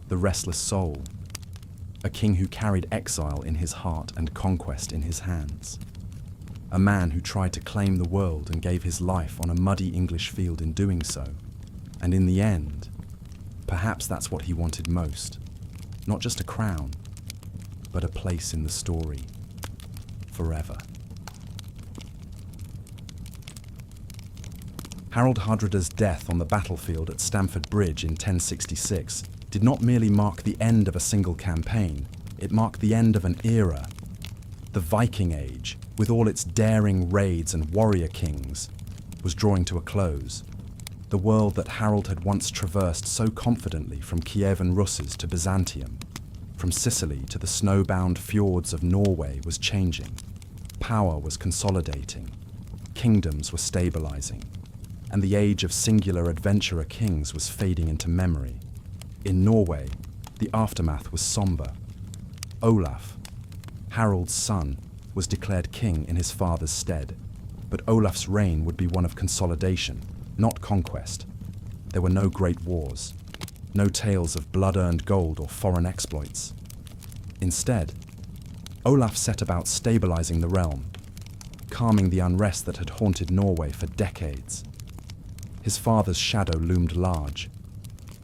the restless soul, a king who carried exile in his heart and conquest in his hands. A man who tried to claim the world and gave his life on a muddy English field in doing so. And in the end, perhaps that's what he wanted most. Not just a crown, but a place in the story, forever. Harald Hardrada's death on the battlefield at Stamford Bridge in 1066 did not merely mark the end of a single campaign, it marked the end of an era. The Viking Age, with all its daring raids and warrior kings, was drawing to a close. The world that Harold had once traversed so confidently, from Kievan Russes to Byzantium, from Sicily to the snowbound fjords of Norway, was changing. Power was consolidating. Kingdoms were stabilizing. And the age of singular adventurer kings was fading into memory. In Norway, the aftermath was somber. Olaf, Harold's son, was declared king in his father's stead, but Olaf's reign would be one of consolidation, not conquest. There were no great wars, no tales of blood-earned gold or foreign exploits. Instead, Olaf set about stabilizing the realm, calming the unrest that had haunted Norway for decades. His father's shadow loomed large,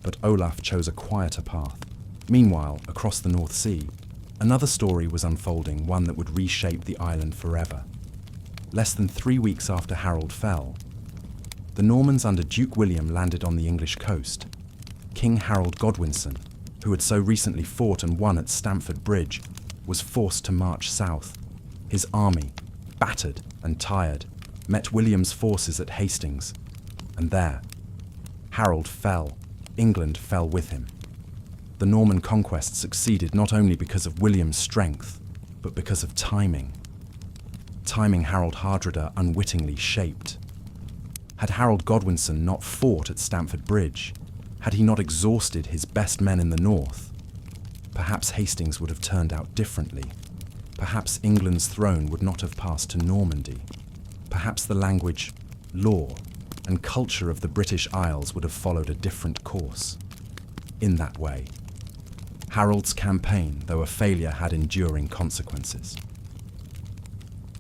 but Olaf chose a quieter path. Meanwhile, across the North Sea, another story was unfolding, one that would reshape the island forever. Less than 3 weeks after Harold fell, the Normans under Duke William landed on the English coast. King Harold Godwinson, who had so recently fought and won at Stamford Bridge, was forced to march south. His army, battered and tired, met William's forces at Hastings, and there, Harold fell. England fell with him. The Norman conquest succeeded not only because of William's strength, but because of timing. Timing Harald Hardrada unwittingly shaped. Had Harold Godwinson not fought at Stamford Bridge, Had he not exhausted his best men in the north, perhaps Hastings would have turned out differently. Perhaps England's throne would not have passed to Normandy. Perhaps the language, law, and culture of the British Isles would have followed a different course. In that way, Harold's campaign, though a failure, had enduring consequences.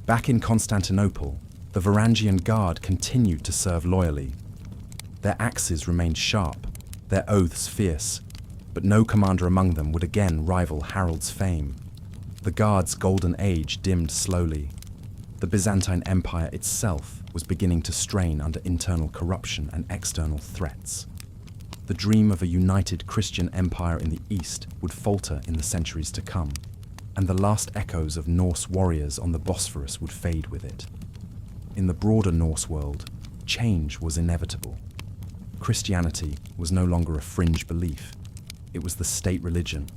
Back in Constantinople, the Varangian Guard continued to serve loyally. Their axes remained sharp, their oaths fierce, but no commander among them would again rival Harold's fame. The Guard's golden age dimmed slowly. The Byzantine Empire itself was beginning to strain under internal corruption and external threats. The dream of a united Christian empire in the East would falter in the centuries to come, and the last echoes of Norse warriors on the Bosphorus would fade with it. In the broader Norse world, change was inevitable. Christianity was no longer a fringe belief. It was the state religion.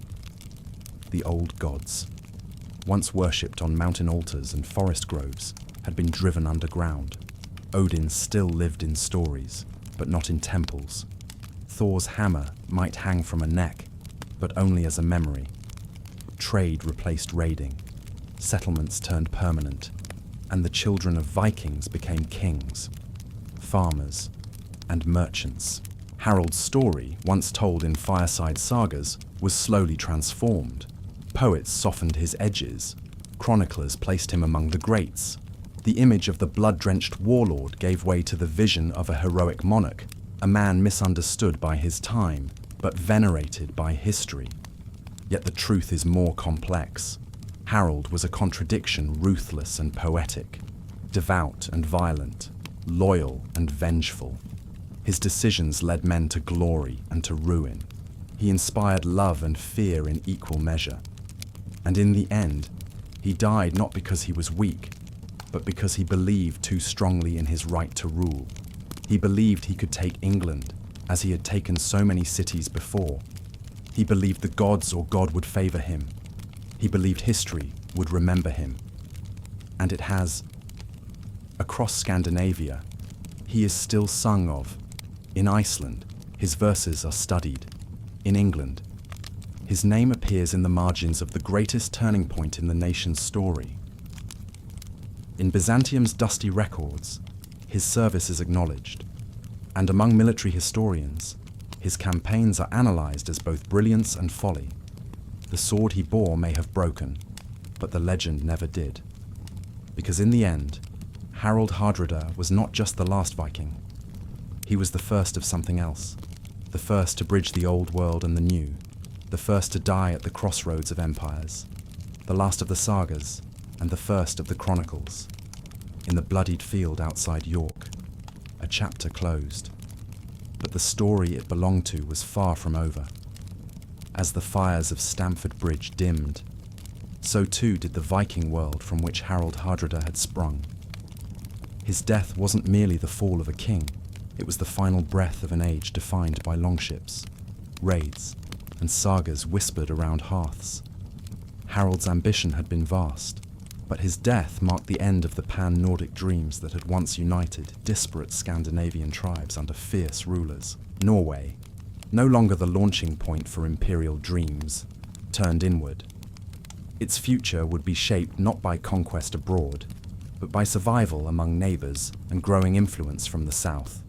The old gods, once worshipped on mountain altars and forest groves, had been driven underground. Odin still lived in stories, but not in temples. Thor's hammer might hang from a neck, but only as a memory. Trade replaced raiding. Settlements turned permanent, and the children of Vikings became kings, farmers, and merchants. Harold's story, once told in fireside sagas, was slowly transformed. Poets softened his edges. Chroniclers placed him among the greats. The image of the blood-drenched warlord gave way to the vision of a heroic monarch, a man misunderstood by his time, but venerated by history. Yet the truth is more complex. Harold was a contradiction, ruthless and poetic, devout and violent, loyal and vengeful. His decisions led men to glory and to ruin. He inspired love and fear in equal measure. And in the end, he died not because he was weak, but because he believed too strongly in his right to rule. He believed he could take England, as he had taken so many cities before. He believed the gods or God would favor him. He believed history would remember him. And it has. Across Scandinavia, he is still sung of. In Iceland, his verses are studied. In England, his name appears in the margins of the greatest turning point in the nation's story. In Byzantium's dusty records, his service is acknowledged, and among military historians, his campaigns are analysed as both brilliance and folly. The sword he bore may have broken, but the legend never did. Because in the end, Harald Hardrada was not just the last Viking. He was the first of something else, the first to bridge the old world and the new, the first to die at the crossroads of empires, the last of the sagas, and the first of the chronicles. In the bloodied field outside York, a chapter closed, but the story it belonged to was far from over. As the fires of Stamford Bridge dimmed, so too did the Viking world from which Harald Hardrada had sprung. His death wasn't merely the fall of a king, it was the final breath of an age defined by longships, raids, and sagas whispered around hearths. Harold's ambition had been vast, but his death marked the end of the pan-Nordic dreams that had once united disparate Scandinavian tribes under fierce rulers. Norway, no longer the launching point for imperial dreams, turned inward. Its future would be shaped not by conquest abroad, but by survival among neighbours and growing influence from the south.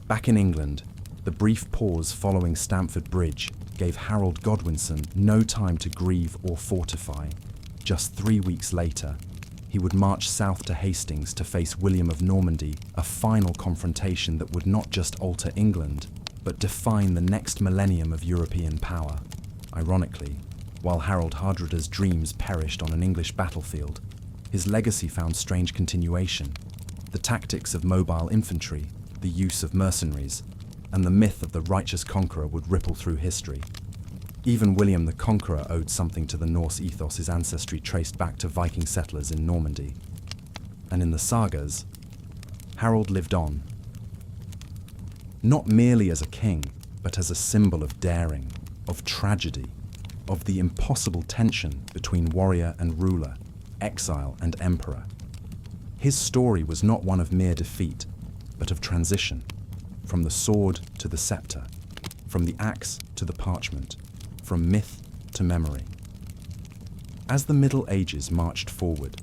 Back in England, the brief pause following Stamford Bridge gave Harold Godwinson no time to grieve or fortify. Just 3 weeks later, he would march south to Hastings to face William of Normandy, a final confrontation that would not just alter England, but define the next millennium of European power. Ironically, while Harald Hardrada's dreams perished on an English battlefield, his legacy found strange continuation. The tactics of mobile infantry, the use of mercenaries, and the myth of the righteous conqueror would ripple through history. Even William the Conqueror owed something to the Norse ethos his ancestry traced back to Viking settlers in Normandy. And in the sagas, Harold lived on. Not merely as a king, but as a symbol of daring, of tragedy, of the impossible tension between warrior and ruler, exile and emperor. His story was not one of mere defeat, but of transition, from the sword to the scepter, from the axe to the parchment, from myth to memory. As the Middle Ages marched forward,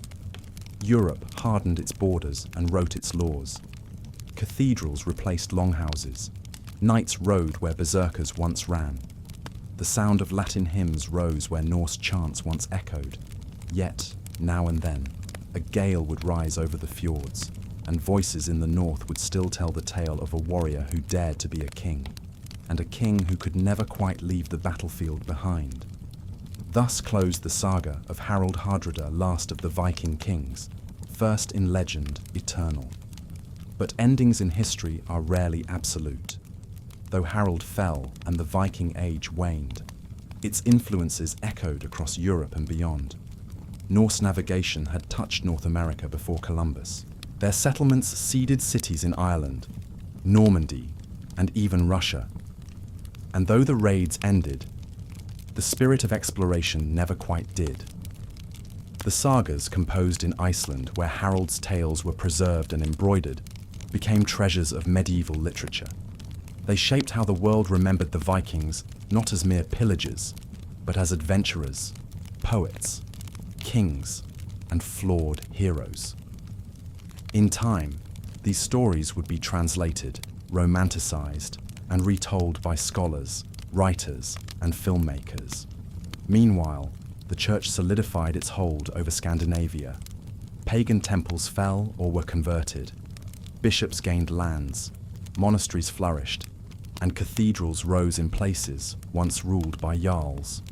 Europe hardened its borders and wrote its laws. Cathedrals replaced longhouses. Knights rode where berserkers once ran. The sound of Latin hymns rose where Norse chants once echoed. Yet, now and then, a gale would rise over the fjords, and voices in the north would still tell the tale of a warrior who dared to be a king, and a king who could never quite leave the battlefield behind. Thus closed the saga of Harald Hardrada, last of the Viking kings, first in legend, eternal. But endings in history are rarely absolute. Though Harald fell and the Viking age waned, its influences echoed across Europe and beyond. Norse navigation had touched North America before Columbus. Their settlements seeded cities in Ireland, Normandy, and even Russia. And though the raids ended, the spirit of exploration never quite did. The sagas composed in Iceland, where Harald's tales were preserved and embroidered, became treasures of medieval literature. They shaped how the world remembered the Vikings not as mere pillagers, but as adventurers, poets, kings, and flawed heroes. In time, these stories would be translated, romanticized, and retold by scholars, writers, and filmmakers. Meanwhile, the church solidified its hold over Scandinavia. Pagan temples fell or were converted. Bishops gained lands, monasteries flourished, and cathedrals rose in places once ruled by jarls.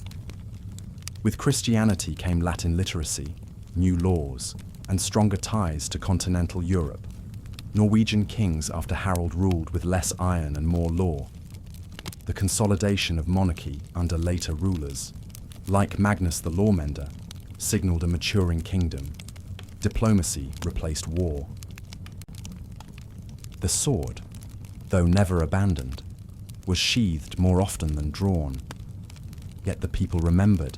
With Christianity came Latin literacy, new laws, and stronger ties to continental Europe. Norwegian kings after Harald ruled with less iron and more law. The consolidation of monarchy under later rulers, like Magnus the Lawmender, signaled a maturing kingdom. Diplomacy replaced war. The sword, though never abandoned, was sheathed more often than drawn. Yet the people remembered.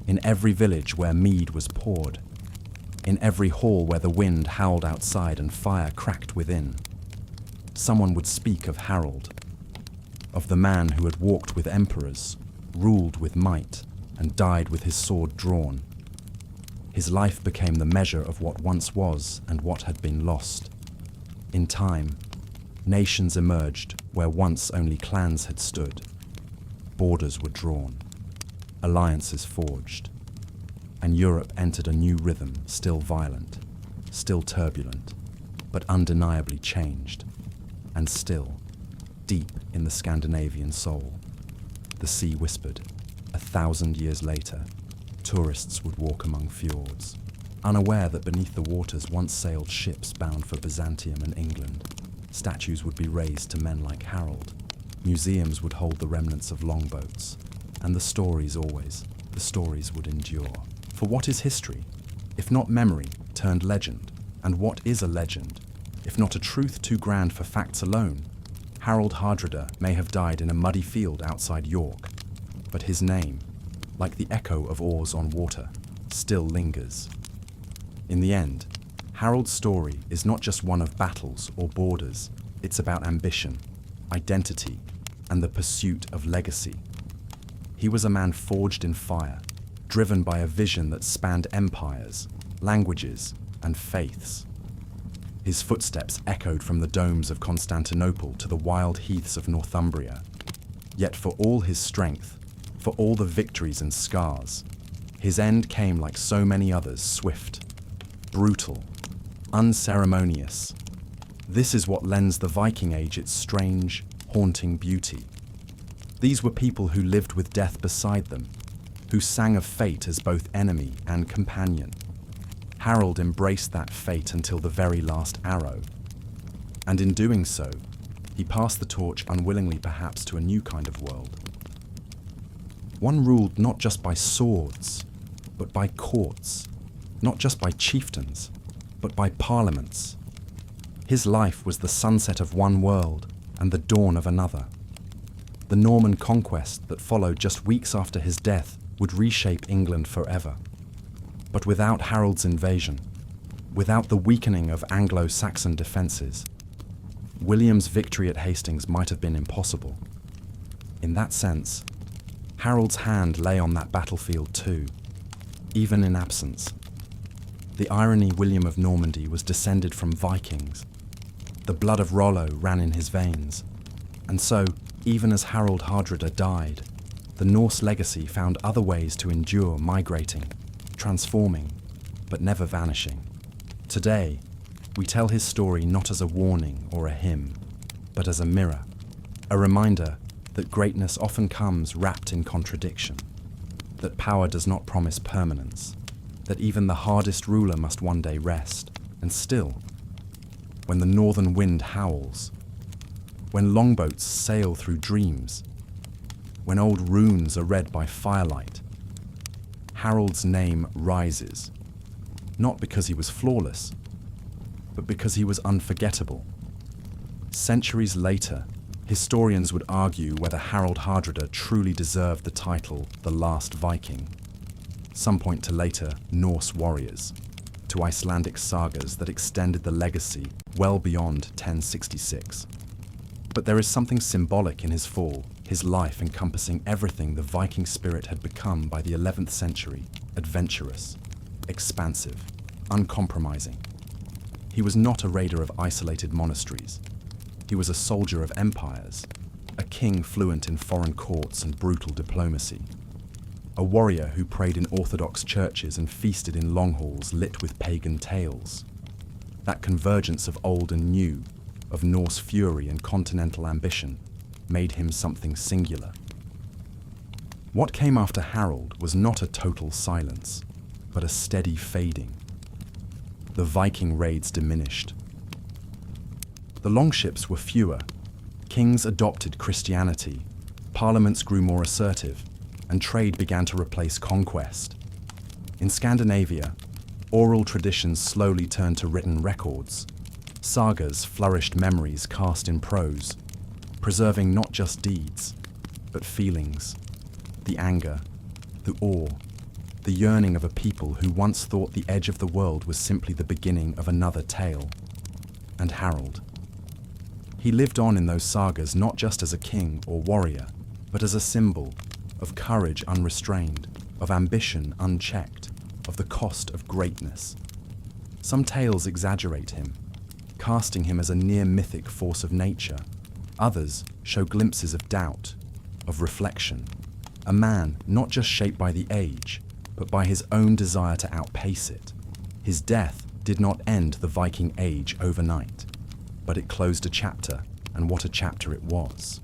In every village where mead was poured, in every hall where the wind howled outside and fire cracked within, someone would speak of Harald, of the man who had walked with emperors, ruled with might, and died with his sword drawn. His life became the measure of what once was and what had been lost. In time, nations emerged where once only clans had stood. Borders were drawn, alliances forged, and Europe entered a new rhythm, still violent, still turbulent, but undeniably changed, and still, deep in the Scandinavian soul, the sea whispered. 1,000 years later, tourists would walk among fjords, unaware that beneath the waters once sailed ships bound for Byzantium and England. Statues would be raised to men like Harald. Museums would hold the remnants of longboats. And the stories would endure. For what is history, if not memory turned legend? And what is a legend, if not a truth too grand for facts alone? Harald Hardrada may have died in a muddy field outside York, but his name, like the echo of oars on water, still lingers. In the end, Harald's story is not just one of battles or borders, it's about ambition, identity, and the pursuit of legacy. He was a man forged in fire, driven by a vision that spanned empires, languages, and faiths. His footsteps echoed from the domes of Constantinople to the wild heaths of Northumbria. Yet for all his strength, for all the victories and scars, his end came like so many others, swift, brutal, unceremonious. This is what lends the Viking Age its strange, haunting beauty. These were people who lived with death beside them, who sang of fate as both enemy and companion. Harald embraced that fate until the very last arrow. And in doing so, he passed the torch unwillingly perhaps to a new kind of world. One ruled not just by swords, but by courts, not just by chieftains, but by parliaments. His life was the sunset of one world and the dawn of another. The Norman conquest that followed just weeks after his death would reshape England forever. But without Harold's invasion, without the weakening of Anglo-Saxon defences, William's victory at Hastings might have been impossible. In that sense, Harold's hand lay on that battlefield too, even in absence. The irony William of Normandy was descended from Vikings. The blood of Rollo ran in his veins. And so, even as Harold Hardrada died, the Norse legacy found other ways to endure, migrating, transforming, but never vanishing. Today, we tell his story not as a warning or a hymn, but as a mirror, a reminder that greatness often comes wrapped in contradiction, that power does not promise permanence, that even the hardest ruler must one day rest, and still, when the northern wind howls, when longboats sail through dreams, when old runes are read by firelight, Harold's name rises, not because he was flawless, but because he was unforgettable. Centuries later, historians would argue whether Harold Hardrada truly deserved the title the Last Viking. Some point to later Norse warriors, to Icelandic sagas that extended the legacy well beyond 1066. But there is something symbolic in his fall, his life encompassing everything the Viking spirit had become by the 11th century: adventurous, expansive, uncompromising. He was not a raider of isolated monasteries. He was a soldier of empires, a king fluent in foreign courts and brutal diplomacy, a warrior who prayed in Orthodox churches and feasted in long halls lit with pagan tales. That convergence of old and new, of Norse fury and continental ambition, made him something singular. What came after Harold was not a total silence, but a steady fading. The Viking raids diminished. The longships were fewer, kings adopted Christianity, parliaments grew more assertive, and trade began to replace conquest. In Scandinavia, oral traditions slowly turned to written records. Sagas flourished memories cast in prose, preserving not just deeds, but feelings, the anger, the awe, the yearning of a people who once thought the edge of the world was simply the beginning of another tale. And Harold. He lived on in those sagas not just as a king or warrior, but as a symbol of courage unrestrained, of ambition unchecked, of the cost of greatness. Some tales exaggerate him, casting him as a near-mythic force of nature. Others show glimpses of doubt, of reflection, a man not just shaped by the age, but by his own desire to outpace it. His death did not end the Viking Age overnight, but it closed a chapter, and what a chapter it was.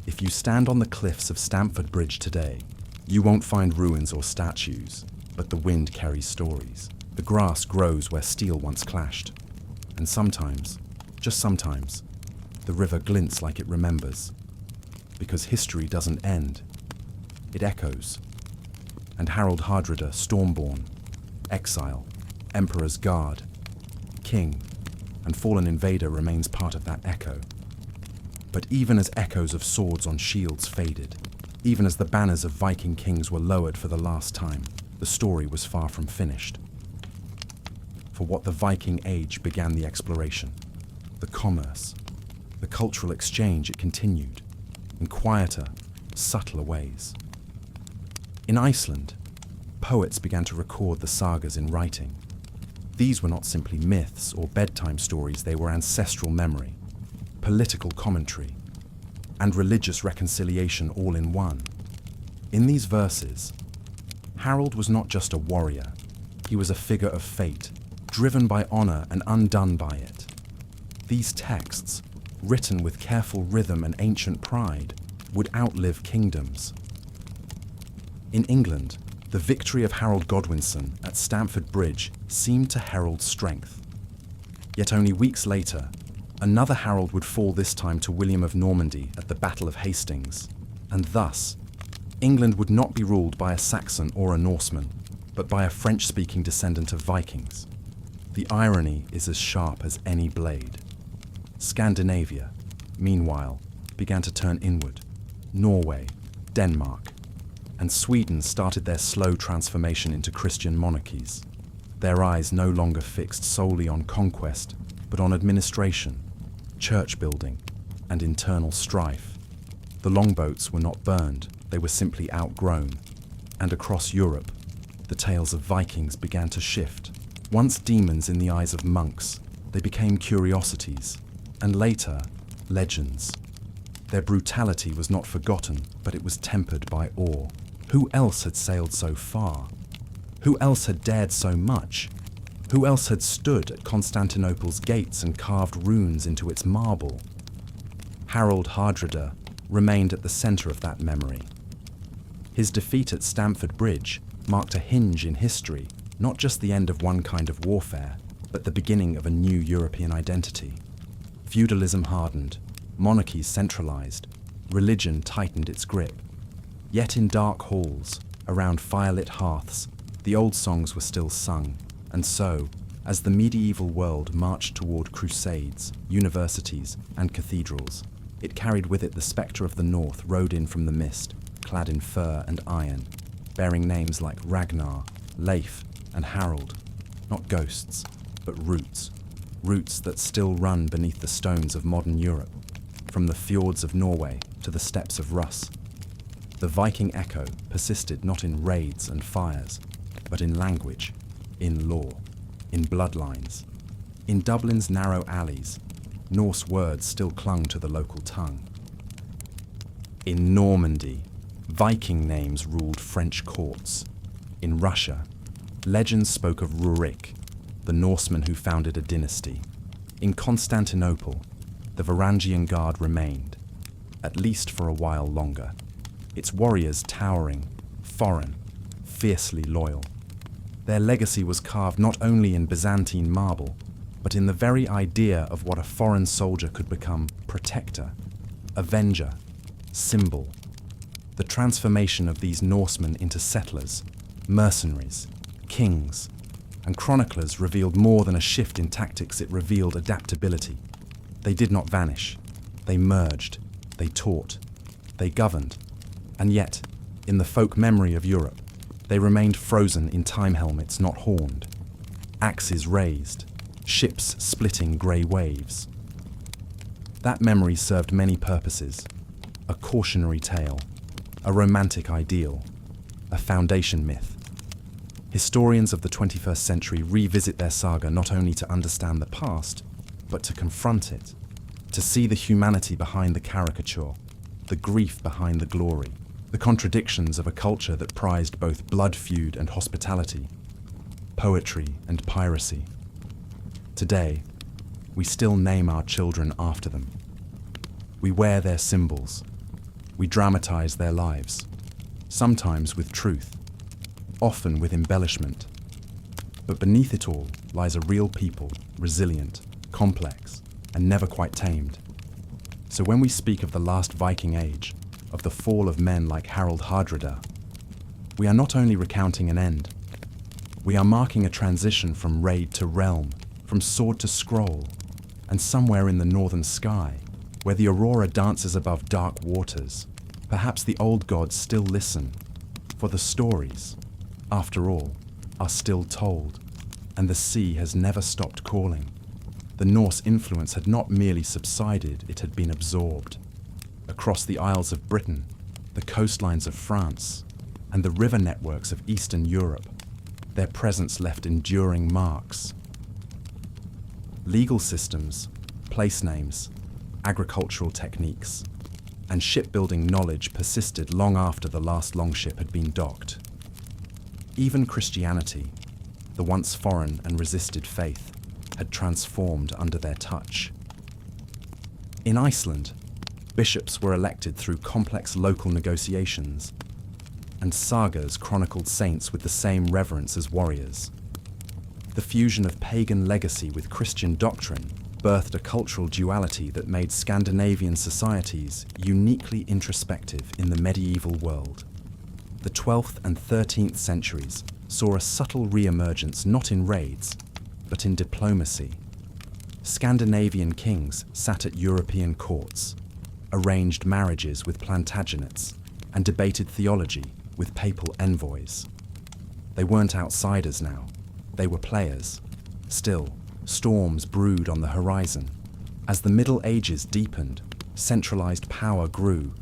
If you stand on the cliffs of Stamford Bridge today, you won't find ruins or statues, but the wind carries stories. The grass grows where steel once clashed, and sometimes, just sometimes, the river glints like it remembers, because history doesn't end, it echoes. And Harold Hardrada, Stormborn, exile, emperor's guard, king, and fallen invader remains part of that echo. But even as echoes of swords on shields faded, even as the banners of Viking kings were lowered for the last time, the story was far from finished. For what the Viking Age began the exploration, the commerce, the cultural exchange it continued, in quieter, subtler ways. In Iceland, poets began to record the sagas in writing. These were not simply myths or bedtime stories, they were ancestral memory, political commentary, and religious reconciliation all in one. In these verses, Harold was not just a warrior, he was a figure of fate, driven by honor and undone by it. These texts, written with careful rhythm and ancient pride, would outlive kingdoms. In England, the victory of Harold Godwinson at Stamford Bridge seemed to herald strength. Yet only weeks later, another Harold would fall, this time to William of Normandy at the Battle of Hastings, and thus, England would not be ruled by a Saxon or a Norseman, but by a French-speaking descendant of Vikings. The irony is as sharp as any blade. Scandinavia, meanwhile, began to turn inward. Norway, Denmark, and Sweden started their slow transformation into Christian monarchies, their eyes no longer fixed solely on conquest, but on administration, church building, and internal strife. The longboats were not burned, they were simply outgrown. And across Europe, the tales of Vikings began to shift. Once demons in the eyes of monks, they became curiosities, and later, legends. Their brutality was not forgotten, but it was tempered by awe. Who else had sailed so far? Who else had dared so much? Who else had stood at Constantinople's gates and carved runes into its marble? Harald Hardrada remained at the centre of that memory. His defeat at Stamford Bridge marked a hinge in history, not just the end of one kind of warfare, but the beginning of a new European identity. Feudalism hardened, monarchies centralised, religion tightened its grip. Yet in dark halls, around firelit hearths, the old songs were still sung, and so, as the medieval world marched toward crusades, universities, and cathedrals, it carried with it the spectre of the north rode in from the mist, clad in fur and iron, bearing names like Ragnar, Leif, and Harold, not ghosts, but roots that still run beneath the stones of modern Europe, from the fjords of Norway to the steppes of Russ. The Viking echo persisted not in raids and fires, but in language, in law, in bloodlines. In Dublin's narrow alleys, Norse words still clung to the local tongue. In Normandy, Viking names ruled French courts. In Russia, legends spoke of Rurik, the Norseman who founded a dynasty. In Constantinople, the Varangian Guard remained, at least for a while longer, its warriors towering, foreign, fiercely loyal. Their legacy was carved not only in Byzantine marble, but in the very idea of what a foreign soldier could become: protector, avenger, symbol. The transformation of these Norsemen into settlers, mercenaries, kings, and chroniclers revealed more than a shift in tactics, it revealed adaptability. They did not vanish. They merged. They taught. They governed. And yet, in the folk memory of Europe, they remained frozen in time helmets not horned, axes raised, ships splitting grey waves. That memory served many purposes: a cautionary tale, a romantic ideal, a foundation myth. Historians of the 21st century revisit their saga not only to understand the past, but to confront it, to see the humanity behind the caricature, the grief behind the glory, the contradictions of a culture that prized both blood feud and hospitality, poetry and piracy. Today, we still name our children after them. We wear their symbols. We dramatize their lives, sometimes with truth, often with embellishment. But beneath it all lies a real people, resilient, complex, and never quite tamed. So when we speak of the last Viking age, of the fall of men like Harald Hardrada, we are not only recounting an end, we are marking a transition from raid to realm, from sword to scroll, and somewhere in the northern sky, where the aurora dances above dark waters, perhaps the old gods still listen, for the stories, after all, are still told, and the sea has never stopped calling. The Norse influence had not merely subsided, it had been absorbed. Across the Isles of Britain, the coastlines of France, and the river networks of Eastern Europe, their presence left enduring marks. Legal systems, place names, agricultural techniques, and shipbuilding knowledge persisted long after the last longship had been docked. Even Christianity, the once foreign and resisted faith, had transformed under their touch. In Iceland, bishops were elected through complex local negotiations, and sagas chronicled saints with the same reverence as warriors. The fusion of pagan legacy with Christian doctrine birthed a cultural duality that made Scandinavian societies uniquely introspective in the medieval world. The 12th and 13th centuries saw a subtle re-emergence not in raids, but in diplomacy. Scandinavian kings sat at European courts, arranged marriages with Plantagenets, and debated theology with papal envoys. They weren't outsiders now, they were players. Still, storms brewed on the horizon. As the Middle Ages deepened, centralized power grew.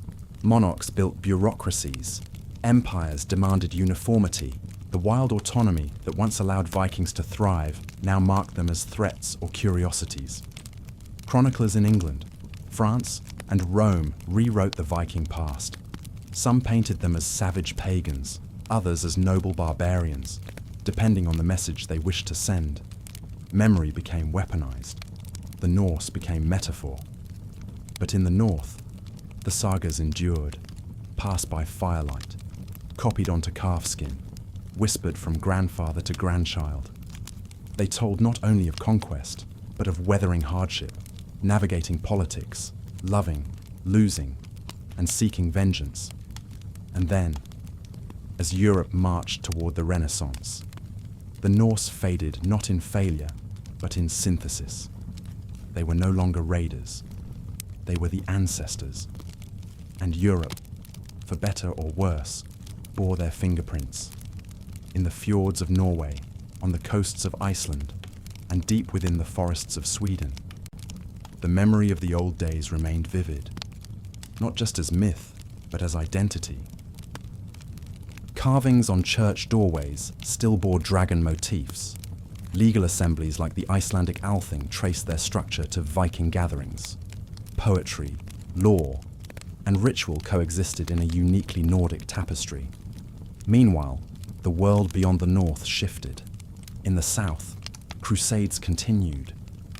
Monarchs built bureaucracies. Empires demanded uniformity. The wild autonomy that once allowed Vikings to thrive now marked them as threats or curiosities. Chroniclers in England, France, and Rome rewrote the Viking past. Some painted them as savage pagans, others as noble barbarians, depending on the message they wished to send. Memory became weaponized. The Norse became metaphor. But in the north, the sagas endured, passed by firelight, copied onto calfskin, whispered from grandfather to grandchild. They told not only of conquest, but of weathering hardship, navigating politics, loving, losing, and seeking vengeance. And then, as Europe marched toward the Renaissance, the Norse faded not in failure, but in synthesis. They were no longer raiders. They were the ancestors. And Europe, for better or worse, bore their fingerprints. In the fjords of Norway, on the coasts of Iceland, and deep within the forests of Sweden, the memory of the old days remained vivid, not just as myth, but as identity. Carvings on church doorways still bore dragon motifs. Legal assemblies like the Icelandic Althing traced their structure to Viking gatherings. Poetry, law, and ritual coexisted in a uniquely Nordic tapestry. Meanwhile, the world beyond the north shifted. In the south, crusades continued.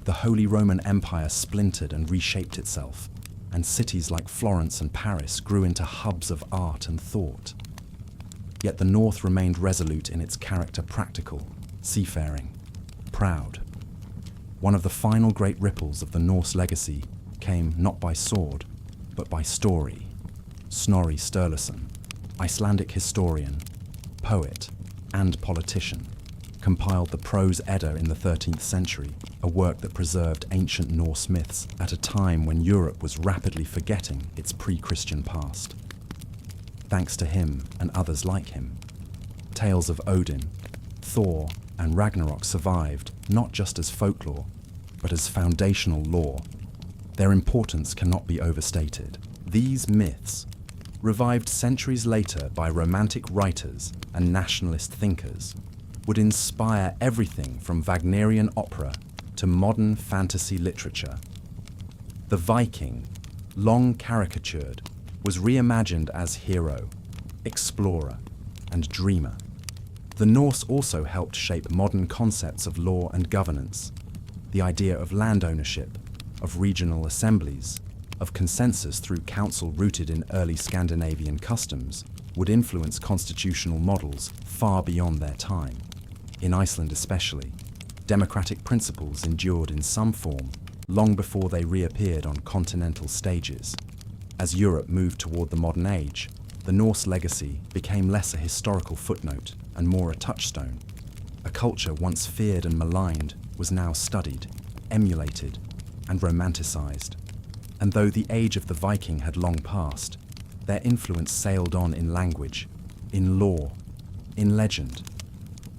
The Holy Roman Empire splintered and reshaped itself, and cities like Florence and Paris grew into hubs of art and thought. Yet the north remained resolute in its character, practical, seafaring, proud. One of the final great ripples of the Norse legacy came not by sword, but by story. Snorri Sturluson, Icelandic historian, poet, and politician, compiled the Prose Edda in the 13th century, a work that preserved ancient Norse myths at a time when Europe was rapidly forgetting its pre-Christian past. Thanks to him and others like him, tales of Odin, Thor, and Ragnarok survived not just as folklore, but as foundational lore. Their importance cannot be overstated. These myths, revived centuries later by romantic writers and nationalist thinkers, would inspire everything from Wagnerian opera to modern fantasy literature. The Viking, long caricatured, was reimagined as hero, explorer, and dreamer. The Norse also helped shape modern concepts of law and governance, the idea of land ownership, of regional assemblies, of consensus through council rooted in early Scandinavian customs, would influence constitutional models far beyond their time. In Iceland especially, democratic principles endured in some form long before they reappeared on continental stages. As Europe moved toward the modern age, the Norse legacy became less a historical footnote and more a touchstone. A culture once feared and maligned was now studied, emulated, and romanticized. And though the age of the Viking had long passed, their influence sailed on in language, in lore, in legend.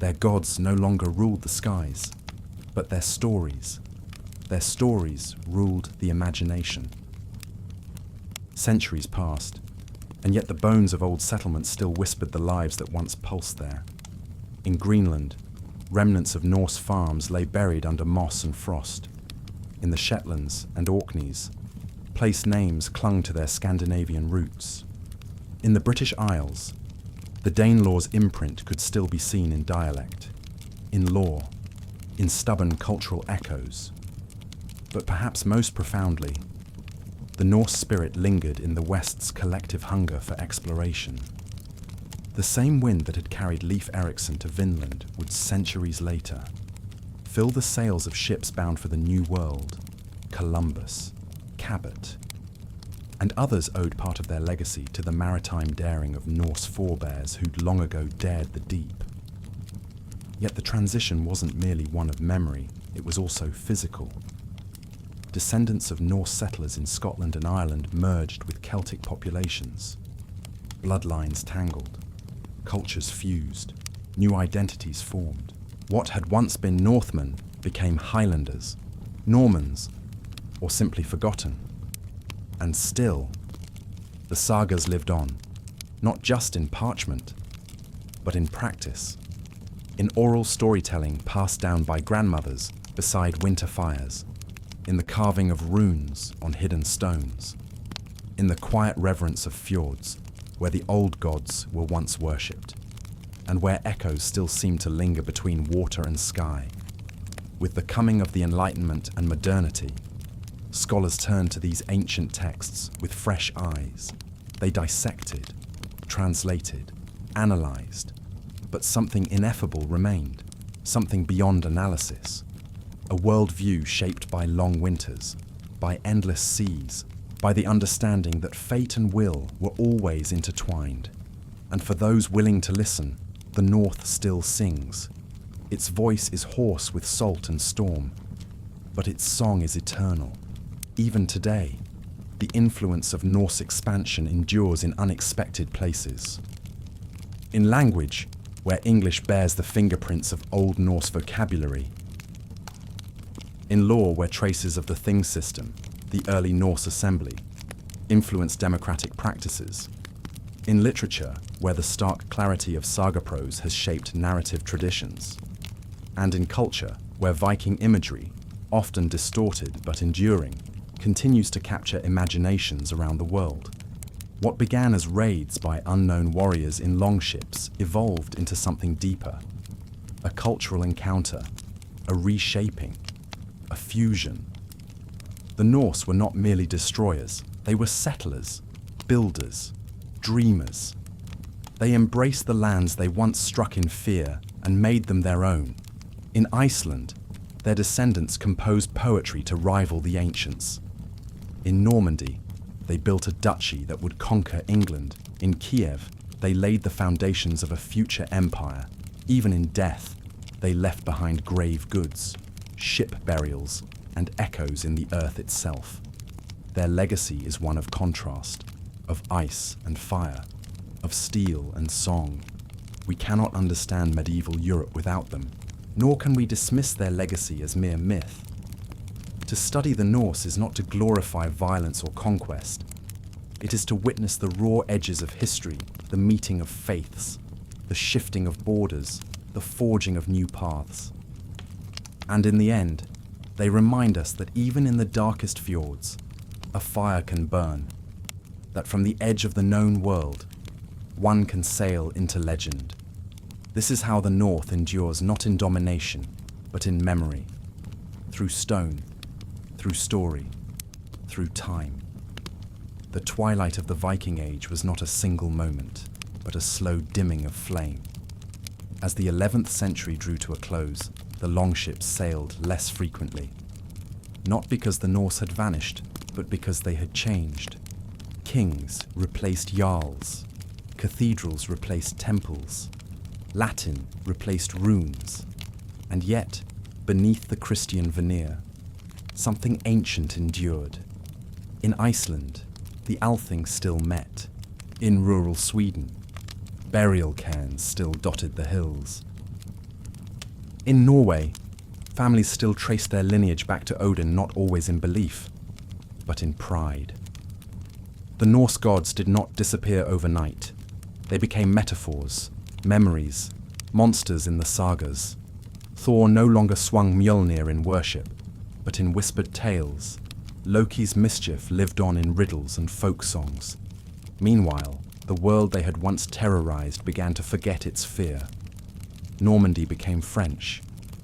Their gods no longer ruled the skies, but their stories. Their stories ruled the imagination. Centuries passed, and yet the bones of old settlements still whispered the lives that once pulsed there. In Greenland, remnants of Norse farms lay buried under moss and frost. In the Shetlands and Orkneys, place names clung to their Scandinavian roots. In the British Isles, the Danelaw's imprint could still be seen in dialect, in lore, in stubborn cultural echoes. But perhaps most profoundly, the Norse spirit lingered in the West's collective hunger for exploration. The same wind that had carried Leif Erikson to Vinland would centuries later fill the sails of ships bound for the New World, Columbus, Cabot, and others owed part of their legacy to the maritime daring of Norse forebears who'd long ago dared the deep. Yet the transition wasn't merely one of memory, it was also physical. Descendants of Norse settlers in Scotland and Ireland merged with Celtic populations. Bloodlines tangled, cultures fused, new identities formed. What had once been Northmen became Highlanders, Normans, or simply forgotten. And still, the sagas lived on, not just in parchment, but in practice, in oral storytelling passed down by grandmothers beside winter fires, in the carving of runes on hidden stones, in the quiet reverence of fjords where the old gods were once worshipped, and where echoes still seem to linger between water and sky. With the coming of the Enlightenment and modernity, scholars turned to these ancient texts with fresh eyes. They dissected, translated, analyzed, but something ineffable remained, something beyond analysis. A worldview shaped by long winters, by endless seas, by the understanding that fate and will were always intertwined. And for those willing to listen, the North still sings. Its voice is hoarse with salt and storm, but its song is eternal. Even today, the influence of Norse expansion endures in unexpected places. In language, where English bears the fingerprints of Old Norse vocabulary. In law, where traces of the Thing system, the early Norse assembly, influence democratic practices. In literature, where the stark clarity of saga prose has shaped narrative traditions. And in culture, where Viking imagery, often distorted but enduring, continues to capture imaginations around the world. What began as raids by unknown warriors in longships evolved into something deeper, a cultural encounter, a reshaping, a fusion. The Norse were not merely destroyers, they were settlers, builders, dreamers. They embraced the lands they once struck in fear and made them their own. In Iceland, their descendants composed poetry to rival the ancients. In Normandy, they built a duchy that would conquer England. In Kiev, they laid the foundations of a future empire. Even in death, they left behind grave goods, ship burials, and echoes in the earth itself. Their legacy is one of contrast, of ice and fire, of steel and song. We cannot understand medieval Europe without them, nor can we dismiss their legacy as mere myth. To study the Norse is not to glorify violence or conquest. It is to witness the raw edges of history, the meeting of faiths, the shifting of borders, the forging of new paths. And in the end, they remind us that even in the darkest fjords, a fire can burn, that from the edge of the known world, one can sail into legend. This is how the North endures not in domination, but in memory, through stone, through story, through time. The twilight of the Viking Age was not a single moment, but a slow dimming of flame. As the 11th century drew to a close, the longships sailed less frequently. Not because the Norse had vanished, but because they had changed. Kings replaced jarls, cathedrals replaced temples, Latin replaced runes, and yet, beneath the Christian veneer, something ancient endured. In Iceland, the Althing still met. In rural Sweden, burial cairns still dotted the hills. In Norway, families still traced their lineage back to Odin, not always in belief, but in pride. The Norse gods did not disappear overnight. They became metaphors, memories, monsters in the sagas. Thor no longer swung Mjolnir in worship, but in whispered tales. Loki's mischief lived on in riddles and folk songs. Meanwhile, the world they had once terrorized began to forget its fear. Normandy became French.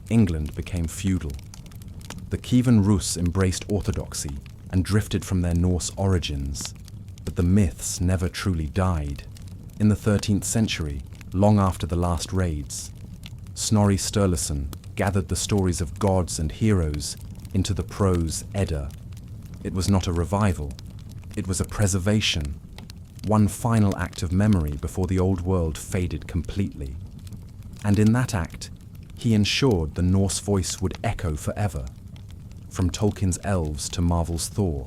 England became feudal. The Kievan Rus embraced orthodoxy and drifted from their Norse origins. But the myths never truly died. In the 13th century, long after the last raids, Snorri Sturluson gathered the stories of gods and heroes into the prose Edda. It was not a revival, it was a preservation, one final act of memory before the old world faded completely. And in that act, he ensured the Norse voice would echo forever, from Tolkien's elves to Marvel's Thor,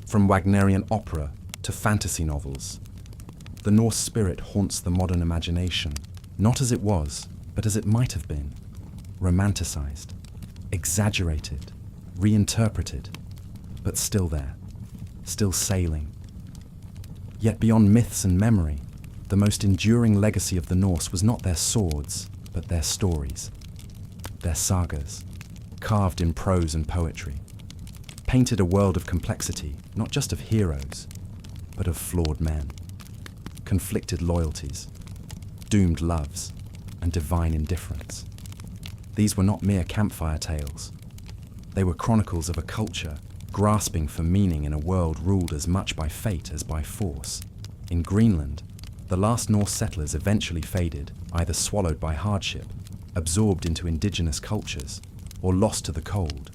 from Wagnerian opera to fantasy novels. The Norse spirit haunts the modern imagination, not as it was, but as it might have been, romanticized, exaggerated, reinterpreted. but still there, still sailing. Yet beyond myths and memory, the most enduring legacy of the Norse was not their swords, but their stories, their sagas, carved in prose and poetry, painted a world of complexity, not just of heroes, but of flawed men, conflicted loyalties, doomed loves, and divine indifference. These were not mere campfire tales. They were chronicles of a culture grasping for meaning in a world ruled as much by fate as by force. In Greenland, the last Norse settlers eventually faded, either swallowed by hardship, absorbed into indigenous cultures, or lost to the cold.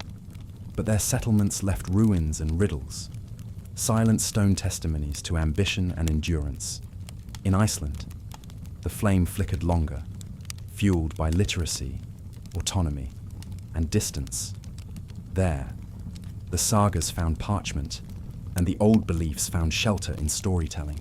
But their settlements left ruins and riddles, silent stone testimonies to ambition and endurance. In Iceland, the flame flickered longer, fueled by literacy, autonomy, and distance. There, the sagas found parchment, and the old beliefs found shelter in storytelling.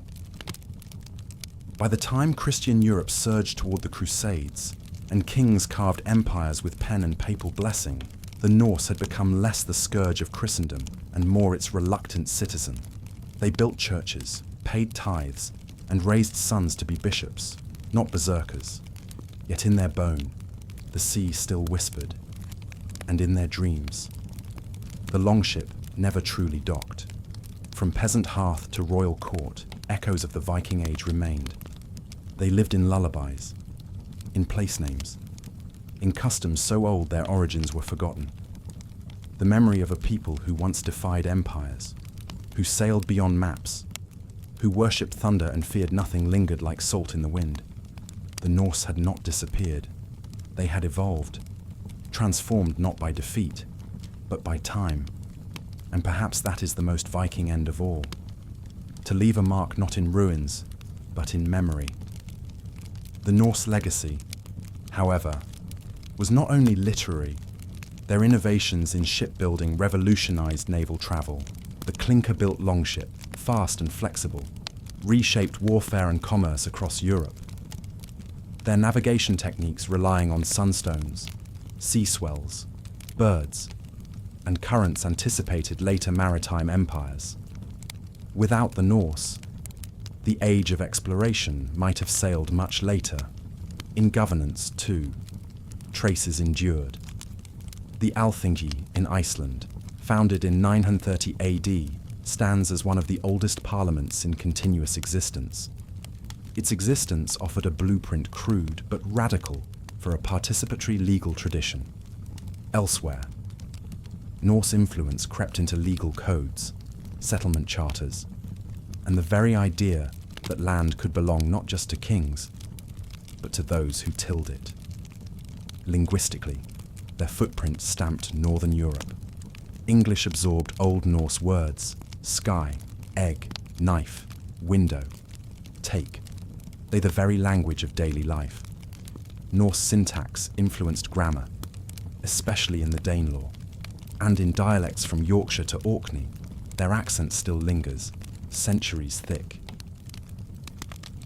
By the time Christian Europe surged toward the Crusades, and kings carved empires with pen and papal blessing, the Norse had become less the scourge of Christendom and more its reluctant citizen. They built churches, paid tithes, and raised sons to be bishops, not berserkers. Yet in their bone, the sea still whispered, and in their dreams, the longship never truly docked. From peasant hearth to royal court, echoes of the Viking Age remained. They lived in lullabies, in place names, in customs so old their origins were forgotten. The memory of a people who once defied empires, who sailed beyond maps, who worshipped thunder and feared nothing lingered like salt in the wind. The Norse had not disappeared. They had evolved, transformed not by defeat, but by time. And perhaps that is the most Viking end of all, to leave a mark not in ruins, but in memory. The Norse legacy, however, was not only literary. Their innovations in shipbuilding revolutionized naval travel. The clinker-built longship, fast and flexible, reshaped warfare and commerce across Europe. Their navigation techniques relying on sunstones, sea swells, birds, and currents anticipated later maritime empires. Without the Norse, the age of exploration might have sailed much later. In governance, too, traces endured. The Alþingi in Iceland, founded in 930 AD, stands as one of the oldest parliaments in continuous existence. Its existence offered a blueprint crude but radical for a participatory legal tradition. Elsewhere, Norse influence crept into legal codes, settlement charters, and the very idea that land could belong not just to kings, but to those who tilled it. Linguistically, their footprint stamped Northern Europe. English absorbed Old Norse words: sky, egg, knife, window, take. They the very language of daily life. Norse syntax influenced grammar, especially in the Danelaw, and in dialects from Yorkshire to Orkney, their accent still lingers, centuries thick.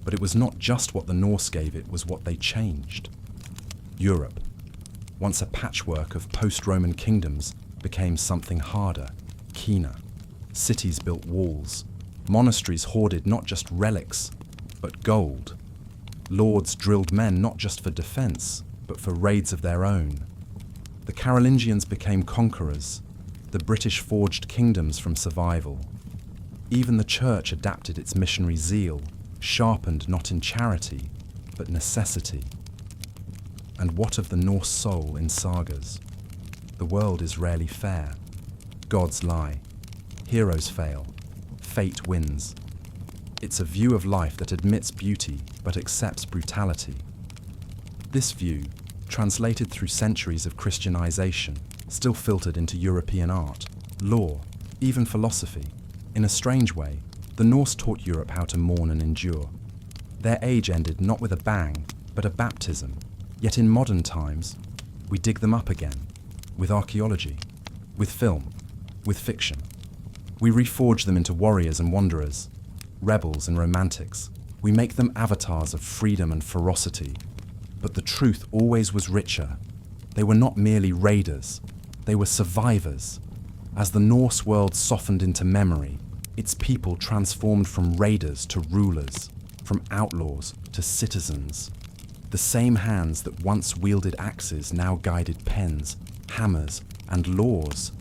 But it was not just what the Norse gave, it was what they changed. Europe, once a patchwork of post-Roman kingdoms, became something harder, keener. Cities built walls. Monasteries hoarded not just relics, but gold. Lords drilled men not just for defense, but for raids of their own. The Carolingians became conquerors. The British forged kingdoms from survival. Even the church adapted its missionary zeal, sharpened not in charity, but necessity. And what of the Norse soul in sagas? The world is rarely fair. Gods lie. Heroes fail. Fate wins. It's a view of life that admits beauty but accepts brutality. This view, translated through centuries of Christianization, still filtered into European art, law, even philosophy. In a strange way, the Norse taught Europe how to mourn and endure. Their age ended not with a bang, but a baptism. Yet in modern times, we dig them up again, with archaeology, with film, with fiction. We reforge them into warriors and wanderers, rebels and romantics. We make them avatars of freedom and ferocity. But the truth always was richer. They were not merely raiders, they were survivors. As the Norse world softened into memory, its people transformed from raiders to rulers, from outlaws to citizens. The same hands that once wielded axes now guided pens, hammers, and laws.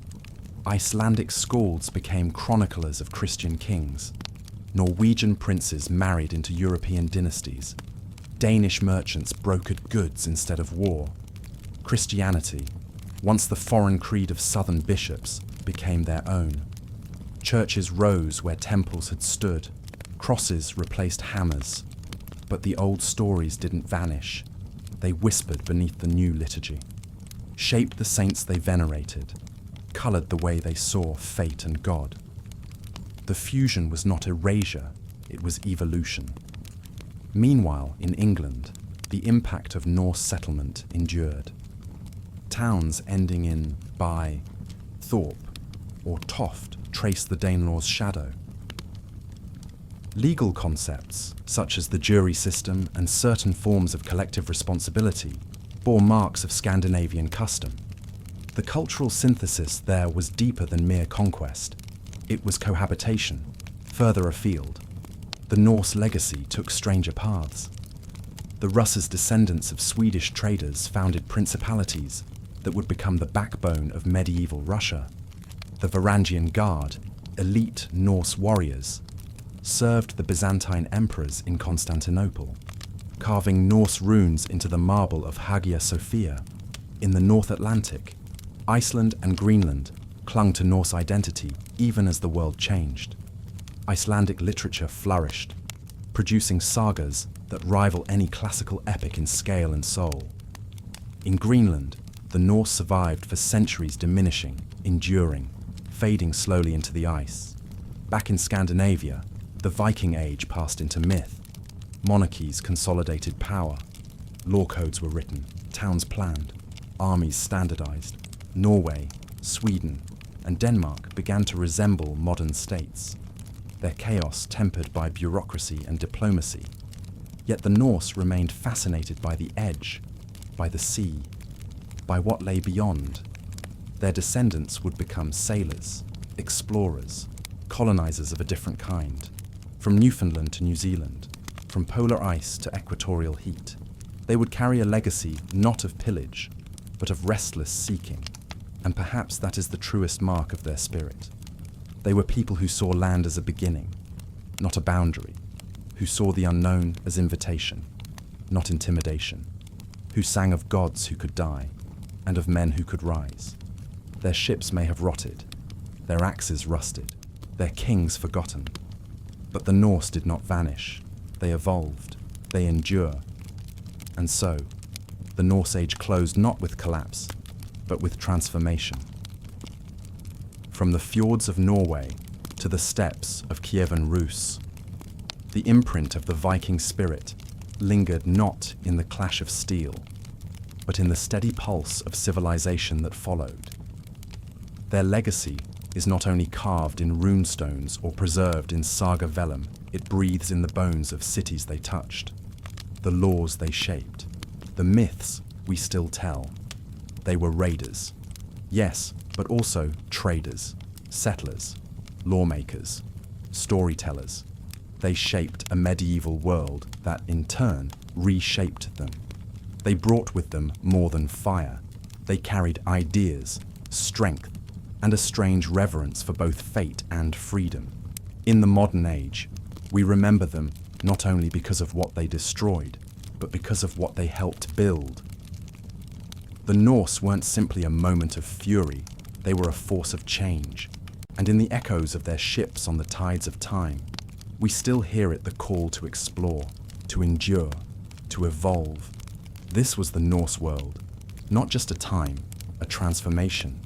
Icelandic skalds became chroniclers of Christian kings. Norwegian princes married into European dynasties. Danish merchants brokered goods instead of war. Christianity, once the foreign creed of southern bishops, became their own. Churches rose where temples had stood. Crosses replaced hammers. But the old stories didn't vanish. They whispered beneath the new liturgy, shaped the saints they venerated, coloured the way they saw fate and God. The fusion was not erasure, it was evolution. Meanwhile, in England, the impact of Norse settlement endured. Towns ending in by, Thorpe, or Toft traced the Danelaw's shadow. Legal concepts, such as the jury system and certain forms of collective responsibility, bore marks of Scandinavian custom. The cultural synthesis there was deeper than mere conquest. It was cohabitation, further afield. The Norse legacy took stranger paths. The Russes' descendants of Swedish traders founded principalities that would become the backbone of medieval Russia. The Varangian Guard, elite Norse warriors, served the Byzantine emperors in Constantinople, carving Norse runes into the marble of Hagia Sophia. In the North Atlantic, Iceland and Greenland clung to Norse identity even as the world changed. Icelandic literature flourished, producing sagas that rival any classical epic in scale and soul. In Greenland, the Norse survived for centuries, diminishing, enduring, fading slowly into the ice. Back in Scandinavia, the Viking Age passed into myth. Monarchies consolidated power. Law codes were written, towns planned, armies standardized. Norway, Sweden, and Denmark began to resemble modern states, their chaos tempered by bureaucracy and diplomacy. Yet the Norse remained fascinated by the edge, by the sea, by what lay beyond. Their descendants would become sailors, explorers, colonizers of a different kind. From Newfoundland to New Zealand, from polar ice to equatorial heat, they would carry a legacy not of pillage, but of restless seeking. And perhaps that is the truest mark of their spirit. They were people who saw land as a beginning, not a boundary, who saw the unknown as invitation, not intimidation, who sang of gods who could die, and of men who could rise. Their ships may have rotted, their axes rusted, their kings forgotten. But the Norse did not vanish. They evolved, they endure. And so, the Norse Age closed not with collapse, but with transformation. From the fjords of Norway to the steppes of Kievan Rus, the imprint of the Viking spirit lingered not in the clash of steel, but in the steady pulse of civilization that followed. Their legacy is not only carved in runestones or preserved in saga vellum, it breathes in the bones of cities they touched, the laws they shaped, the myths we still tell. They were raiders, yes, but also traders, settlers, lawmakers, storytellers. They shaped a medieval world that, in turn, reshaped them. They brought with them more than fire. They carried ideas, strength, and a strange reverence for both fate and freedom. In the modern age, we remember them not only because of what they destroyed, but because of what they helped build. The Norse weren't simply a moment of fury, they were a force of change. And in the echoes of their ships on the tides of time, we still hear it, the call to explore, to endure, to evolve. This was the Norse world, not just a time, a transformation.